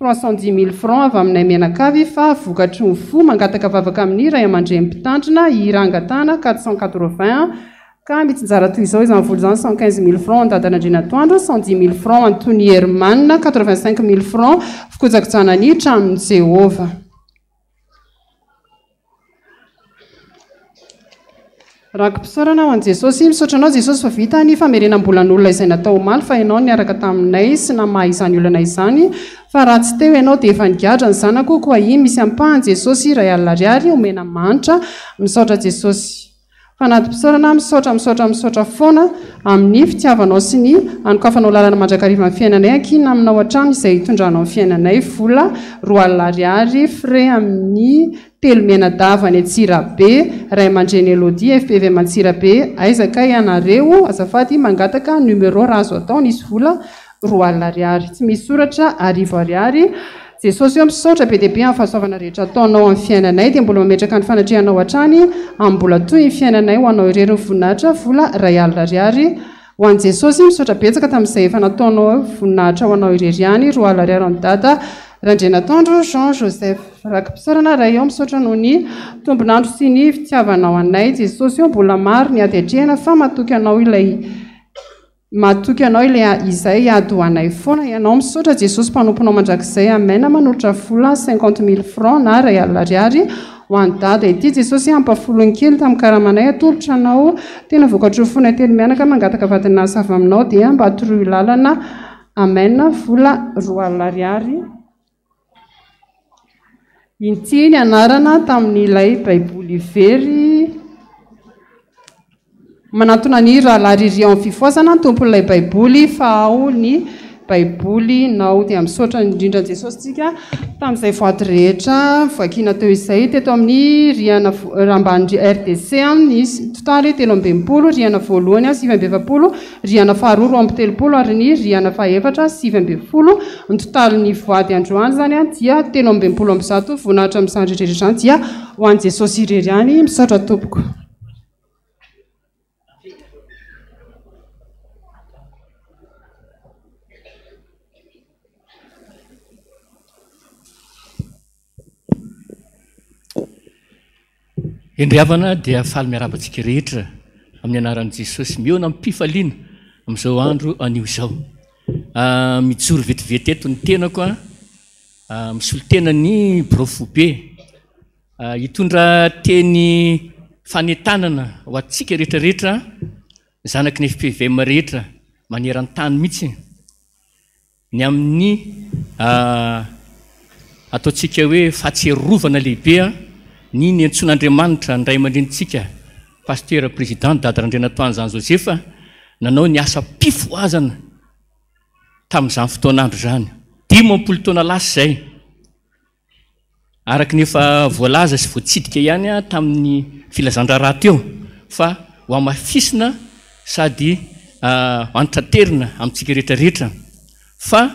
310 000 francs avy aminay menakavy fa vokatry ny fo mangataka vavaka amin'ny ray aman-dreny mpitandrina irangatana 480 ka mitsinjara toy izao izany vola izany 115 000 francs Dada Randrenatoandro 110 000 francs Antony Hermanina 85 000 francs fikojakojana tramon'i Jehova. Rakom-pisaorana ho an'i Jesosy. Misaotra anao Jesosy fa vita ny famerenam-bolan'olona izay natao omaly fa ianao niaraka taminay sy namaha izany olana izany fa raha tsy teo ianao dia efa nigadra ny zanako koa iny misy ampahany Jesosy 1 ariary omena manitra. Misaotra Jesosy. Fanatom-pisaorana misaotra foana amin'ny fitiavanao sy ny anokafanao lalana mandrakariva amin'ny fiainanay ankiana aminao hatrany izay hitondranao amin'ny fiainanay vola 2 ariary frais amin'ny telomenadava ny Antsirabe ray aman-dreny Elodie FPV Mantsirabe aizaka ianareo azafady mangataka numero raha azo atao nisy vola 2 ariary tsy misy soratra 10 ariary. jesosy eo misaotra be deaibe amin'ny fahasoavana rehetra ataonao amin'ny fiainanay dia mbola mametraka ny fanatrehanao hatrany amin'ny mbola toy ny fiainanay ho anao ireriny voninahitra vola ray alina riary ho an' jesosy misaotra betsaka tamin'izay efa nataonao voninahitra ho anao irery any roa alina riary amin'ny dada randrenatandro Jean Joseph rakim-pisaorana ray ao misaotra noho ny tombonandro sy ny fitiavanao anay jesosy eo mbola maro ny adetrehana fa matoky anao izay ady ho anay foana ianao misaotra jesosy mpanomponao mandrakizay amena manolotra vola 50,000 francs na ray alina riary ho any dada ity jesosy ampafolony kely tamin'ny karamanay atolotra anao tena vokatro fona telo mianaka mangataka vatana sava aminao dia mba atoroy lalana amena vola 2 alina riary inty ny anarana tamin'n'ilay baiboly very manatona ny rahalariria amin'ny fifoazana ny tompon'ilay baiboly fa ao ny baiboly nao dia misaotra indrindra n' jesosy tsika tamin'izay voady rehetra voakina teo izay teto amin'ny riana rambany RDC ny totaly 13 riana voalohany 720 riana faharoa 13 ary ny riana fahaefatra 720 ny totaly ny voady androany zany dia 13 voninahitra misandreretra any dia ho an' jesosy irery any misaotra tompoko. Endriavana dia faly miarabantsika rehetra amin'ny anaran'i Jesosy miona amin'ny mpifaliana amin'izao andro anio izao. Mijoro vetivety eto ny tenako misolo tena ny brofobe hitondra teny fanentanana ho antsika rehetrarehetra zanaky ny FPVM rehetra maneran-tany mihitsy ny amin'ny ataontsika hoe fahatserovana lehibe ny antson'Andriamanitra ny ray aman-drenitsika pasteur président dada Randrenatoany Jean Joseph nanao ny asa pifoazana tamin'izany fotoanandro zany 10 taona lasa zay araky nefa voalaza sy voatsidika ihany tamin'ny filazandraraha teo fa ho amafisina sady antraterina amintsika rehetrarehetra fa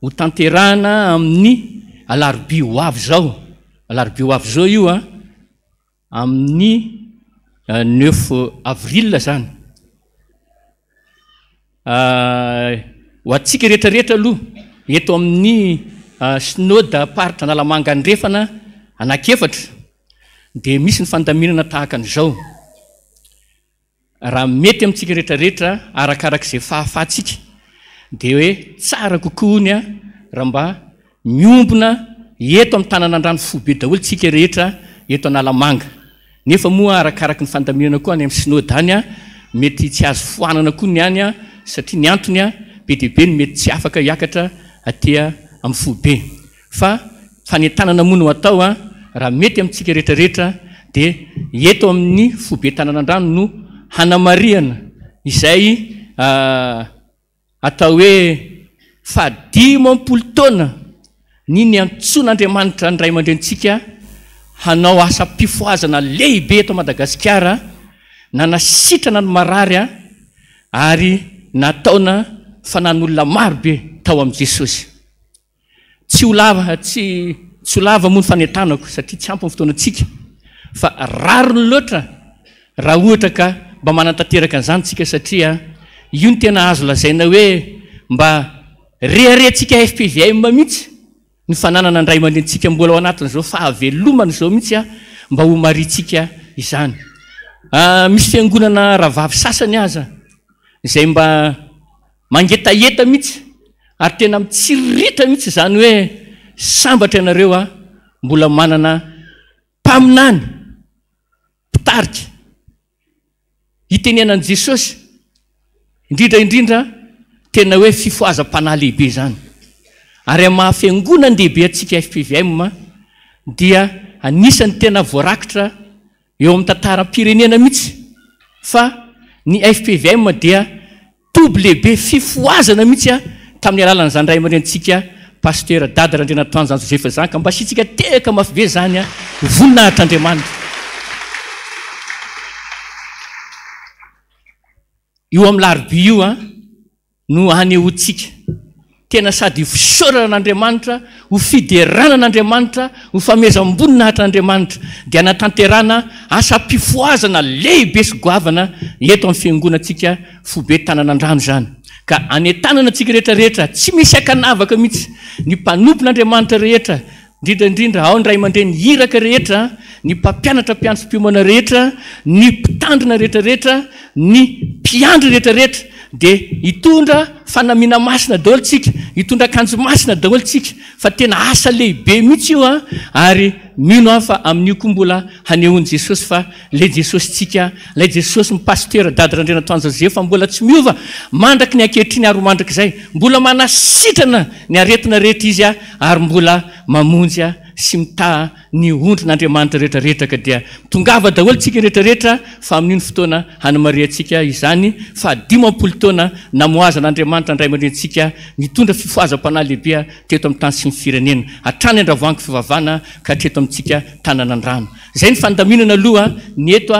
ho tanterahana amin'ny alarobia ho avy zao io amin'ny 9 avril zany ho antsika rehetrarehetra aloha eto amin'ny synode paritra Analamanga Andrefana anakefatra dia misy ny fandaminana tahaka an'izao raha mety amintsika rehetrarehetra arakarak'izay fahafahatsika dia hoe tsara kokoa raha mba miombona eto amin'ny tanàn'andrano fobe daholo tsika rehetra eto Analamanga nefa moa arakaraky ny fandaminana koa any amin'ny synode any mety tsy azo foanana koa ny any satria ny antony be dia be ny mety tsy afaka hiakatra aty amin'ny fobe fa fanentanana moa no atao raha mety amintsika rehetrarehetra dia eto amin'ny fobe tanàn'andrano no hanamariana izay atao hoe 10 taona ny antson'Andriamanitra ny ray aman-drenitsika hanao asa pifoazana lehibe eto Madagasikara nanasitrana ny marary ary nataona fanan'olona marobe tao amin'i Jesosy tsy ho lava moa ny fanentanako satria tsy ampy ny fotoanantsika fa rarony loatra raha ohatra ka mba manantanteraka an'izany tsika satria io ny tena azo lazaina hoe mba reharentsika FPVM mihitsy ny fananana ny ray aman-drenitsika mbola ao anatin'izao fahavelomana izao mihitsy mba ho maritsika izany. Misy fiangonana rahavavy sasany aza izay mba mangetaheta mihitsy ary tena mitsiritra mihitsy zany hoe sambatra ianareo mbola manana mpaminany mpitarika hitenenan'i Jesosy indrindra tena hoe fifoazam-panahy lehibe zany ary mahafiangonana lehibe atsika FPVM dia anisany tena voarakitra eo amin'ny tantaram-pirenena mihitsy fa ny FPVM dia toby lehibe fifoazana mihitsy tamin'ny alalan'izany ray aman-drenitsika pasteur dada Randrenatoany Jean Joseph zany ka mba sitsika teka mafibe zany voninahitr'Andriamanitra io amin'ny larobia io no hanehoantsika tena sady fisoran'Andriamanitra ho fideranan'Andriamanitra ho famezam-bonina hatr'Andriamanitra dia natanterana asa mpifoazana lehibe sy goavana eto amin'ny fiangonantsika Fobe Tananandrano zany ka anentanana antsika rehetrarehetra tsy misy akanavaka mihitsy ny mpanompon'Andriamanitra rehetra indrindra ao ny ray aman-dreny hiraka rehetra ny mpampianatra mpianatrom-piomana rehetra ny mpitandrina rehetrarehetra ny mpiandry rehetrarehetra dia hitondra fanamiana masina daholo tsika hitondra akanjo masina daholo tsika fa tena asa lehibe mihitsy io ary mino aho fa amin'io koa mbola hanehoany Jesosy fa le Jesosy tsika lay Jesosy mipastera dadirandrena Toanjazeo fa mbola tsy miova mandraky ny ankehitriny ary mandraky izay mbola manasitrana ny aretina rehetra izy ary mbola mamonjy sy mitaha ny ondrin'Andriamanitra rehetrarehetra ka dia tongava daholo tsika rehetrarehetra fa amin'iny fotoana hanamariantsika izany fa 50 taona namoazan'Andriamanitra ndray aman-drentsika nitondra fifoazam-panahy lehibe teto amin'ny tany sy ny firenena hatrany andravoangy fivavahana ka treto amintsika Tananandrano zay ny fandaminana aloha ny eto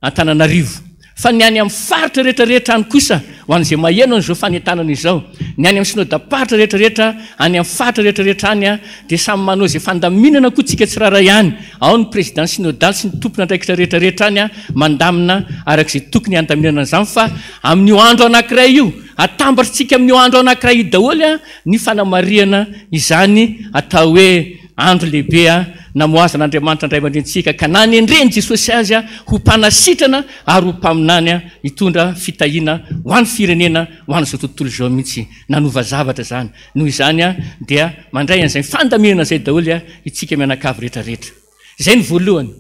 Antananarivo fa ny any amin'ny faritra rehetrarehetra any kosa ho an'izay maheno an'izao fanentanana izao ny any amin'ny synodam-paritra rehetrarehetra any amin'ny faritra rehetrarehetra any dia samy manao izay fandaminana koa tsika tsirara ihany ao ny président synodal sy ny tompona andraikitra rehetrarehetra any mandamina arak'izay tokony handaminana izany fa amin'io andro anankiray io atambatritsika amin'io andro anankiray io daholo ny fanamariana izany atao hoe andro lehibe namoazan'Andriamanitra ndray aman-drentsika ka nanendreny Jesosy azy ho mpanasitrana ary ho mpaminany hitondra fitahiana ho an'ny firenena ho an'izao tontolo izao mihitsy nanova zavatra zany noho izany dia mandray an'izay fandaminana zay daholo itsika mianakavy rehetrarehetra zay ny voalohany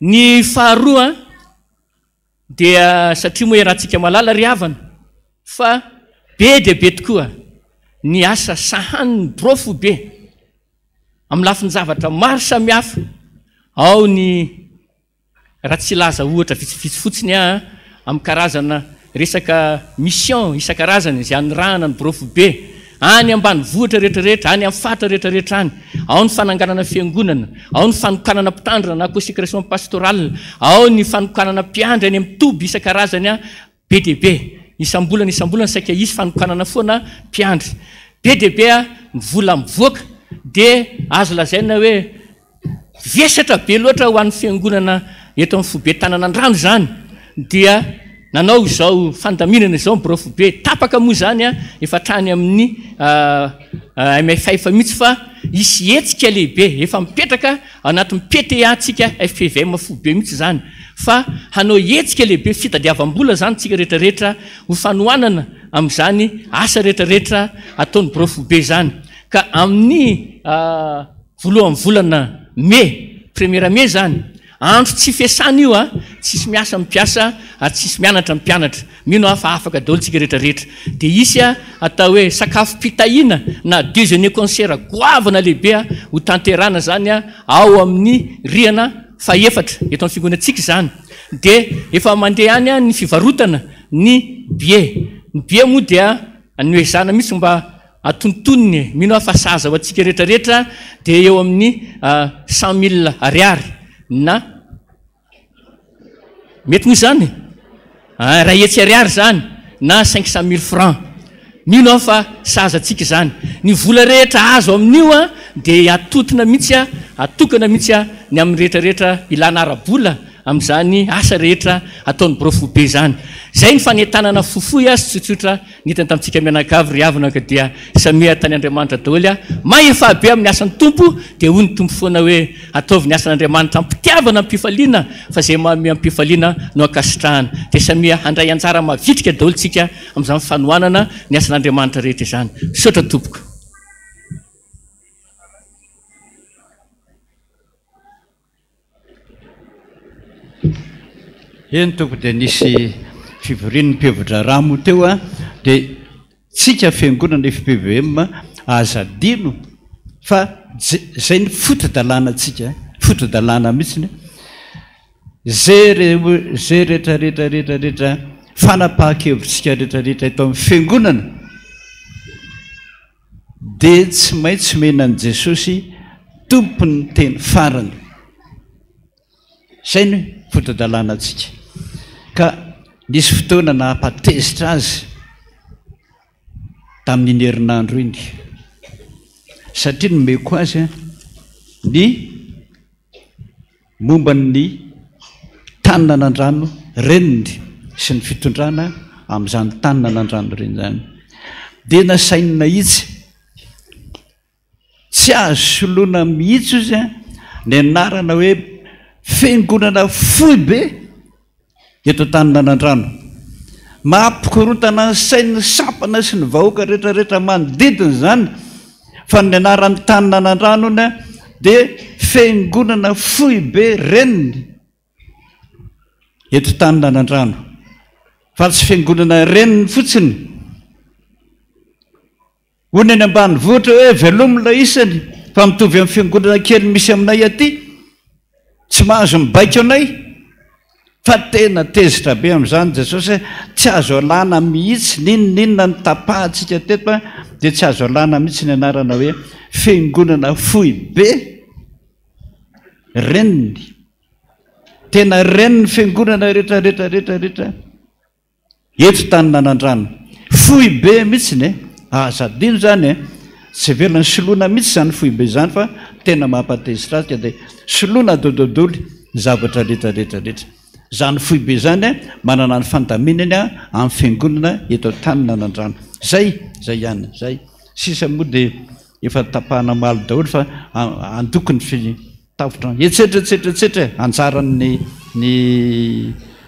ny faharoa dia satria moa rahantsika malala ry havana fa be dia be tokoa ny asa sahaniny brofo be amin'ny lafiny zavatra maro samihafa ao ny raha tsy laza ohatra vitsivitsy fotsiny amin'ny karazana resaka mission isan-karazany izay anirahana ny brofo be any ambany vohitra rehetrarehetra any amin'ny faritra rehetrarehetra any ao ny fananganana fiangonana ao ny fanokanana mpitandrina na consécration pastorale ao ny fanokanana mpiandry any amin'ny toby isan-karazany be dia be isam-bolana saika isy fanokanana foana mpiandry be dia be ny vola mivoaka dia azo lazaina hoe vesatra be loatra ho an'ny fiangonana eto amin'ny Fobe Tananandrano zany dia nanao izao fandaminana izao brofo be tapaka moa zany efa trany amin'ny MFF mihitsy fa isy hetsika lehibe efa mipetraka anatin'ny PTA tsika FPVM Fobe mihitsy zany fa hanao hetsika lehibe fitadiavam-bola zany tsika rehetrarehetra ho fanohanana amin'izany asa rehetrarehetra ataon'ny brofo be zany ka amin'ny voalohan'ny volana mai 1er mai zany andro tsy fiasana io tsisy miasa mipiasa ary tsisy mianatra mpianatra mino fa afaka daholo tsika rehetrarehetra dia isy atao hoe sakafo mpitahiana na déjeuner concert goavana lehibe ho tanterana zany ao amin'ny rihana faefatra eto amin'ny fiangonantsika zany dia efa mandeha any ny fivarotana ny bie moa dia anoezana mihitsy mba atontoniny mino fa saza ho atsika rehetrarehetra dia eo amin'ny 100,000 ariary na mety moa zany raha hetsy ariary zany na 500,000 francs mino fa saza tsika zany ny vola rehetra azo amin'io dia atotona mihitsy atokana mihitsy ny amin'ny rehetrarehetra ilana ara-bola amin'izany asa rehetra ataon'ny brofo be zany zay ny fanentanana fofoy sy tsotsotra nitany tamintsika mianakavy ry havana ka dia samia tany Andriamanitra daholo maefa be amin'ny asan'ny tompo dia hoy ny tompo foana hoe ataovy ny asan'Andriamanitra ampitiavana ampifaliana fa zay mahame ampifaliana no akasitrahana dia samia handray anjara mavitrika daholo tsika amin'izany fanohanana ny asan'Andriamanitra rehetra izany sotra tompoko. Eny tompo dia nisy fivorian'ny mpevitra ramo teo dia tsika fiangonana FPVM azadino fa zay ny fotodalàna tsika fotodalàna mihitsiny zay rehetrarehetra fanapahan-kevitritsika rehetrarehetra eto amin'ny fiangonana dia tsy maintsy menan'i Jesosy tompony teny farany zay ny fotodalàna tsika ka nisy fotoana nampatezitra azy tamin'iny herinandro iny satria nomeko azy ny momba ny tanina nandrano reniny sy ny fitondrana amin'izany tanina nandrano reny zany dia nasainina itsy tsy azo soloana mihitsy izy ny anarana hoe fiangonana fohy be eto tanina nandrano mampikorotana ny sainy sampana sy ny vahoaka rehetrarehetra manodidina zany fa ny anaran'ny tanina nandrano dia fiangonana fohy be reniny eto tanina nandrano fa tsy fiangonana reniny fotsiny hoy any ambany vohitra hoe velomina isany fa mitovy amin'ny fiangonana kely misy aminay aty tsy mahazo mibaiko anay fa tena tezitra be amin'izany Jesosy tsy azo alana mihitsy ninonina ny tapahantsika teto dia tsy azo alana mihitsy ny anarana hoe fiangonana fohy be reniny tena reniny fiangonana rehetrarehetrarehetrarehetra eto tanina nandrano fohy be mihitsiny azadino zany tsy velany soloana mihitsy zany fohy be zany fa tena mampatezitra azy ka dia soloana dododoly zavatra rehetrarehetrarehetra zany fohy be zany manana ny fandaminany amin'ny fiangonana eto tanina nandrano zay ihany zay sisa moa dia efa tapahana malo daholo fa andoko ny fitafitra etsetretsetretsetra anjarany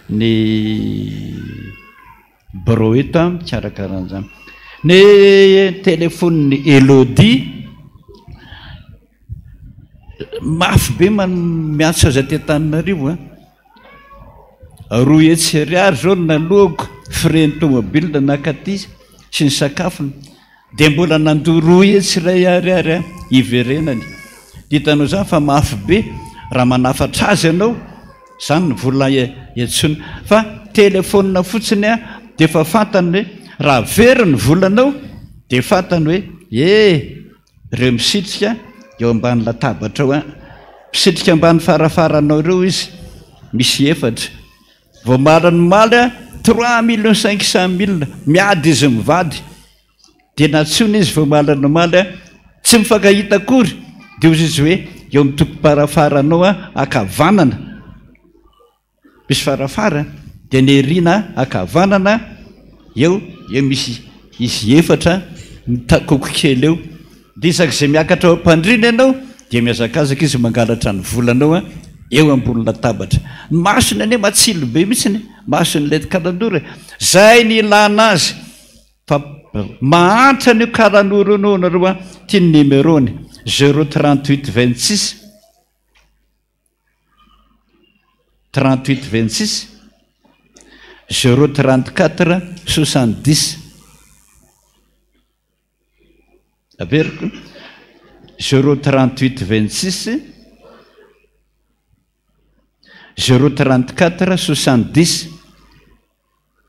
ny bro eto karakarahazany ny telefony Elodie mafy be miantso azy aty-Antananarivo roa hetsy ariary zao nalohako freiny tomobile nakaty sy ny sakafony dia mbola nandoa roa hetsy ray ariary iverenany ditanao zany fa mafy be raha manafatra azy ianao zany ny vola etsony fa telefona fotsiny dia efa fantany raha very ny volanao dia fantany hoe reo misitrika eo ambany latabatra ao misitrika ambany farafaranao ireo izy misy efatra vao malany maly 3,500,000 miady izy mivady dia natsona izy vao malany maly tsy mifankahita akory dia ozy izy hoe eo mitoko-parafaranao akavanana misy farafara dia ny erina akavanana eo misy izy efatra mitakoko kely eo dia isak'izay miakatra ao am-pandrina ianao dia miazakazaka izy mangalatra ny volanao eo ambony latabatra masony ane matsilo be mihitsy masony le karanora zay ny ilana azy fa mahantra ny karanorono nareo tia ny numerony 03826 3826 034 70 averiko 03826 034 70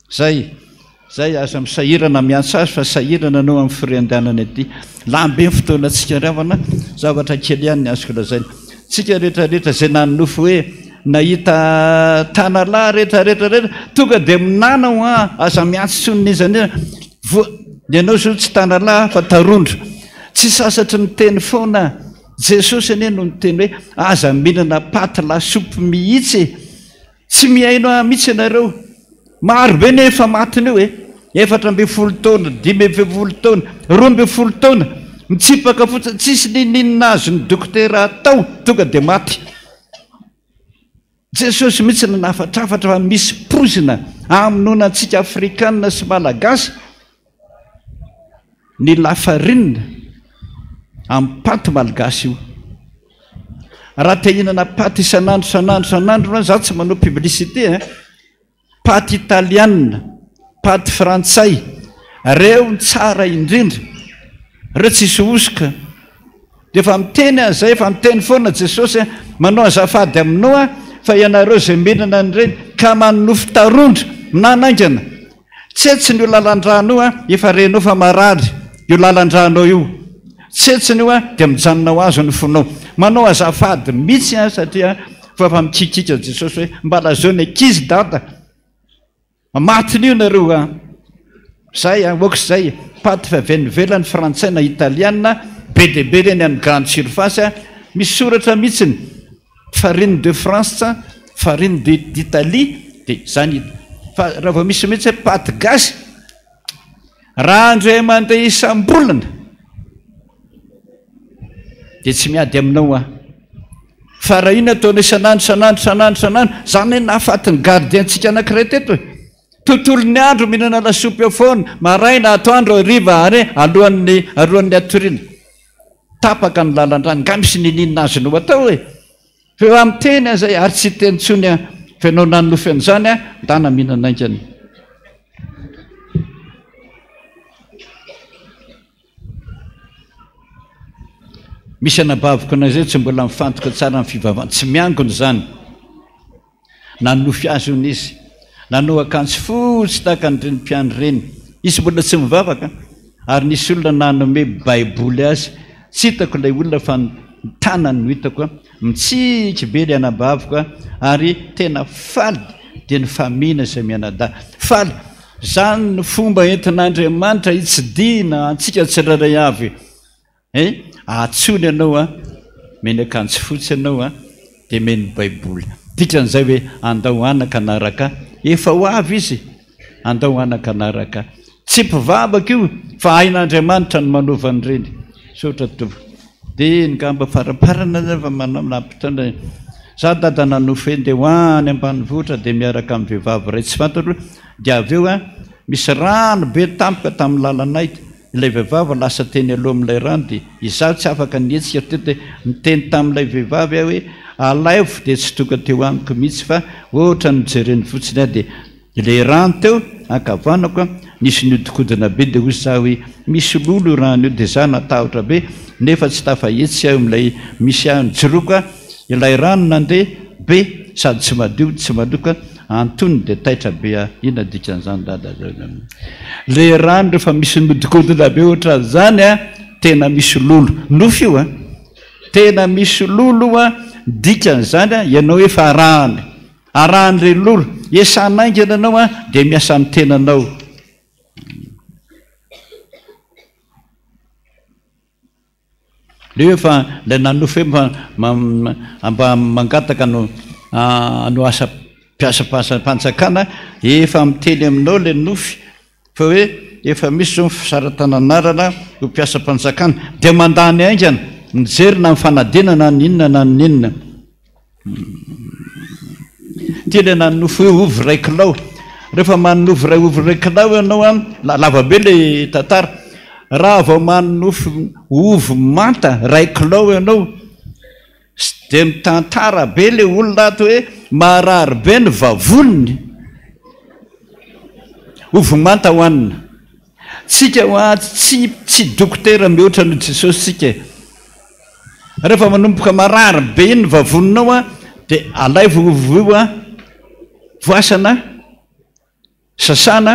zay aza misahirana miantso azy fa sahirana anao amin'ny firendanany aty lambe ny fotoana tsika ravana zavatra kely ihany ny azoko lazaina tsika rehetrarehetra zay nanonofo hoe nahita tanalahy rehetrarehetrarehetra tonga dia minanao aza miantso tsonon'izany ianao zao tsy tanalahy fa tarondro tsy sasatry ny teny foana Jesosy ane no nyteny hoe aza mihinana paty lasopy mihitsy tsy miaino mihitsy ianareo maro be ne efa matiny eo 4 taona 5 taona 12 taona mitsipaka fotsiny tsisy ninina azy ny dokotera atao tonga dia maty Jesosy mihitsy no nafatrafatra fa misy pozina aminona antsika afrikanina sy malagasy ny lafarinina amin'ny paty malagasy io raha te hinana paty isanandro za tsy manao publicité paty italiana paty frantsay reo ny tsara indrindra reo tsisy osoka dia efa miteny zay efa miteny foana Jesosy manao azafady aminao fa ianareo zay mihinana an'ireny ka manofo tarondro minanaingana tsetsiny io lalan-drano io efa renao fa marary io lalan-drano io tsetsiny io dia mijanonao azo ny fonao manao azafady mihitsy satria fa mikikika Jesosy hoe mbala zao ny ankizy data matiny io nareo zay okzay paty favenivelany frantsay na italiana be debe reny amin'ny grande surface misy soratra mihitsiny farine de France farine d'Italie de zany fa raha vao misy mihitsy paty gasy raha andray mandeha isam-bolana de tsy miady aminao fa raha iny ataona isanandro zany hoe nahafatin'ny gardientsika anankiray teto tontolo ny andro mihinana lasopy afoana maraina atoandro ariva ary alohan'ny atoriana tapaka ny lalan-drany nga misy nininina azy no atao hoe fa eo amin'ny teny zay ary tsy teny tsony fa anao nanofen'izany ndana mihinana aingany misy anabaviko anazay tsy mbola mifantoka tsara amin'ny fivavahana tsy miangony zany nanofy azy ony izy nanao akanjo fotsy tahaka nyreny mpiano reny izy mbola tsy mivavaka ary nisy olona nanome baiboly azy tsy hitako ilay olona fa tanany no hitako mitsiky be le anabaviko ary tena faly dia ny famina izay mianada faly zany ny fomba entin'Andriamanitra hitsidiana antsika tsiraray avy atsony ianao meny akanjo fotsy ianao dia meny baiboly dikan'izay hoe andao anaka anaraka efa ho avy izy andao anaka anaraka tsy mpivavaka io fa hain'Andriamanitra ny manaovany reny sotra tovo dia ngamba faraparana fa nampitana za dada nanofeny dia hoany ambanivohitra dia miaraka amin'ny vehivavy ray tsy fantatra dia avy eo misy rano be tampoka tamin'ny lalanay ilay vehivavy lasa teny aloha amin'ilay rano dia izaho tsy afaka nietsika tete miteny tamin'ilay vehivavy hoe alaivo dia tsy toka teo amiko mihitsy fa ohatra nijereny fotsiny dia ilay rano teo ankavanako nisy niodikodina be dia hoy za hoe misy lolo rano io dia za natahotra be nefa tsy tafahetsy aho amin'ilay misy aho nijoroka ilay rano nandeha be sady tsy madio tsy madoka antony dia taitra be ina dikan'izany dada le rano rehefa misy nodikodina be ohatra zany tena misy lolo nofo io tena misy lolo dikan'izany ianao efa arahany re lolo esanaingana anao dia miasa amin'ny tenanao le efa lay nanofo mba mangataka no asa piasa-panjakana efa miteny aminao le nofy fa hoe efa misy zao fisaratananarana ho mpiasa-panjakana dia mandany aingana mijerina amin'ny fanadinana ninona na ninona tia le nanofo hoe ovy ray kilao rehefa manofo ovy ray kilao ianao lavabe le tantara raha vao manofo ovy manta ray kilao ianao dia mitantara be le olona ato hoe marary be ny vavoniny ovy manta hoanina tsika tsy dokotera mihoatra no Jesosy tsika rehefa manomboka marary be iny ny vavoninao dia alaivo ovy io voasana sasana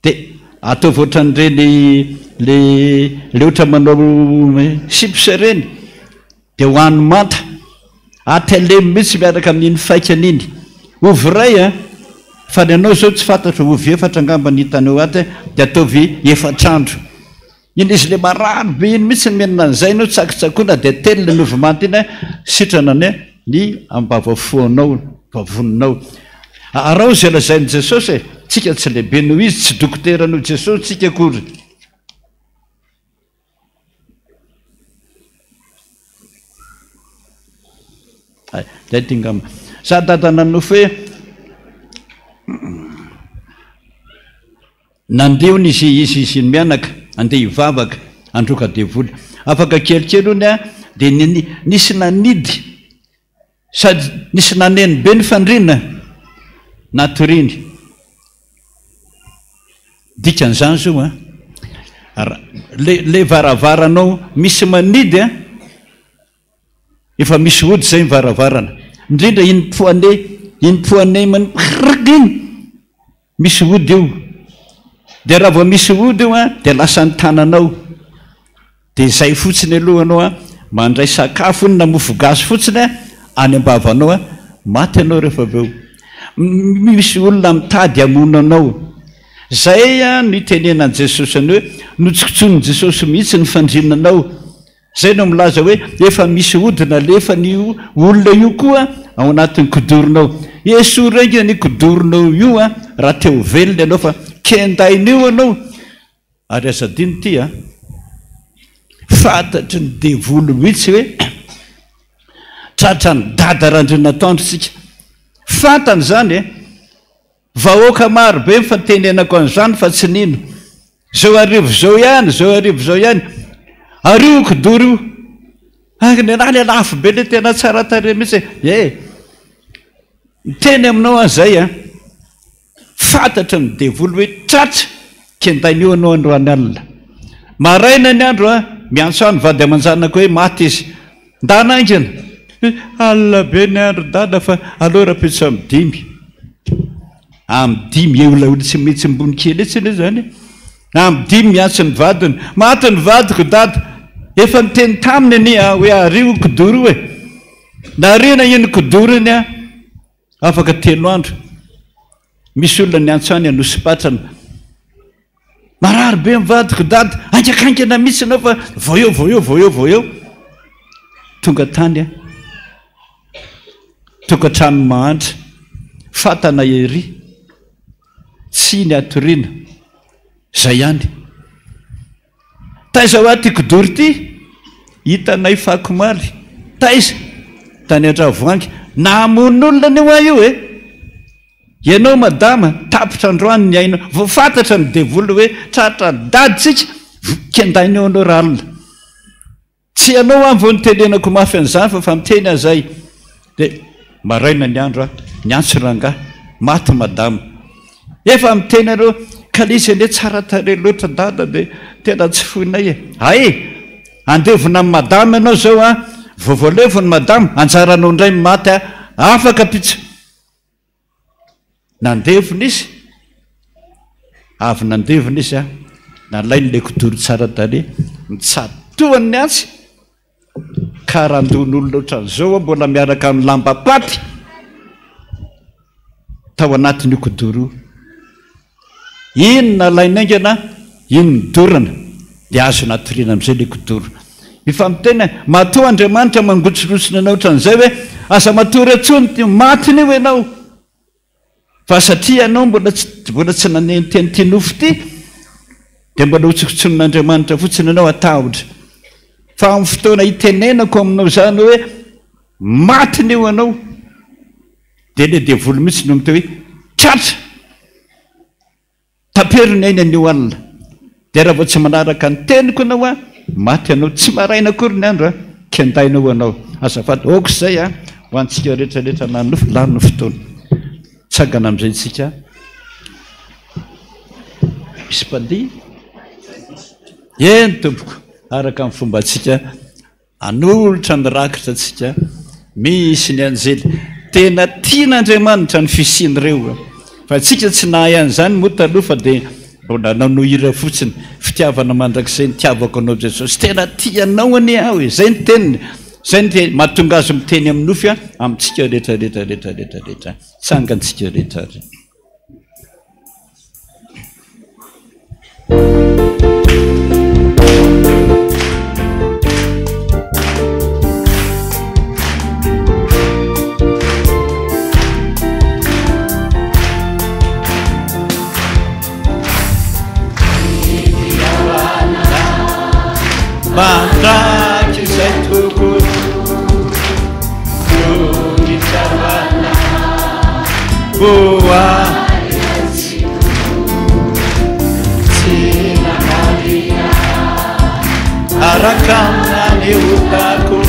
dia ataovy ohatran'ireny le ohatra manao sipsa reny dia hoany manta atelemy mihitsy miaraka amin'iny faikan'iny ovy ray fa ny anao zao tsy fantatra ovy efatra angamba ny hitaneo aty dia ataovy efatrandro iny izy le marary be iny mihitsy ny menina an'izay anao tsakitsakoana dia telo le novy manta iny sitrana ny ambavafonao vavoninao arao zay lazain'i Jesosy tsika tsy lehibe noho izy tsy dokotera noho Jesosy tsika akory zay tingamba za dada nanofo hoe nandehony izy mianaka andeha hivavaka androka devoly afaka kelikely ony dia nisy nanidy sady nisy naneny be ny fandrina natoriny dikan'izany zao le varavaranao misy manidy efa misy ody zay mivaravarana indrindra iny poane maniraka iny misy ody io dia raha vao misy ody io dia lasa ny tananao dia izay fotsiny alohanao mandray sakafo iny na mofo gasy fotsiny any ambavanao maty anao rehefa aveo misy olona mitady amonanao zay a nitenenan Jesosy any hoe notsikotsony Jesosy mihitsy ny fandrinanao zay no milaza hoe efa misy odina lefa ny olona io koa ao anatin'ny kodoronao esorengy ny kodoronao io a raha teo velona ianao fa kendain'io anao ary azadiny ty a fantatry ny devolo mihitsy hoe tratra ny dada randrinataondro sika fantany zany e vahoaka maro be mifantenenako an'izany fa tsy nino zao arivo zao ihany ary io kodoro io ny analy alafo be le tena tsara tare mihitsy miteny aminao an'izay a fantatra ny devolo hoe tratra kendain'io anao androany alina maraina ny andro a miantso any vady aman-janako hoe maty izy ndanaingana alina be ny andro dada fa aloha rapetsa am'dimy am'dimy eolaolo tsy mihitsy mbony kely etsiny zany am'dimy miantso ny vadiny maty ny vadiko dada efa niteny taminy any a hoe ario kodoro io e narina iny kodoro iny a afaka telo andro misy olona ny antso any anosipatrana marary be mivadiko dada angakankana mihitsy anao fa vao eo tonga tany a tokantrano mahantra fatana ery tsy ny atoriana zay ihany taiza ho aty kodoro ty hitanay fakomaly taiza tany andravoangy namon'olona ny hoa io e ianao madama tapitra androany ny ainao vo fantatra ny devolo hoe tratra daditsika kendainao anao ralina tsy ianao any vo nitenenako mafy an'izany fa miteny azay de maraina ny andro a niantso rangah maty madama efa miteny anao kalizy ane tsara tare loatra dada de tena tsy foinay e ay andevona amin'ny madama ianao zao a vovoalevony madama anjaranao indray maty a afaka pitso nandevona izy avy nandevona izy a nalainy le kodoro tsara tare mitsatohany ny antsy karandon'olona ohatran'izao a mbola miaraka amin'ny lambapaty tao anatin'io kodoro iny nalainaingana iny nidorana de azo natoriana am'izay le kodoro ifamitena matoa Andriamanitra mangotsolotsona anao ohatran'izay hoe aza matory atsony matiny io ianao fa satria anao mbola tsy naneny teny ty nofo ty de mbola hotsikotsonon'Andriamanitra fotsiny anao atahotra fa amin'ny fotoana hitenenako aminao zany hoe matiny io anao de le devolo mihitsy no miteo hoe tratra taperiny aina an'io alina de raha vao tsy manaraka ny teniko anao a maty anao tsy maraina akory ny andro a kendainao anao azafady oko zay a ho antsika rehetrarehetra lano fotoana tsangana am'izay tsika misy mpandihy eny tompoko araka amin'ny fomba atsika anolotra ny rakitra atsika misy ny anjely tena tian'Andriamanitra ny fisian'ireo fa atsika tsy nahay an'izany moa taloha fa de mbola nanohira fotsiny fitiavana mandrakizay nitiavako anao Jesosy tena tianao any aho e zay ny teniny zay ny mahatonga azo miteny amin'ny nofy a amintsika rehetrarehetra tsangantsika rehetra mandraky zay tokony nonitravana boayatsiko tsy nanalia arakamnany otako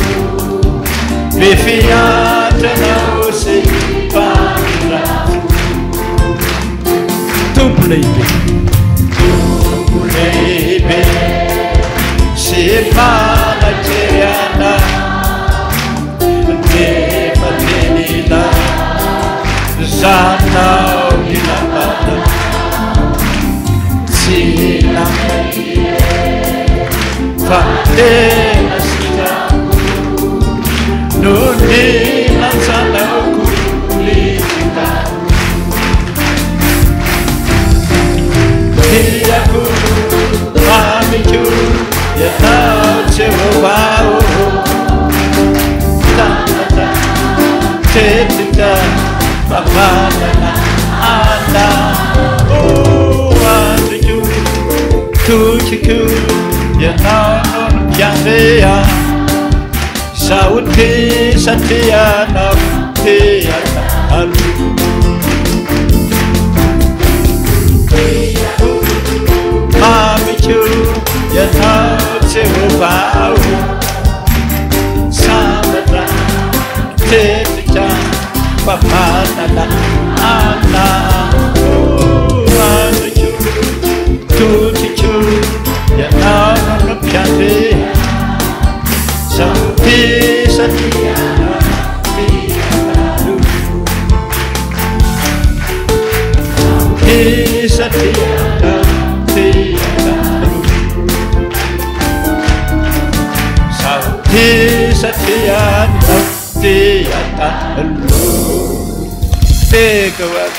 be fiatrana ose panirako tompo lehibe Sepalateriana Nefatenina Zanao Nilapata Sinamie Fatena Sinaku Nunina Zanauku Lita pamanana ana oandriko tokiko ianao no mpiandrea zaho tesateana teana alo mamiko ianao Jehovah Sabata Tetica Papanana Ana Oandriko Tutichu Yanana no Piande Satisatiana Tisatiana Tisatiana Tiata Take away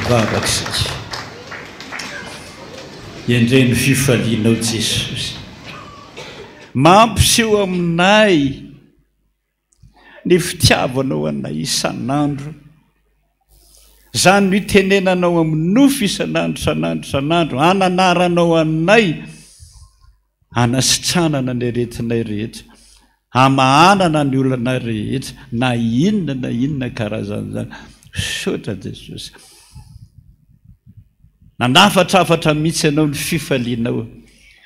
Vavaksiki Yendreny fifalianao Jesosy mampiseho aminay ny fitiavanao anay isan'andro zany no itenenanao amin'nofo isan'andro ananaranao anay anasitranana ny aretinay rehetra amahanana ny olana rehetra na inona karazan'zany sotra Jesosy nanafatrafatra mihitsy ianao ny fifalianao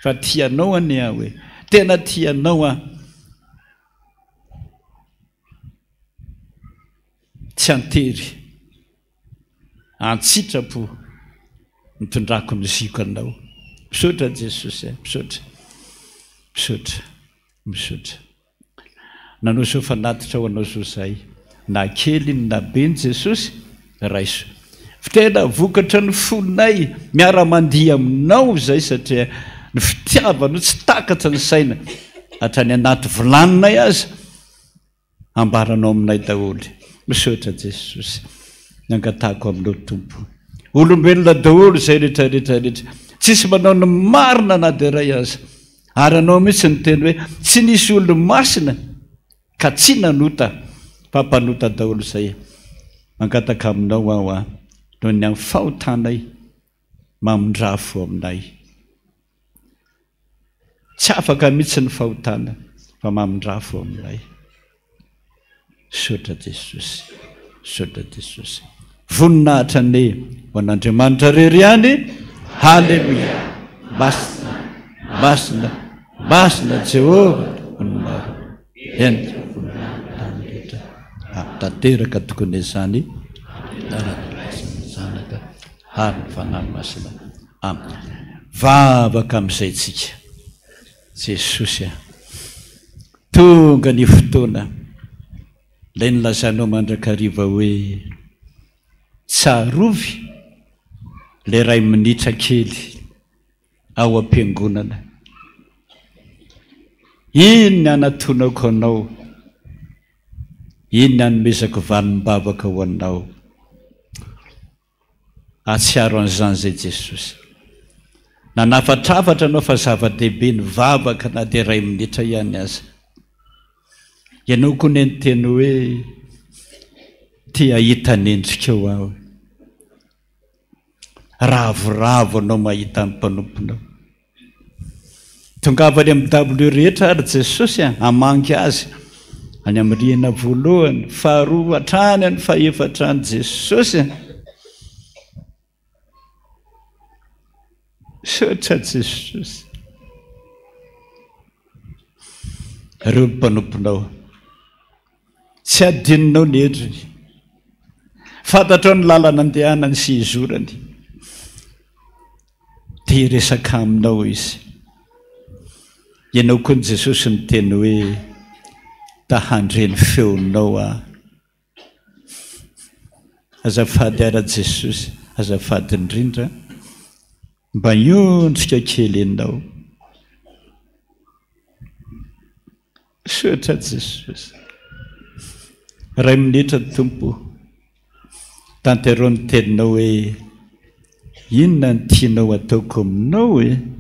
fa tianao any aho hoe tena tianao a tsy antery antsitrapo mitondrako ny ziko anao misotra Jesosy misotra nanao so fanatitra ho anao so zay na kely na be ny Jesosy raiso tena vokatra ny fonay miara-mandihy aminao zay satria ny fitiavano tsy takatra ny saina hatrany anaty volaninay aza ambaranao aminay daholy misotra Jesosy nangatako aminao tompo olombelona daholo zay rehetrarehetra tsisy manao ny marina na de ray aza ary anao mihitsy ny teny hoe tsy nisy olo masina ka tsy nanota fampanota daholo zay mangataka aminao aho a noho ny amin'ny fahotanay mamondrafo aminay tsy afaka mihitsy ny fahotana fa mamondrafo aminay sotra Jesosy voninahitra ne ho an'Andriamanitra rery ihany halleluia basina Jehova onmaro endra voninahitra tanteraka tokony izany zanaka hany fanahy masina vavaka amin'izay tsika Jesosy tonga ny fotoana lay nylazanao mandrakariva hoe tsarovy le ray minitra kely ao am-piangonana iny ny anatonako anao iny ny anomezako valim-bavaka ho anao atsiaro an'izany zay Jesosy nanafatrafatra anao fa zava-dehibe ny vavaka na de ray minitra ihany aza ianao koa ny teny hoe tia hitanendrikao aho ravoravo anao mahita ny mpanomponao tongavany amin'ny dablo rehetra ary Jesosy amangy azy any amin'ny rihana voalohany faharoa hatrany any fahaefatrany Jesosy sotra Jesosy reo mpanomponao tsy adininao ny hedriny fantatrao ny lalana andehanany sy izorany te resaka aminao izy ianao koa ny Jesosy ny teny hoe tahandreny feonao azafady ara Jesosy azafady indrindra mba iondrika kely enao sotra Jesosy ray minitra tompo tanterao ny teninao hoe inona ny tianao ataoko aminao hoe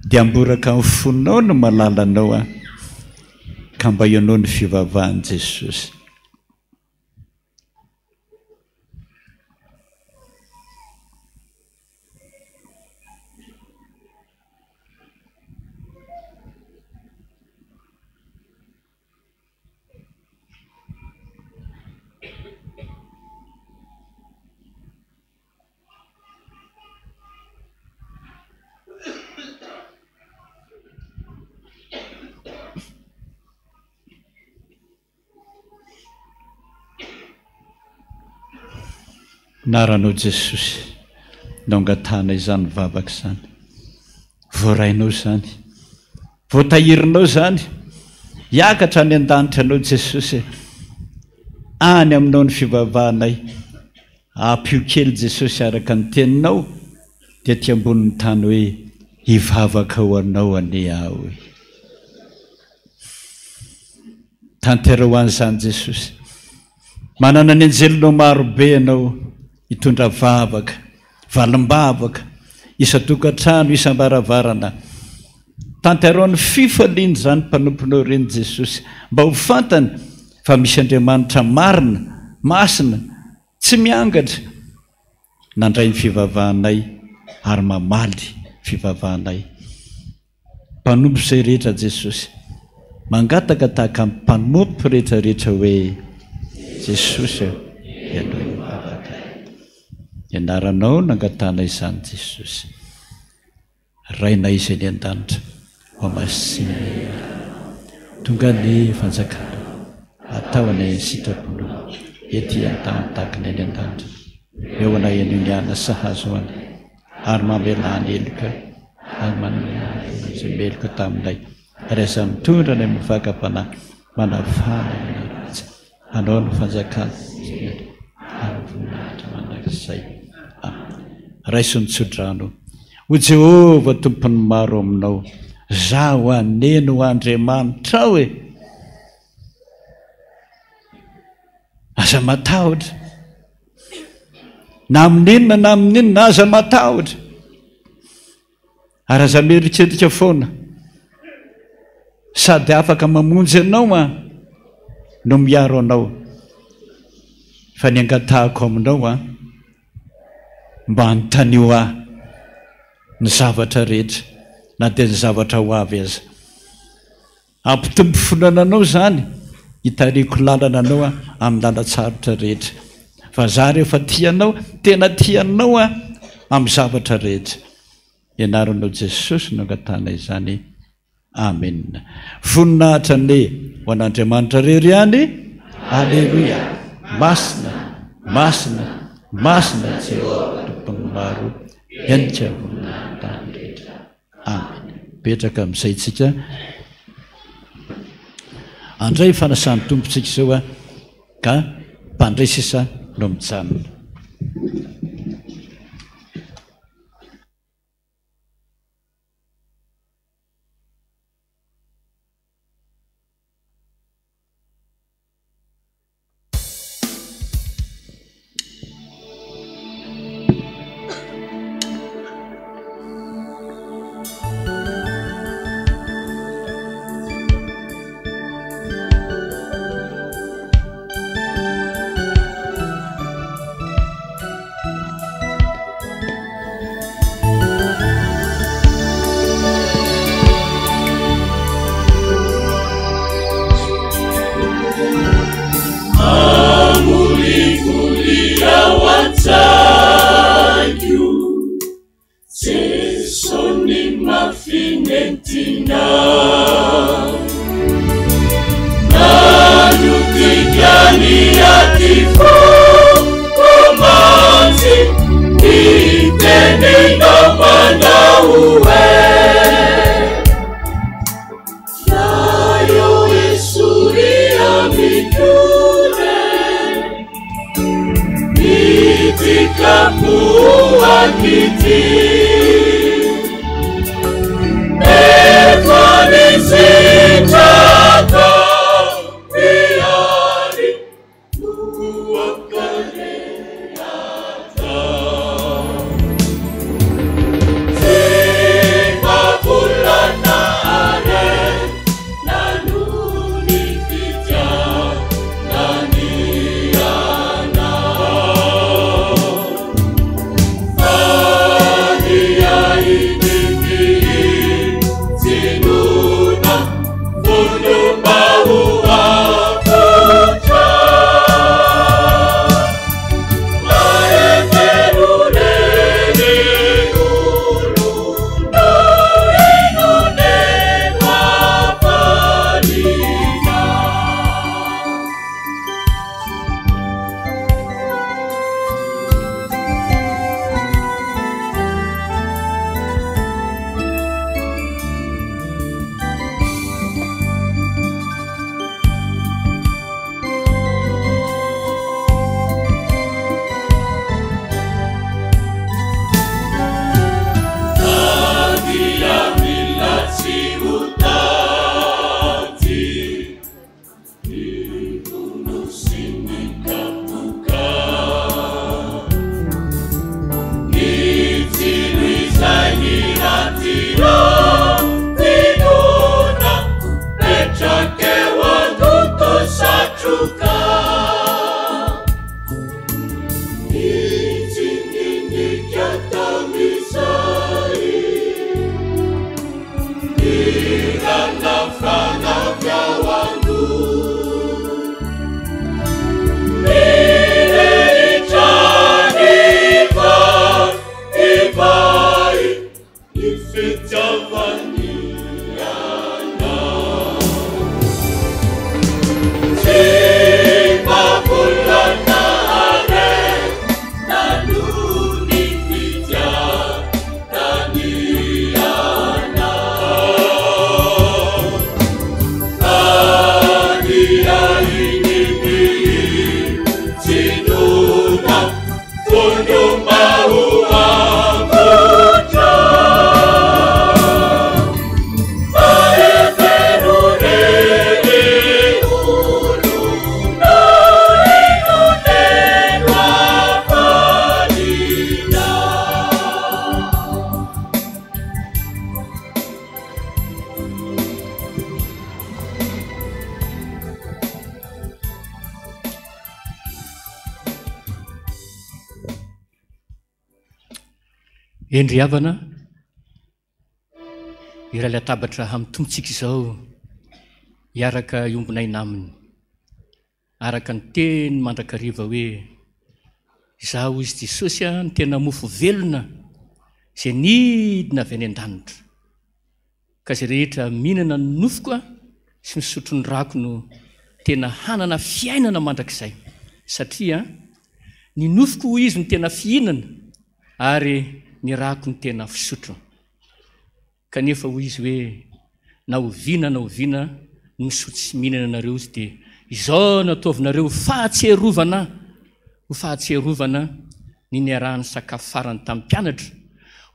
dia amboraka amin'ny fonao no malalanao ka mba ianao ny fivavahany Jesosy. Naranao Jesosy nongatana izany vavaka izany, voarainao izany, voatahirinao izany, hiakatra any an-danitra anao Jesosy, any aminao ny fivavahanay, ampio kely Jesosy araka ny teninao, dia ty ambonin'ny tany hoe hivavaka ho anao ane aho. Tantera ho an'izany Jesosy, manana ny anjelinao marobe ianao, hitondra vavaka, valim-bavaka, isa-tokantrano, isam-baravarana. Tanterao ny fifaliany zany mpanomponao reny Jesosy, mba ho fantany fa misy Andriamanitra marina, masina, tsy miangatra, nandray ny fivavahanay ary mamaly fivavahanay. Mpanompo izay rehetra Jesosy, mangataka tahaka amin'ny mpanompo rehetrarehetra hoe Jesosy ianao mivavaka. Ianaranao nangatana izany Jesosy, rainay izay ny an-danitra, mamasiny tonga ny fanjakana, atao anay sitrapolo ety an-tany tahaka ny any an-danitra, eo anay anoniana sahazo any, ary mamelany eloka, ary manana izay meloka taminay, ary aza mitondra ny mivaka-panahy, manafana minaratsy, anao ny fanjakana, ary voninahitra manak'izay. Raiso ny tsodrano, ho Jehova tompony maro aminao, zaho aneno ho Andriamanitra aho e. Aza matahotra, na amin'inona na amin'inona aza matahotra, ary aza mieritreritra foana, sady afaka mamonjy anao no miaro anao, fa ny angatahako aminao mba antanio ny zavatra rehetra, na dia ny zavatra ho avy aza. Ampitombo fonananao zany, hitariko lalana anao amin'ny lalan-tsarotra rehetra, fa za rehefa tianao, tena tianao amin'ny zavatra rehetra. Ianaranao Jesosy nangatana izany. Amen. Voninahitra ne ho an'Andriamanitra rery ihany. Alleluia. Masina, masina, masina Jehova tompony maro, endrika voninahitra rehetra. Amen. Petraka amin'izay tsika. Andray fanasany tompontsika izao ka mpandray sisa no mijanona. Nanu ni satroka itsininika tamisay irana fanavyawangu mireritraniva ibai ifitiavaniana zimavulanare nanuni fitiavaniana aniainimi tinuna funumauavuja endry havana iraha latabatra hamitombotsika izao hiaraka iombonay naminy araka ny teny mandrakariva hoe izaho izy Jesosy ny tena mofo velona izay nidina avy any an-danitra ka izay rehetra mihinana ny nofoko sy misotro ny rako no tena hanana fiainana mandrakizay satria ny nofoko hoy izy no tena fihinana ary ny rako ny tena fisotro kanefa hoy izy hoe na oviana no misotro sy mihinana anareo izy dia izao nataovinareo fahatserovana ny niarahany sakafo farany tamin'ny mpianatra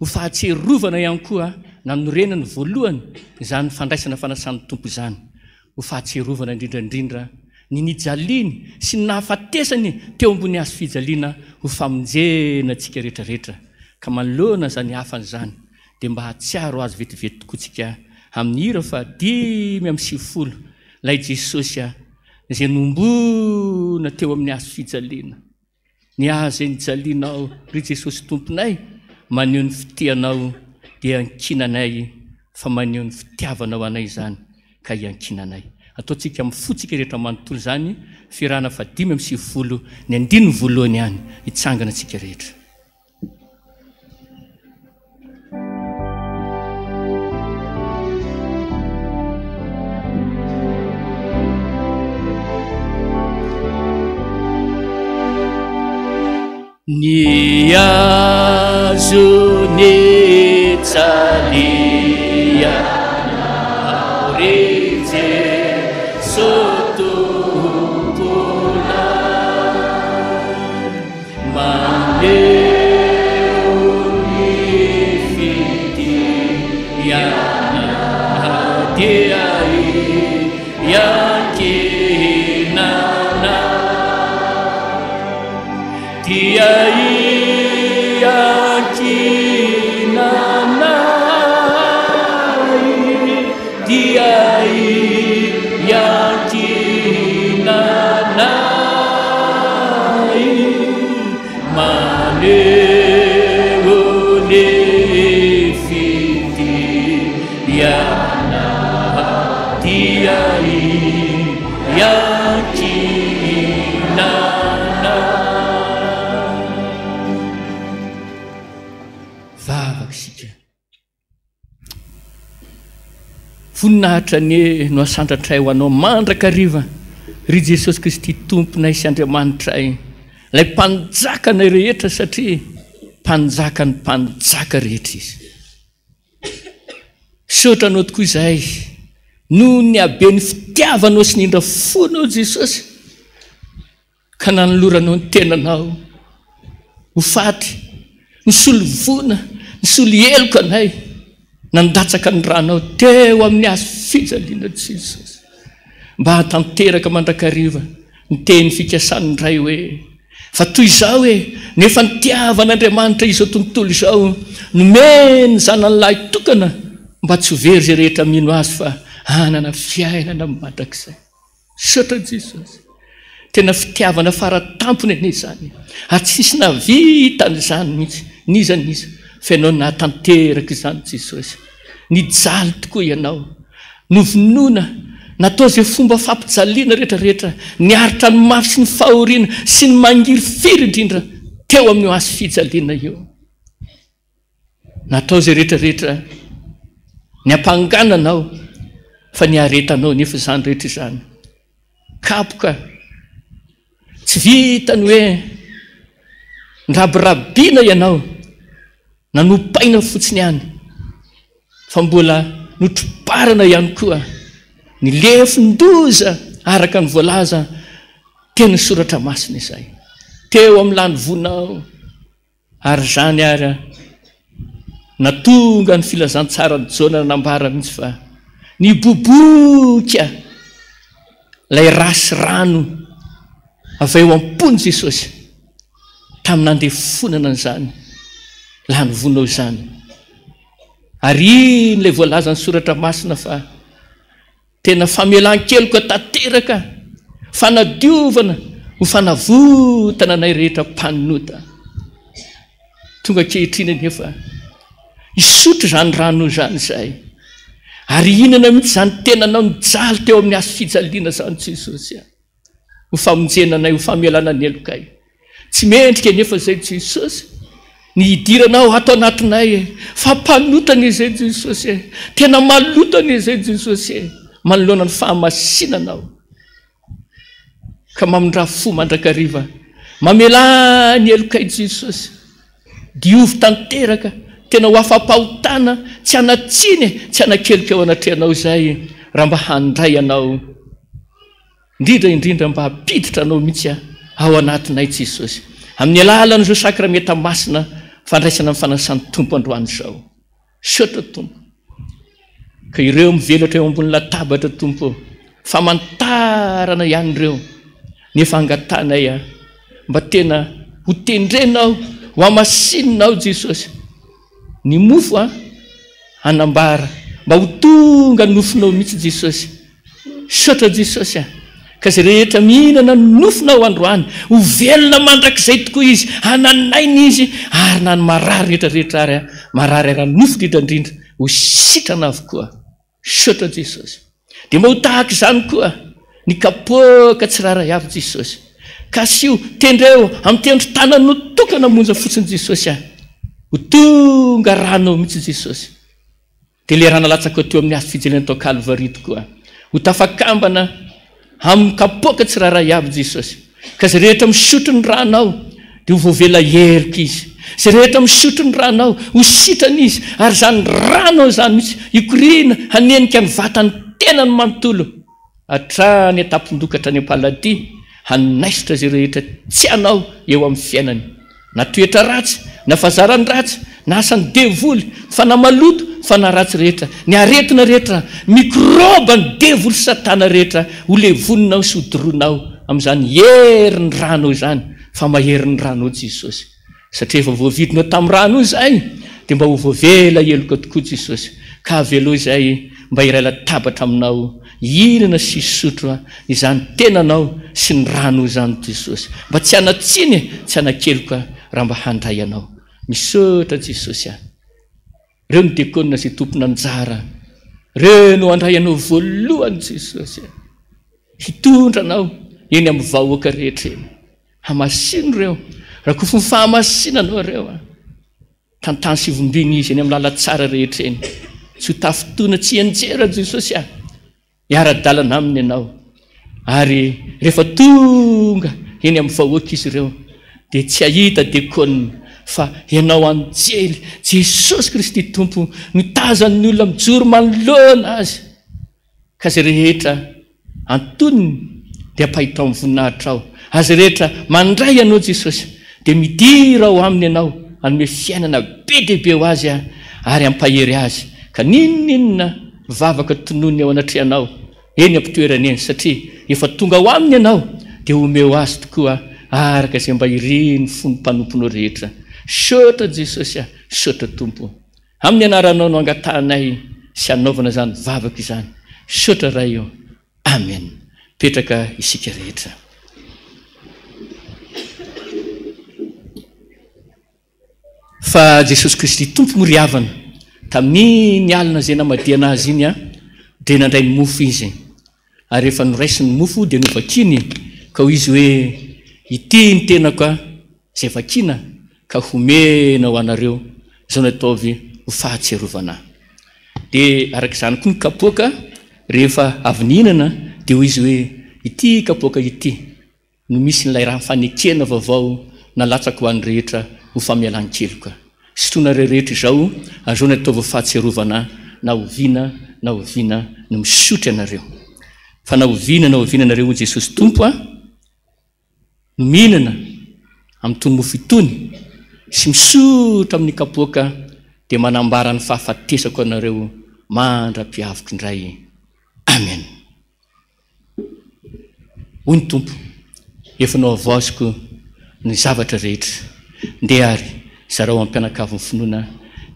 ho fahatserovana ihany koa nanorenany voalohany izany fandraisana fanasan'ny tompo izany ho fahatserovana indrindrandrindra ny nijaliany sy ny nahafatesany teo ambony hazo fijaliana ho famonjena antsika rehetrarehetra ka manoloana zany hafany zany dia mba hatsiaro azy vetivety tokoatsika amin'ny hira fa 5:10 lay Jesosy izay nombona teo amin'ny hazo fijaliana ny hazo nijalianao ry Jesosy tomponay maneho ny fitehanao dia ankinanay fa maneho ny fitiavanao anay zany ka iankinanay ataontsika mifotsika rehetra manontolo zany firana fa 5:10 ny 9 voalohany ihany hitsangana antsika rehetra Ni azunezalia aureze sotumpula maneunifiti yana hadiai yakinana diai voninahitra ny no asantratray ho anao mandrakariva ry Jesosy Kristy tomponay sy Andriamanitray lay mpanjakana rehetra satria mpanjaka ny mpanjaka rehetra izy sotra anao tokoa izay no ny habe ny fitiavanao sy nindra fonao Jesosy ka nanoloranao ny tenanao ho faty ny solovona ny solo eloko anay nandatsaka ny ranao teo amin'ny hazo fijaliana Jesosy mba hatanteraka mandrakariva ny teny fikasany ndray hoe fa toy izao hoe nefa nitiavan'Andriamanitra izao tontolo izao nomeny zananylahy tokana mba tsy very zay rehetra mino azy fa hanana fiainana mandrakizay sotra Jesosy tena fitiavana faratampony ane zany ary tsisy navitan'izany mihitsy niza fa ianao natanteraka izany Jesosy nijaly tokoa ianao novonoina natao zay fomba fampijaliana rehetrarehetra niaritra ny mafy sy ny fahoriana sy ny mangiry firy indrindra teo amin'ny asy fijaliana eo natao zay rehetrarehetra ny ampangananao fa niaretanao nefa izany rehetra izany kapoka tsy vitany hoe ndrabirabiana ianao nanopaina fotsiny ihany fa mbola notroparana ihany koa ny lefindoza araka ny voalaza teny soratra masina izay teo amin'ny lany vonao ary zany ary natonga ny filazantsara ny jona nambara mihitsy fa niboboka lay rasy rano avy eo ampony Jesosy tamin'ny nandefonana an'izany lany vonao izany ary iny lay voalaza ny soratra masina fa tena famelan-keloka tanteraka fanadiovana ho fanavotana nay rehetra mpaninota tonga kehitriny nefa isotro zany rano zany izay ary inana mihitsy zany tenanao nijaly teo amin'ny asy fijaliana zany Jesosy ho famonjenanay ho famelana ny elokay tsy mendrika nefa zay Jesosy ny hidiranao ato anatinay fa mpanotana izay Jesosy tena malotana izay Jesosy manoloana ny fahamasinanao ka mamindra fo mandrakariva mamela ny elokay Jesosy diovy tanteraka tena ho afampahotana tsy anatsiny tsy anakelika eo anatrehanao izay raha mba handray anao indrindra mba hampiditra anao mihitsy ao anatinay Jesosy amin'ny alalan'izao sakramenta masina fandraisana amin'ny fanasan'ny tompo androany izao sotra tompo ka ireo mivelatra eo ambony latabatra tompo famantarana ihany ireo nefa angatanay mba tena ho tendrenao ho amasinonao Jesosy ny mofo anambara mba ho tonga nofinao mihitsy Jesosy sotra Jesosy ka zay rehetra mihinana nofinao androany ho velona mandrakizay tokoa izy hananainy izy ary na ny marary rehetrarehetra ary marary raha nofo indrindra ho sitrana avokoa sotra Jesosy dia mba ho tahaka izany koa ny kapoaka tsiraray avy Jesosy ka sy io tendreo amin'ny tendro tanany notokana monja fotsiny Jesosy ho tonga ranao mihitsy Jesosy dia le raha nalatsaka teo amin'ny asy fijaliana tao Calvary tokoa ho tafakambana amin'ny kapoaka tsiraray avy Jesosy ka zay rehetra misotro ny ranao dia ho voavela elika izy zay rehetra misotro ny ranao ho sitrana izy ary zany ranao zany mihitsy ikorina hanenika ny vatany tena ny manontolo hatrany atampondokatra ny ampaladia hanaisitra zay rehetra tsy anao eo amin'ny fiainany na toetra ratsy na fazarany ratsy na asany devoly fanamaloto fanaratsy rehetra ny aretina rehetra mikroba ny devoly satana rehetra ho levoninao sy hodironao amin'izany herin'ny rano izany fa maherin'ny rano Jesosy satria efa voavidinao tamin'ny rano izay dia mba ho voavela eloka tokoa Jesosy ka avelo izay mba iray latabatra aminao inana sy sotro izany tenanao sy ny rano izany Jesosy mba tsy anatsiny tsy anakeloka raha mba handray anao misotra Jesosy reo ny dekonina zay tompona anjara reo no handray anao voalohany Jesosy hitondranao eny amin'ny vahoaka rehetra eny hamasino reo raha koa fony fahamasinanao reo tantany sy vombiny izy eny amin'ny lala tsara rehetra eny tsy ho tafitoana tsy enjera Jesosy hiara-dalana aminy ianao ary rehefa tonga eny amin'ny vahoaka izy ireo dia tsy ahita dekonina fa ianao anjely Jesosy Kristy tompo mitazan'ny olona mijoro manoloana azy ka zay rehetra antoniny dia ampahitao amin'ny voninahitra ao azy rehetra mandray ianao Jesosy dia midira ao aminy ianao anome fiainana be dehibe ho azy ary ampahery azy ka ninonina vavaka tonony ao anatrehanao eny ampitoerana eny satria efa tonga ao aminy ianao dia omeo azy tokoa araka izay mba iriny fony mpanomponao rehetra sotra Jesosy sotra tompo amin'ny anaranao no angatanay sy anaovana zany vavaka izany sotra ray eo amen petraka isika rehetra fa Jesosy Kristy tompo moriavana tamin'ny alina zay namadiana azy iny a dia nandray ny mofo izy ary rehefa noraisy ny mofo dia novakiny ka ho izy hoe ity ny tenako a zay vakina ka homena ho anareo zao nataovy ho fahatserovana dia arak'izany koa ny kapoaka rehefa avy nihinana dia ho izy hoe ity kapoaka ity no misy n'ilay raha fanekena vaovao nalatsaka ho an'ny rehetra ho famialan-keloka sotoana rehetra izao azao ny ataovy fahatserovana na oviana no misotry anareo fa na oviana anareo ho Jesosy tompo a no mihinana amin'itony mofo itony sy misotra amin'ny kapoaka dia manambara ny fahafatesako anareo mandra-piavotro indray amen. Hoy ny tompo efa nao avazoko ny zavatra rehetra ndeha ary zarao ampianakavy ny finoana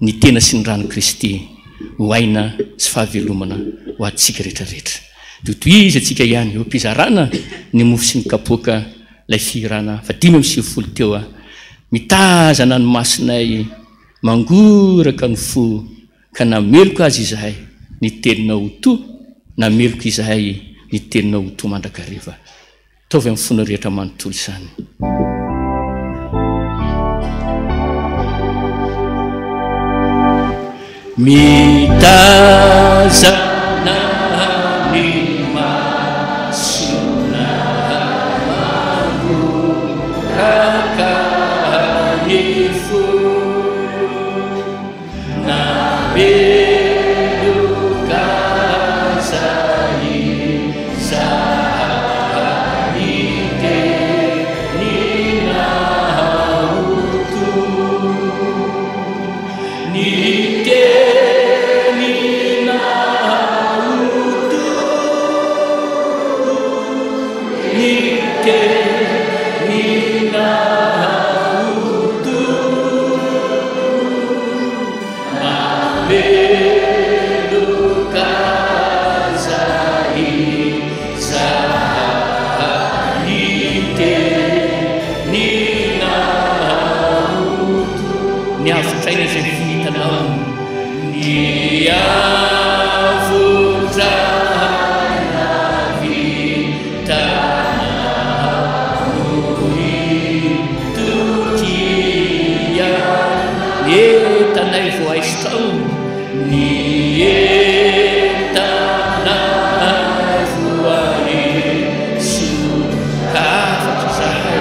ny tena sy ny rano Kristy ho aina sy fahavelomana ho antsika rehetrarehetra dia toizy atsika ihany eo am-pizarana ny mofo sy ny kapoaka lay firana fa 5:10 teo a mitazana ny masinay mangoraka ny fo ka nameloko azy izahay ny teninao ho to nameloko izahay ny teninao ho to mandrakariva taovy amin'ny fona rehetra manontolo izany. Mitazana ny masina mangoraka ny fo nameloko azy izahay Ni avutraina zay fihitanao ni avutraina vitanao itokia etanay vo aisitao ni etanay vo aiso ka afaky zahay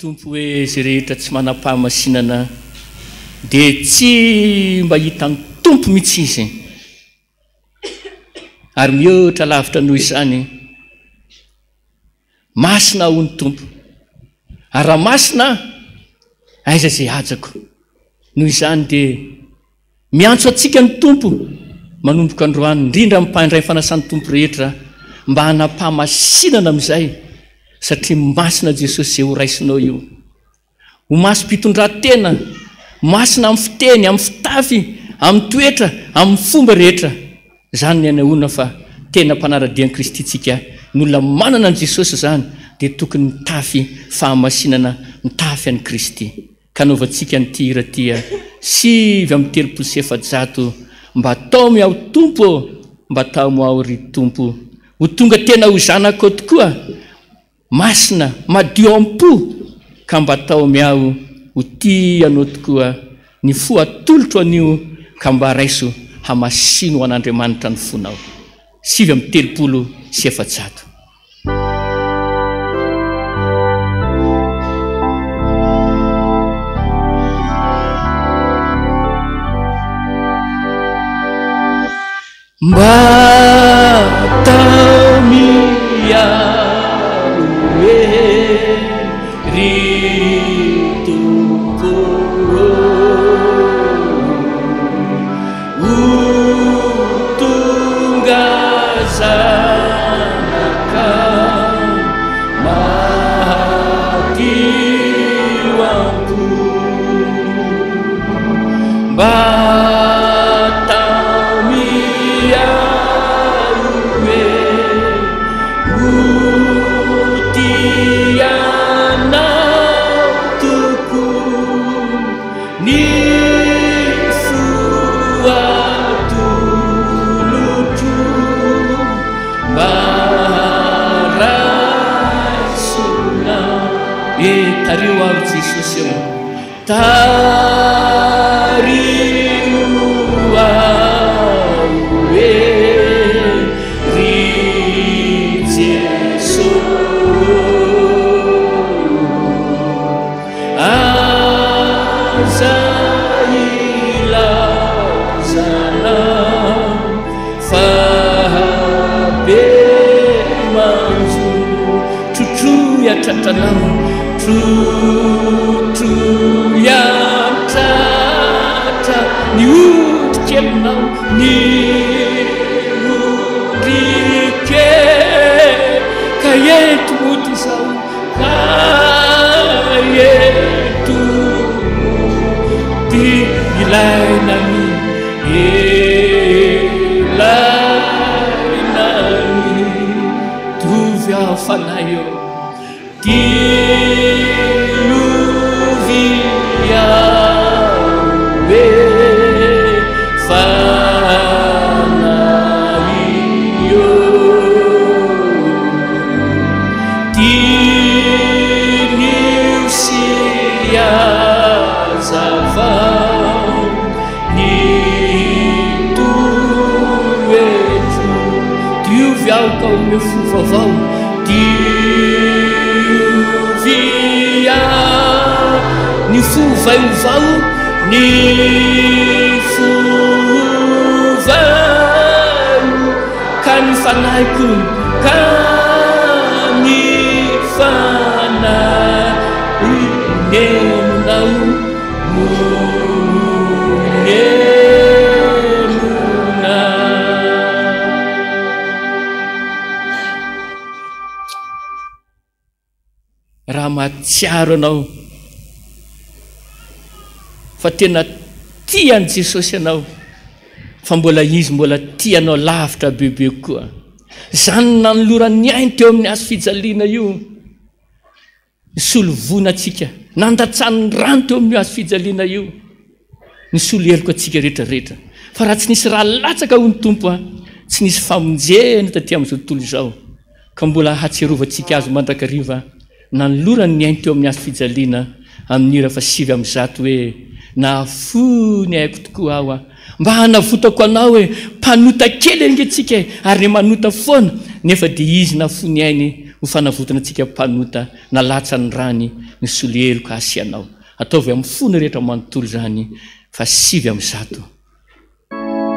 Tompo hoe zay rehetra tsy manam-pahamasinana dia tsy mba hitany tompo mihitsy izy ary mihoatra lavitra noho izany masina ho ny tompo ary raha masina aiza zay ajako noho izany dia miantso atsika ny tompo manomboka androany indrindra mimpandray ny fanasan'ny tompo rehetra mba hanapahamasinana amin'izay satria masina Jesosy zay ho raisinao io ho masy mpitondran-tena masina amin'ny fiteny amin'ny fitafy amin'ny toetra amin'ny fomba rehetra zany ny anahoana fa tena mpanaradian'i Kristy tsika ny olona manana an' Jesosy zany dia tokony mitafy fahamasinana mitafy an'i Kristy kanaovantsika nyty hiratia 7:7 mba atao miao tompo mba atao miao ry tompo ho tonga tena ho zanako tokoa masina madio am-po ka mba atao miao ho ty anao tokoa ny fo atolotro anio ka mba raiso hamasino ho an'Andriamanitra ny fonao 7:7 Batamia ritupuro utungazanaka mahatiwampu Tariu ao Jesus eu tariu ao Jesus azaila zana fahabe manzu tutu ya tatanau True yang tata ni utkenau ni urike kayetu mutisau kayetu di ilai nami tu via fanayo Diluvia be fanaio Diniusia zavau ni tuetu Diuviau kau meu fuvavau Ni fu vai o vau ni fu vai kan fanai ku kan ni fanai ne nau ne na ramatsiaro nau fa tena tiany Jesosy anao fa mbola izy mbola tianao lavitra bebe koa zany nanolorany ainy teo amin'ny azo fijaliana io nisolovona atsika nandatsany rano teo amin'ny azo fijaliana io nisolo heliko atsika rehetrarehetra fa raha tsy nisy raha latsaka ho ny tompo tsy nisy famonjena taty amin'izao tontolo izao ka mbola hatsiarovantsika azo mandrakariva nanolorany ny ainy teo amin'ny azo fijaliana amin'ny ira fa 7:7 hoe nafu ni haiko tokoa aho mba hanavotako anao hoe mpanota kely angatsika ary manota foana nefa dia izy nafu ny ainy ho fanavotana antsika mpanota nalatsany rany ny solieliko asianao ataovy amin'ny fony rehetra manontolo zany fa 7:7 Thank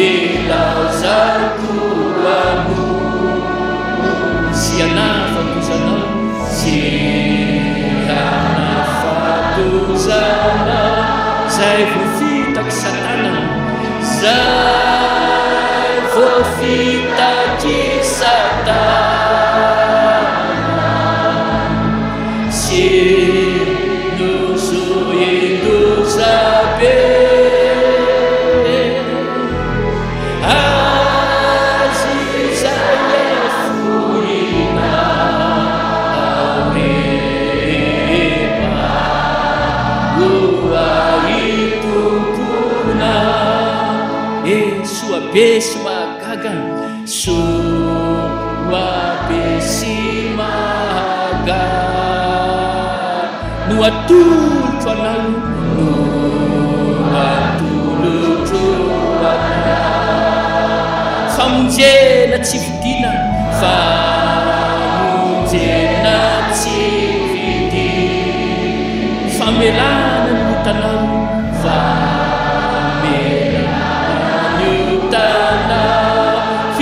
ilazakoano sy anafatozana sy anafatozana zay voafitaky satana zay voafitaky satana sy nozoendozabe Besy magaga soa besy maga no atolotro anao no atolotro anao famonjena tsy vidina famonjena tsy vidina famelana no tanao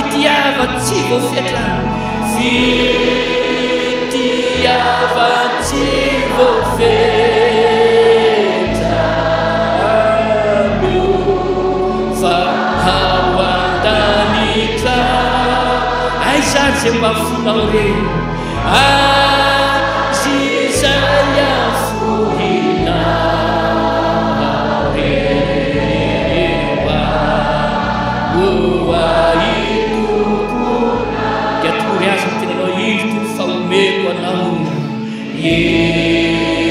fitiava-tsy voafetra fitiava-tsy voafetra fa ao an-danitra aizany zay mafonao re azy zay afohina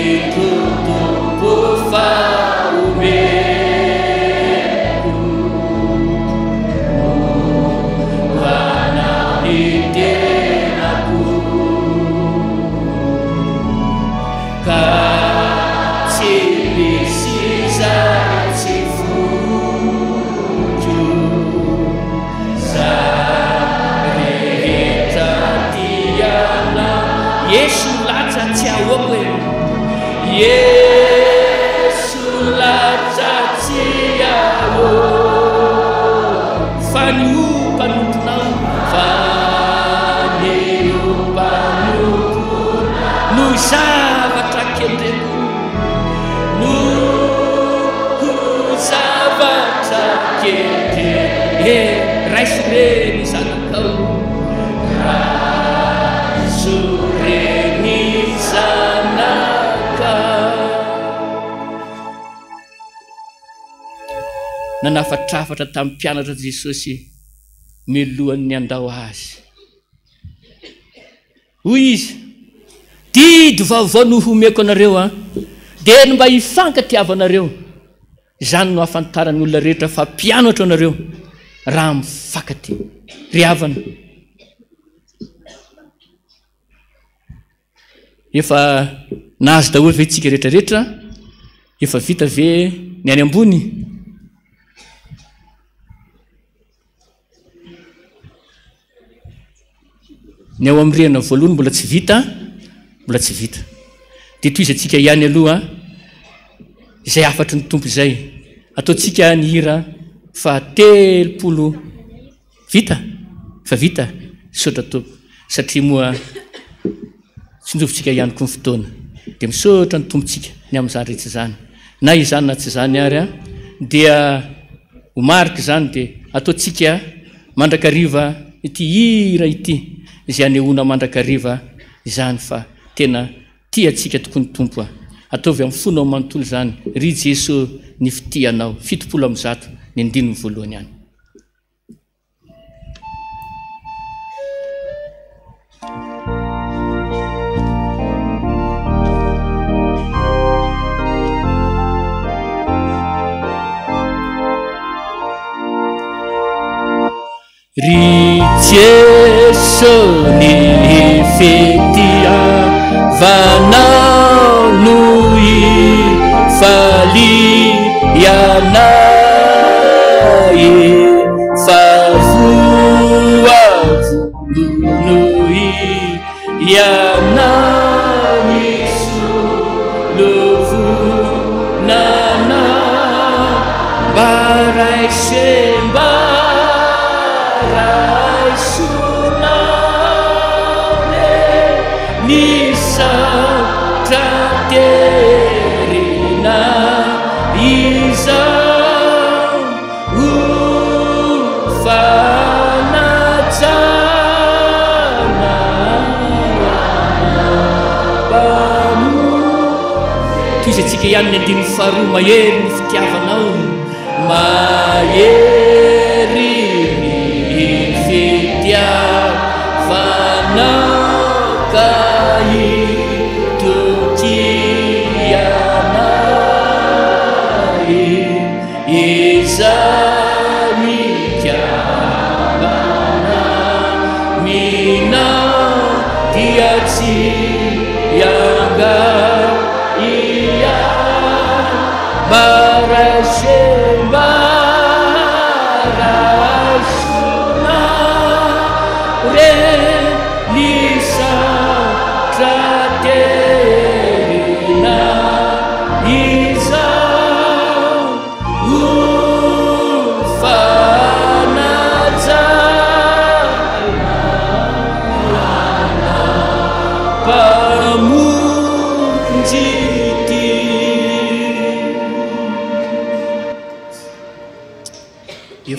Itotombo faomeko anao ny tenako ka tsy misy zay tsy vojo zay rehetra tianao Yesu latsa tsy ahoako e Yesu latsa tsy ahoako fa niompanontonao fa niompanontonao no zavatra kendreko no zavatra kendreko raiso reny zanakao nanafatrafatra tamin'ny mpianatra Jesosy milohan'ny andao azy hoy izy didy vaovao no homeko anareo dia ny mba hifankatiavanareo izany no hafantarany olona rehetra fa mpianatra anareo raha mifankaty ry havana efa nahazo daholo ve tsika rehetrarehetra efa vita ve ny any ambony ny ao amin'ny rena voalohany mbola tsy vita dia toy izy atsika ihany aloha izay afatry ny tompo izay ataotsika ny hira fa 30 vita sotra tompo satria moa tsinjovintsika ihany koa ny fotoana dia misotra ny tompontsika ny amin'izany rehetra zany na izany na tsy zany ary dia ho marika zany dia ataotsika mandrakariva ity hira ity izay anehoana mandrakariva izany fa tena tiatsika tokoa ny tompo ataovy amin'ny fonao manontolo zany ry Jesosy ny fitianao 70 ny andininy voalohany ihany ry Jesosy ny fitiavanao no ifalianay fa voavono no ianay solovonana mba ray semba fanajana toy izy antsika ihany ny andiny faharoa mahery ny fitiavanao mahery ny fitiavanao ka itokianay izany kiavana mina dia tsy yanga iya barashembarashuna relisa traterina iza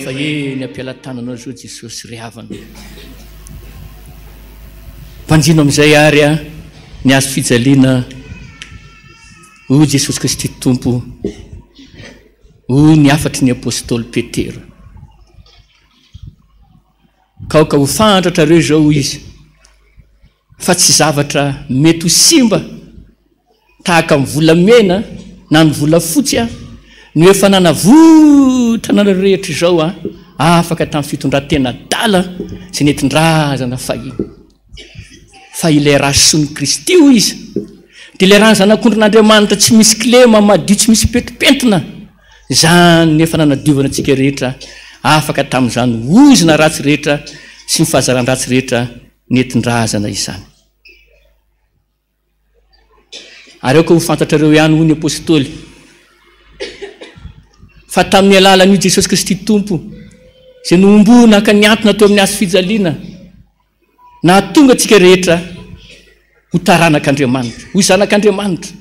efa eny ampialatananao zao Jesosy ry havana mpanjino amin'izay ary a ny azo fijaliana o Jesosy Kristy tompo o ny afatry ny apôstôly Petera kaoka ho fantatra reo zao izy fa tsy zavatra mety ho simba tahaka amin'ny volamena na ny volafotsy a ny efa nanavotrana rehetra zao a afaka tamin'ny fitondran-tena dala sy netindrazana fahiny fa ilay rason'ny Kristy io izy dia ilay raha zanak'ondrin'Andriamanitra tsy misy kilema madio tsy misy petipentina zany nefa nanadiovana antsika rehetra afaka tamin'izany ozina ratsy rehetra sy ny fahazaran-dratsy rehetra netindrazana izany ary eo ka ho fantatrareo ihany ho ny apôstôly fa tamin'ny alalan'io Jesosy Kristy tompo izay noombona ka niantona teo amin'ny azo fijaliana na tonga antsika rehetra ho taranak'Andriamanitra ho zanak'Andriamanitra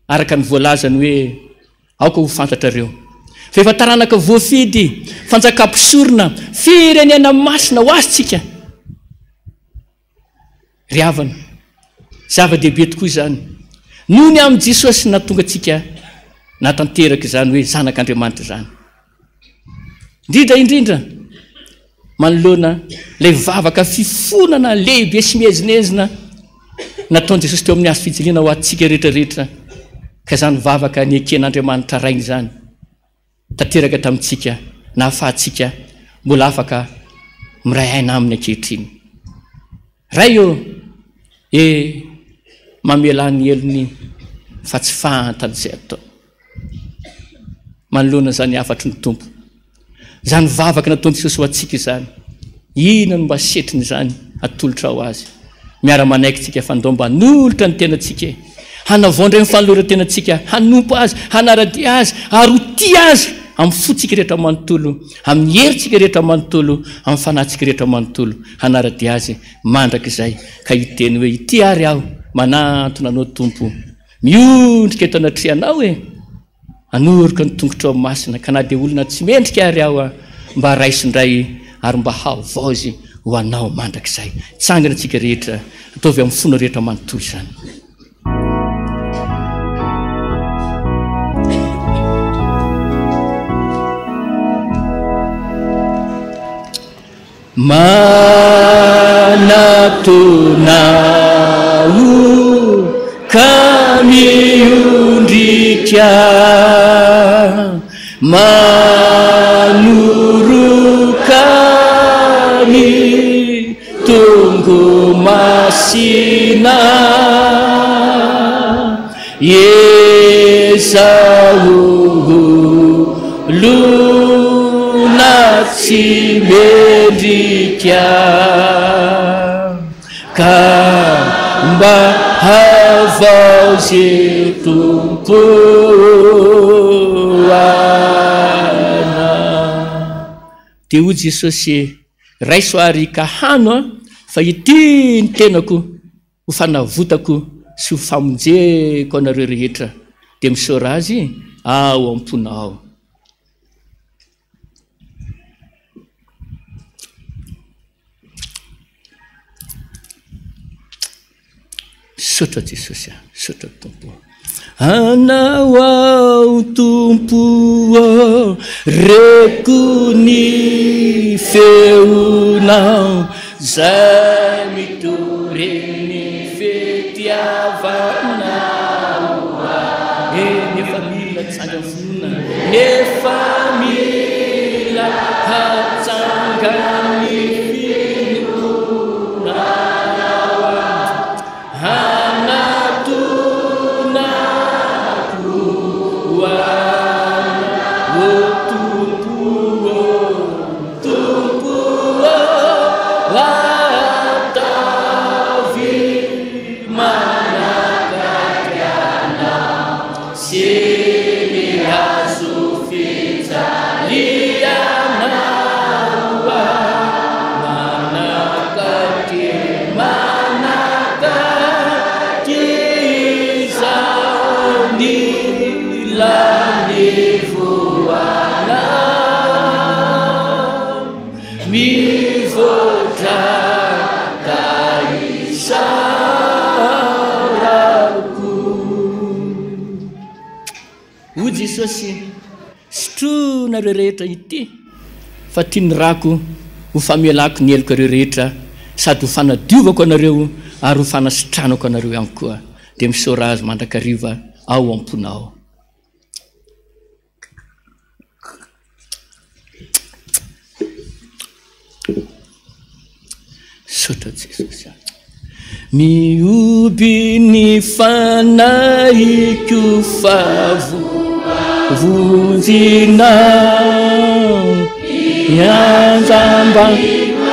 araka ny voalazany hoe aoka ho fantatrareo fa efa taranaka voafidy fanjakam-pisorona firenena masina ho azytsika ry havana zava-dehibe tokoa izany noho ny amin'ny Jesosy natonga antsika natanteraka izany hoe zanak'Andriamanitra izany indrindra manoloana ilay vavaka fifonana lehibe sy mihezinezina nataon'i Jesosy teo amin'ny azo fijaliana ho antsika rehetrarehetra ka izany vavaka ny eken'Andriamanitra rainy izany tanteraka tamintsika na ahafahantsika mbola afaka miray aina aminy ankehitriny ray eo mamela ny elony fa tsy fantany izay atao manoloana zany afatry ny tompo zany vavaka nataon'i Jesosy ho antsika izany inona no mba setriny izany atolotra ho azy miara-manaiky tsika fa ndao mba hanolotra ny tenantsika hanavaondra ny fanoloran-tenantsika hanompo azy hanaradia azy ary ho tia azy amin'ny fotsika rehetra manontolo amin'ny heritsika rehetra manontolo amin'ny fanahintsika rehetra manontolo hanaradia azy mandrak'izay ka hiteny hoe ity ary aho manantona anao tompo miondrika eto anatrianao anoroka ny tongotra ao masina ka na dia olona tsy mendrika ary aho mba raisindray ary mba havaozy ho anao mandrak'izay tsangana antsika rehetra ataovy amin'ny fona rehetra manontolo izany manatonao kamiundrika manurukami tunggu masina Yesawu lunasi medika kamba havausi tumpuana teo Jesosy raiso ary kahano fa ity ny tenako ho fanavotako sy ho famonjeko anareo rehetra dia misaora azy ao am-pona ao sotra Jesosy sotra tompo anao ao tompo reko ny feonao zay mitoreny fitiavanao nefa mila tsanga vona nefa mila hatsanga ny fitonanao hanatonako o tompo ataovy manakatiana se mihazo fijalianao manakaty zany lanivoana mivoatra taisarako o Jesosy sotrona rehetra ity fa tiany rako ho famelako ny eloko ireo rehetra sady ho fanadiovako anareo ary ho fanasitranako anareo ihany koa dia misora azy mandrakariva ao amponao sotra Jesosy mioby ny fanahiko favonjinao ianjamba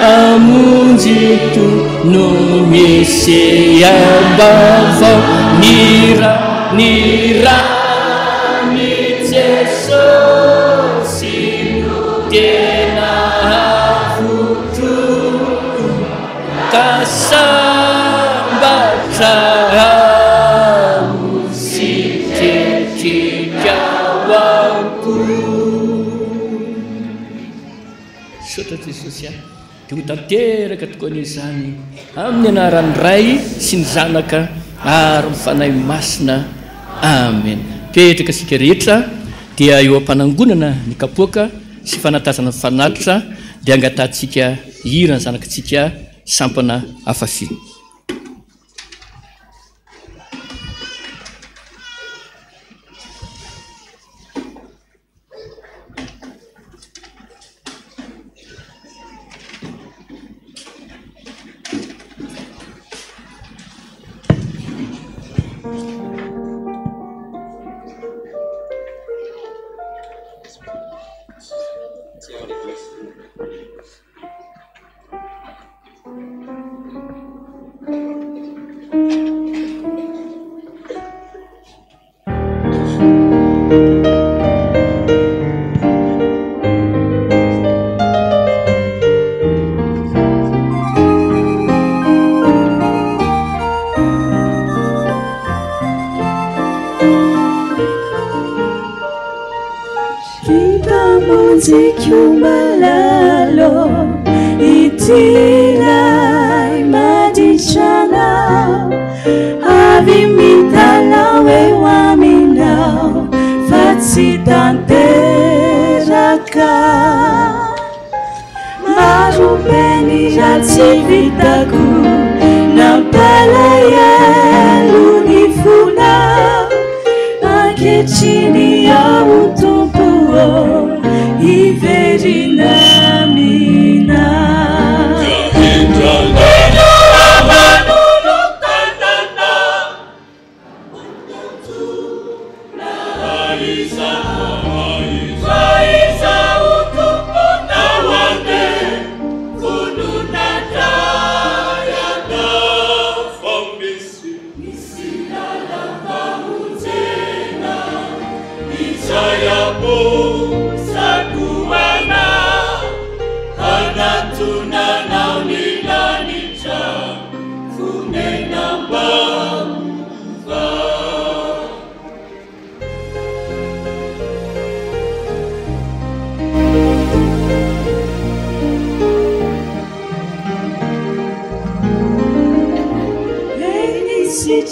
amonjito no misy ambavao nira ny Jesosy no tena avotro kasambatra usitetikawampu sotra Jesosy dia ho tanteraka tokoa n'izany amin'ny anaran'ny Ray sy ny Zanaka ary ny fanahy masina amen. Petraka sika rehetra dia eo ampanangonana ny kapoaka sy fanatazana fanatitra dia angatantsika hira ny zanakitsika sampana afafi.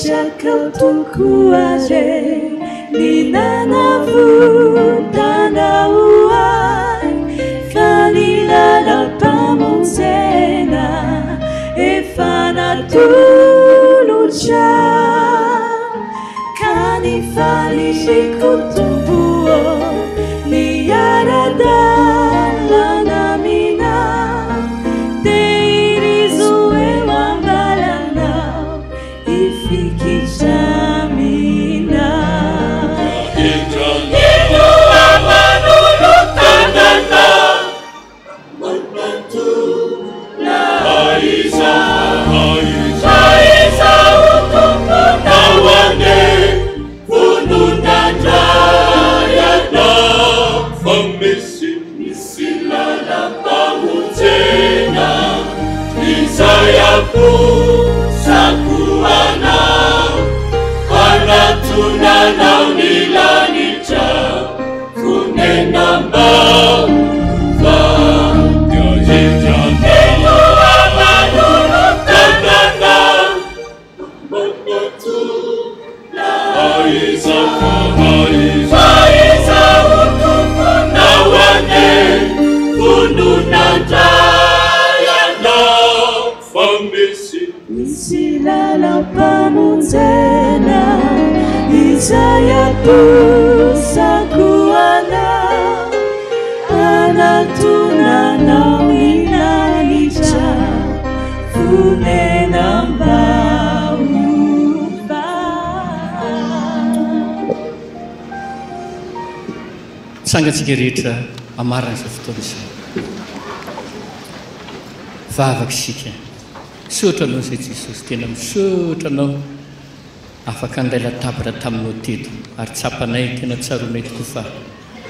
Chakautukuaje ninanavutanaua fanilala pamonzena efanatulucha kanifalishikutumbuo niyaradallanamina deirizuelambalana ifikichamina Sakuana anatuna na milanicha kunenamba va yajijana amanulutanana monotu la aiza utukuna wane kununanta yana famisi Silala pamunzena Isaya pusakuana Anatuna na winanicha Funenamba ufa Sangatsika rehetra amarana izay fotoana izay vavaka isika misaotra anao izay Jesosy tena misaotra anao afaka andray latabatra taminao teto ary tsapanay tena tsaronay tokoa fa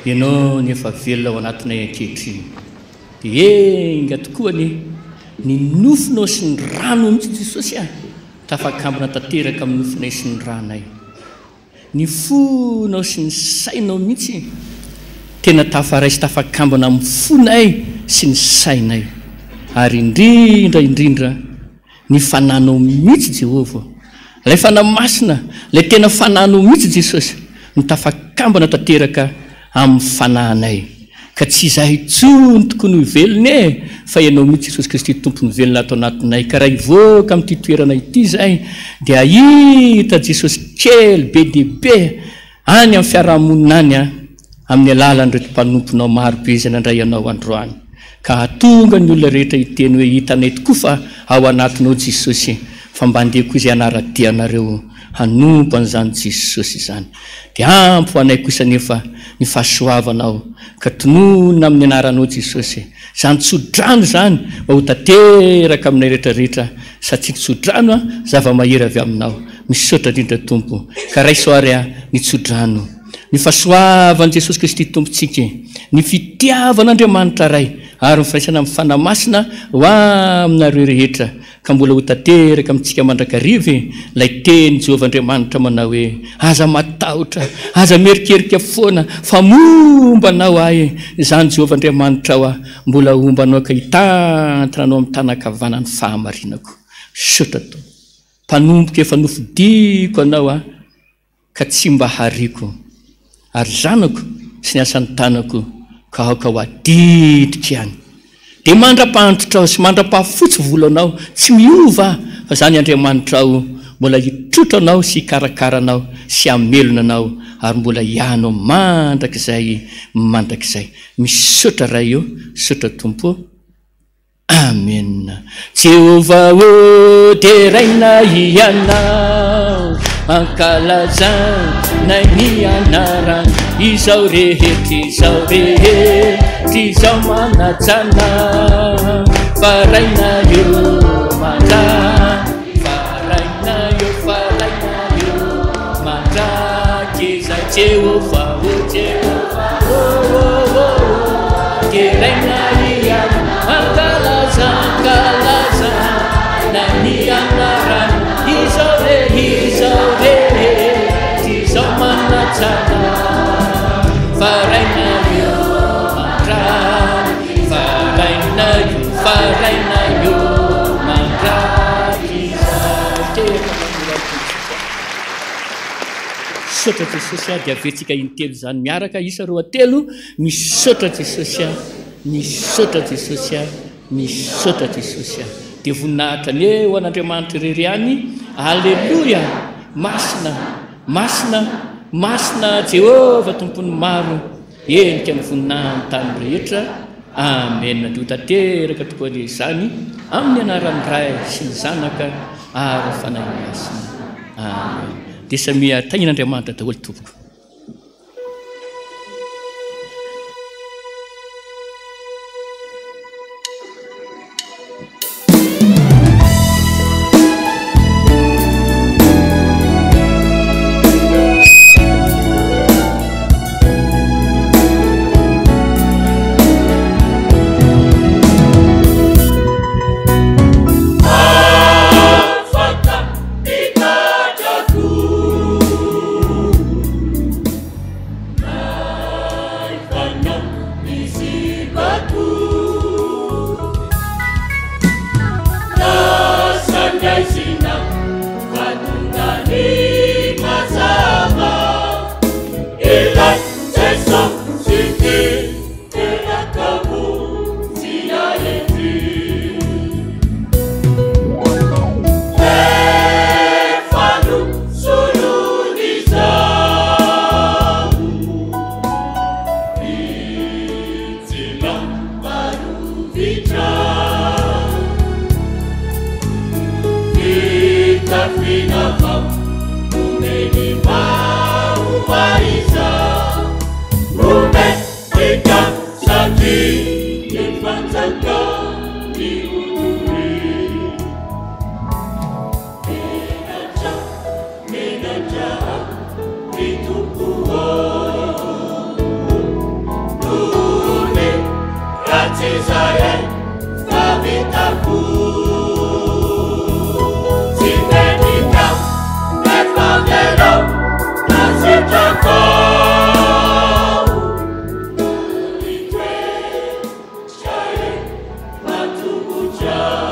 ianao ny efa velona ao anatinay ankehitriny dia enga tokoa ny nofinao sy ny rano mihitsy Jesosy tafakambina tanteraka amin'ny nofinay sy ny ranay ny fonao sy ny sainao mihitsy tena tafaray sy tafakambina amin'ny fonay sy ny sainay ary indrindra ny fananao mihitsy Jehovah ilay fanahy masina ilay tena fananao mihitsy Jesosy ny tafakambana tanteraka amin'ny fanahinay ka tsy izahay intsony tokony ho velona fa ianao mihitsy Jesosy Kristy tompony velona ato anatinay ka raha hivoaka amin'ity toerana ity izahay dia ahita Jesosy kely be dia be any amin'ny fiarahamonina any amin'ny alalan'ireto mpanomponao marobe izay nandray anao androany ka hatonga ny olona rehetra hiteny hoe hitanay tokoa fa ao anatinao Jesosy fa mba andeha koa izay anara-dianareo hanompo an'izany Jesosy izany dia ampy ho anay kosa nefa ny fahasoavanao ka tonona amin'ny anaranao Jesosy izany tsodrano izany mba ho tanteraka aminay rehetrarehetra satria tsodrano zava-mahery avy aminao misaotra indrindra Tompo ka raisoary ny tsodrano ny fahasoavan'i Jesosy Kristy Tompontsika ny fitiavan'Andriamanitra ray ary mifiraisana amin'ny fanahy masina ho aminareo rehetra ka mbola ho tanteraka amintsika mandrakariva ilay teny Jehovah Andriamanitra manao hoe aza matahotra aza merikerika foana fa momba anao ahy izany Jehovah Andriamanitra ao mbola omba anao ka hitantana anao amin'ny tanakavanany fahamarinako saotra to mpanomboka efa nofidiko anao ka tsy mba hariko ary zanako sy ny asan'ny tanako ka aoka ho adidika ihany dia mandra-pahantotra sy mandra-pahafotsy volanao tsy miova fa zany Andriamanitra ao mbola hitrotra anao sy hikarakara anao sy hamelona anao ary mbola hianao mandrakizay misaotra ray eo saotra Tompo amen Jehovah o dia raina ianao ankalazana ny anarany izao rehetra izao manajana faraina io mandraky izay Jehovah o dia raina ianao ankalazana ny anarany izao manajana faraina io mandraky faraina io mandraky izay misaotra Jesosy dia avetsika intelo zany miaraka isa roa telo misaotra Jesosy misaotra Jesosy misaotra Jesosy dia voninahitra ny ho an'Andriamanitra irery ihany alleluia masina masina masina Jehova tompony maro enika ny voninahiny tany rehetra amen dia tanteraka tokoa izany amin'ny anaran'ny Ray sy ny Zanaka ary fanahy masina amen dia samia tain'Andriamanitra daholo tompoko Cha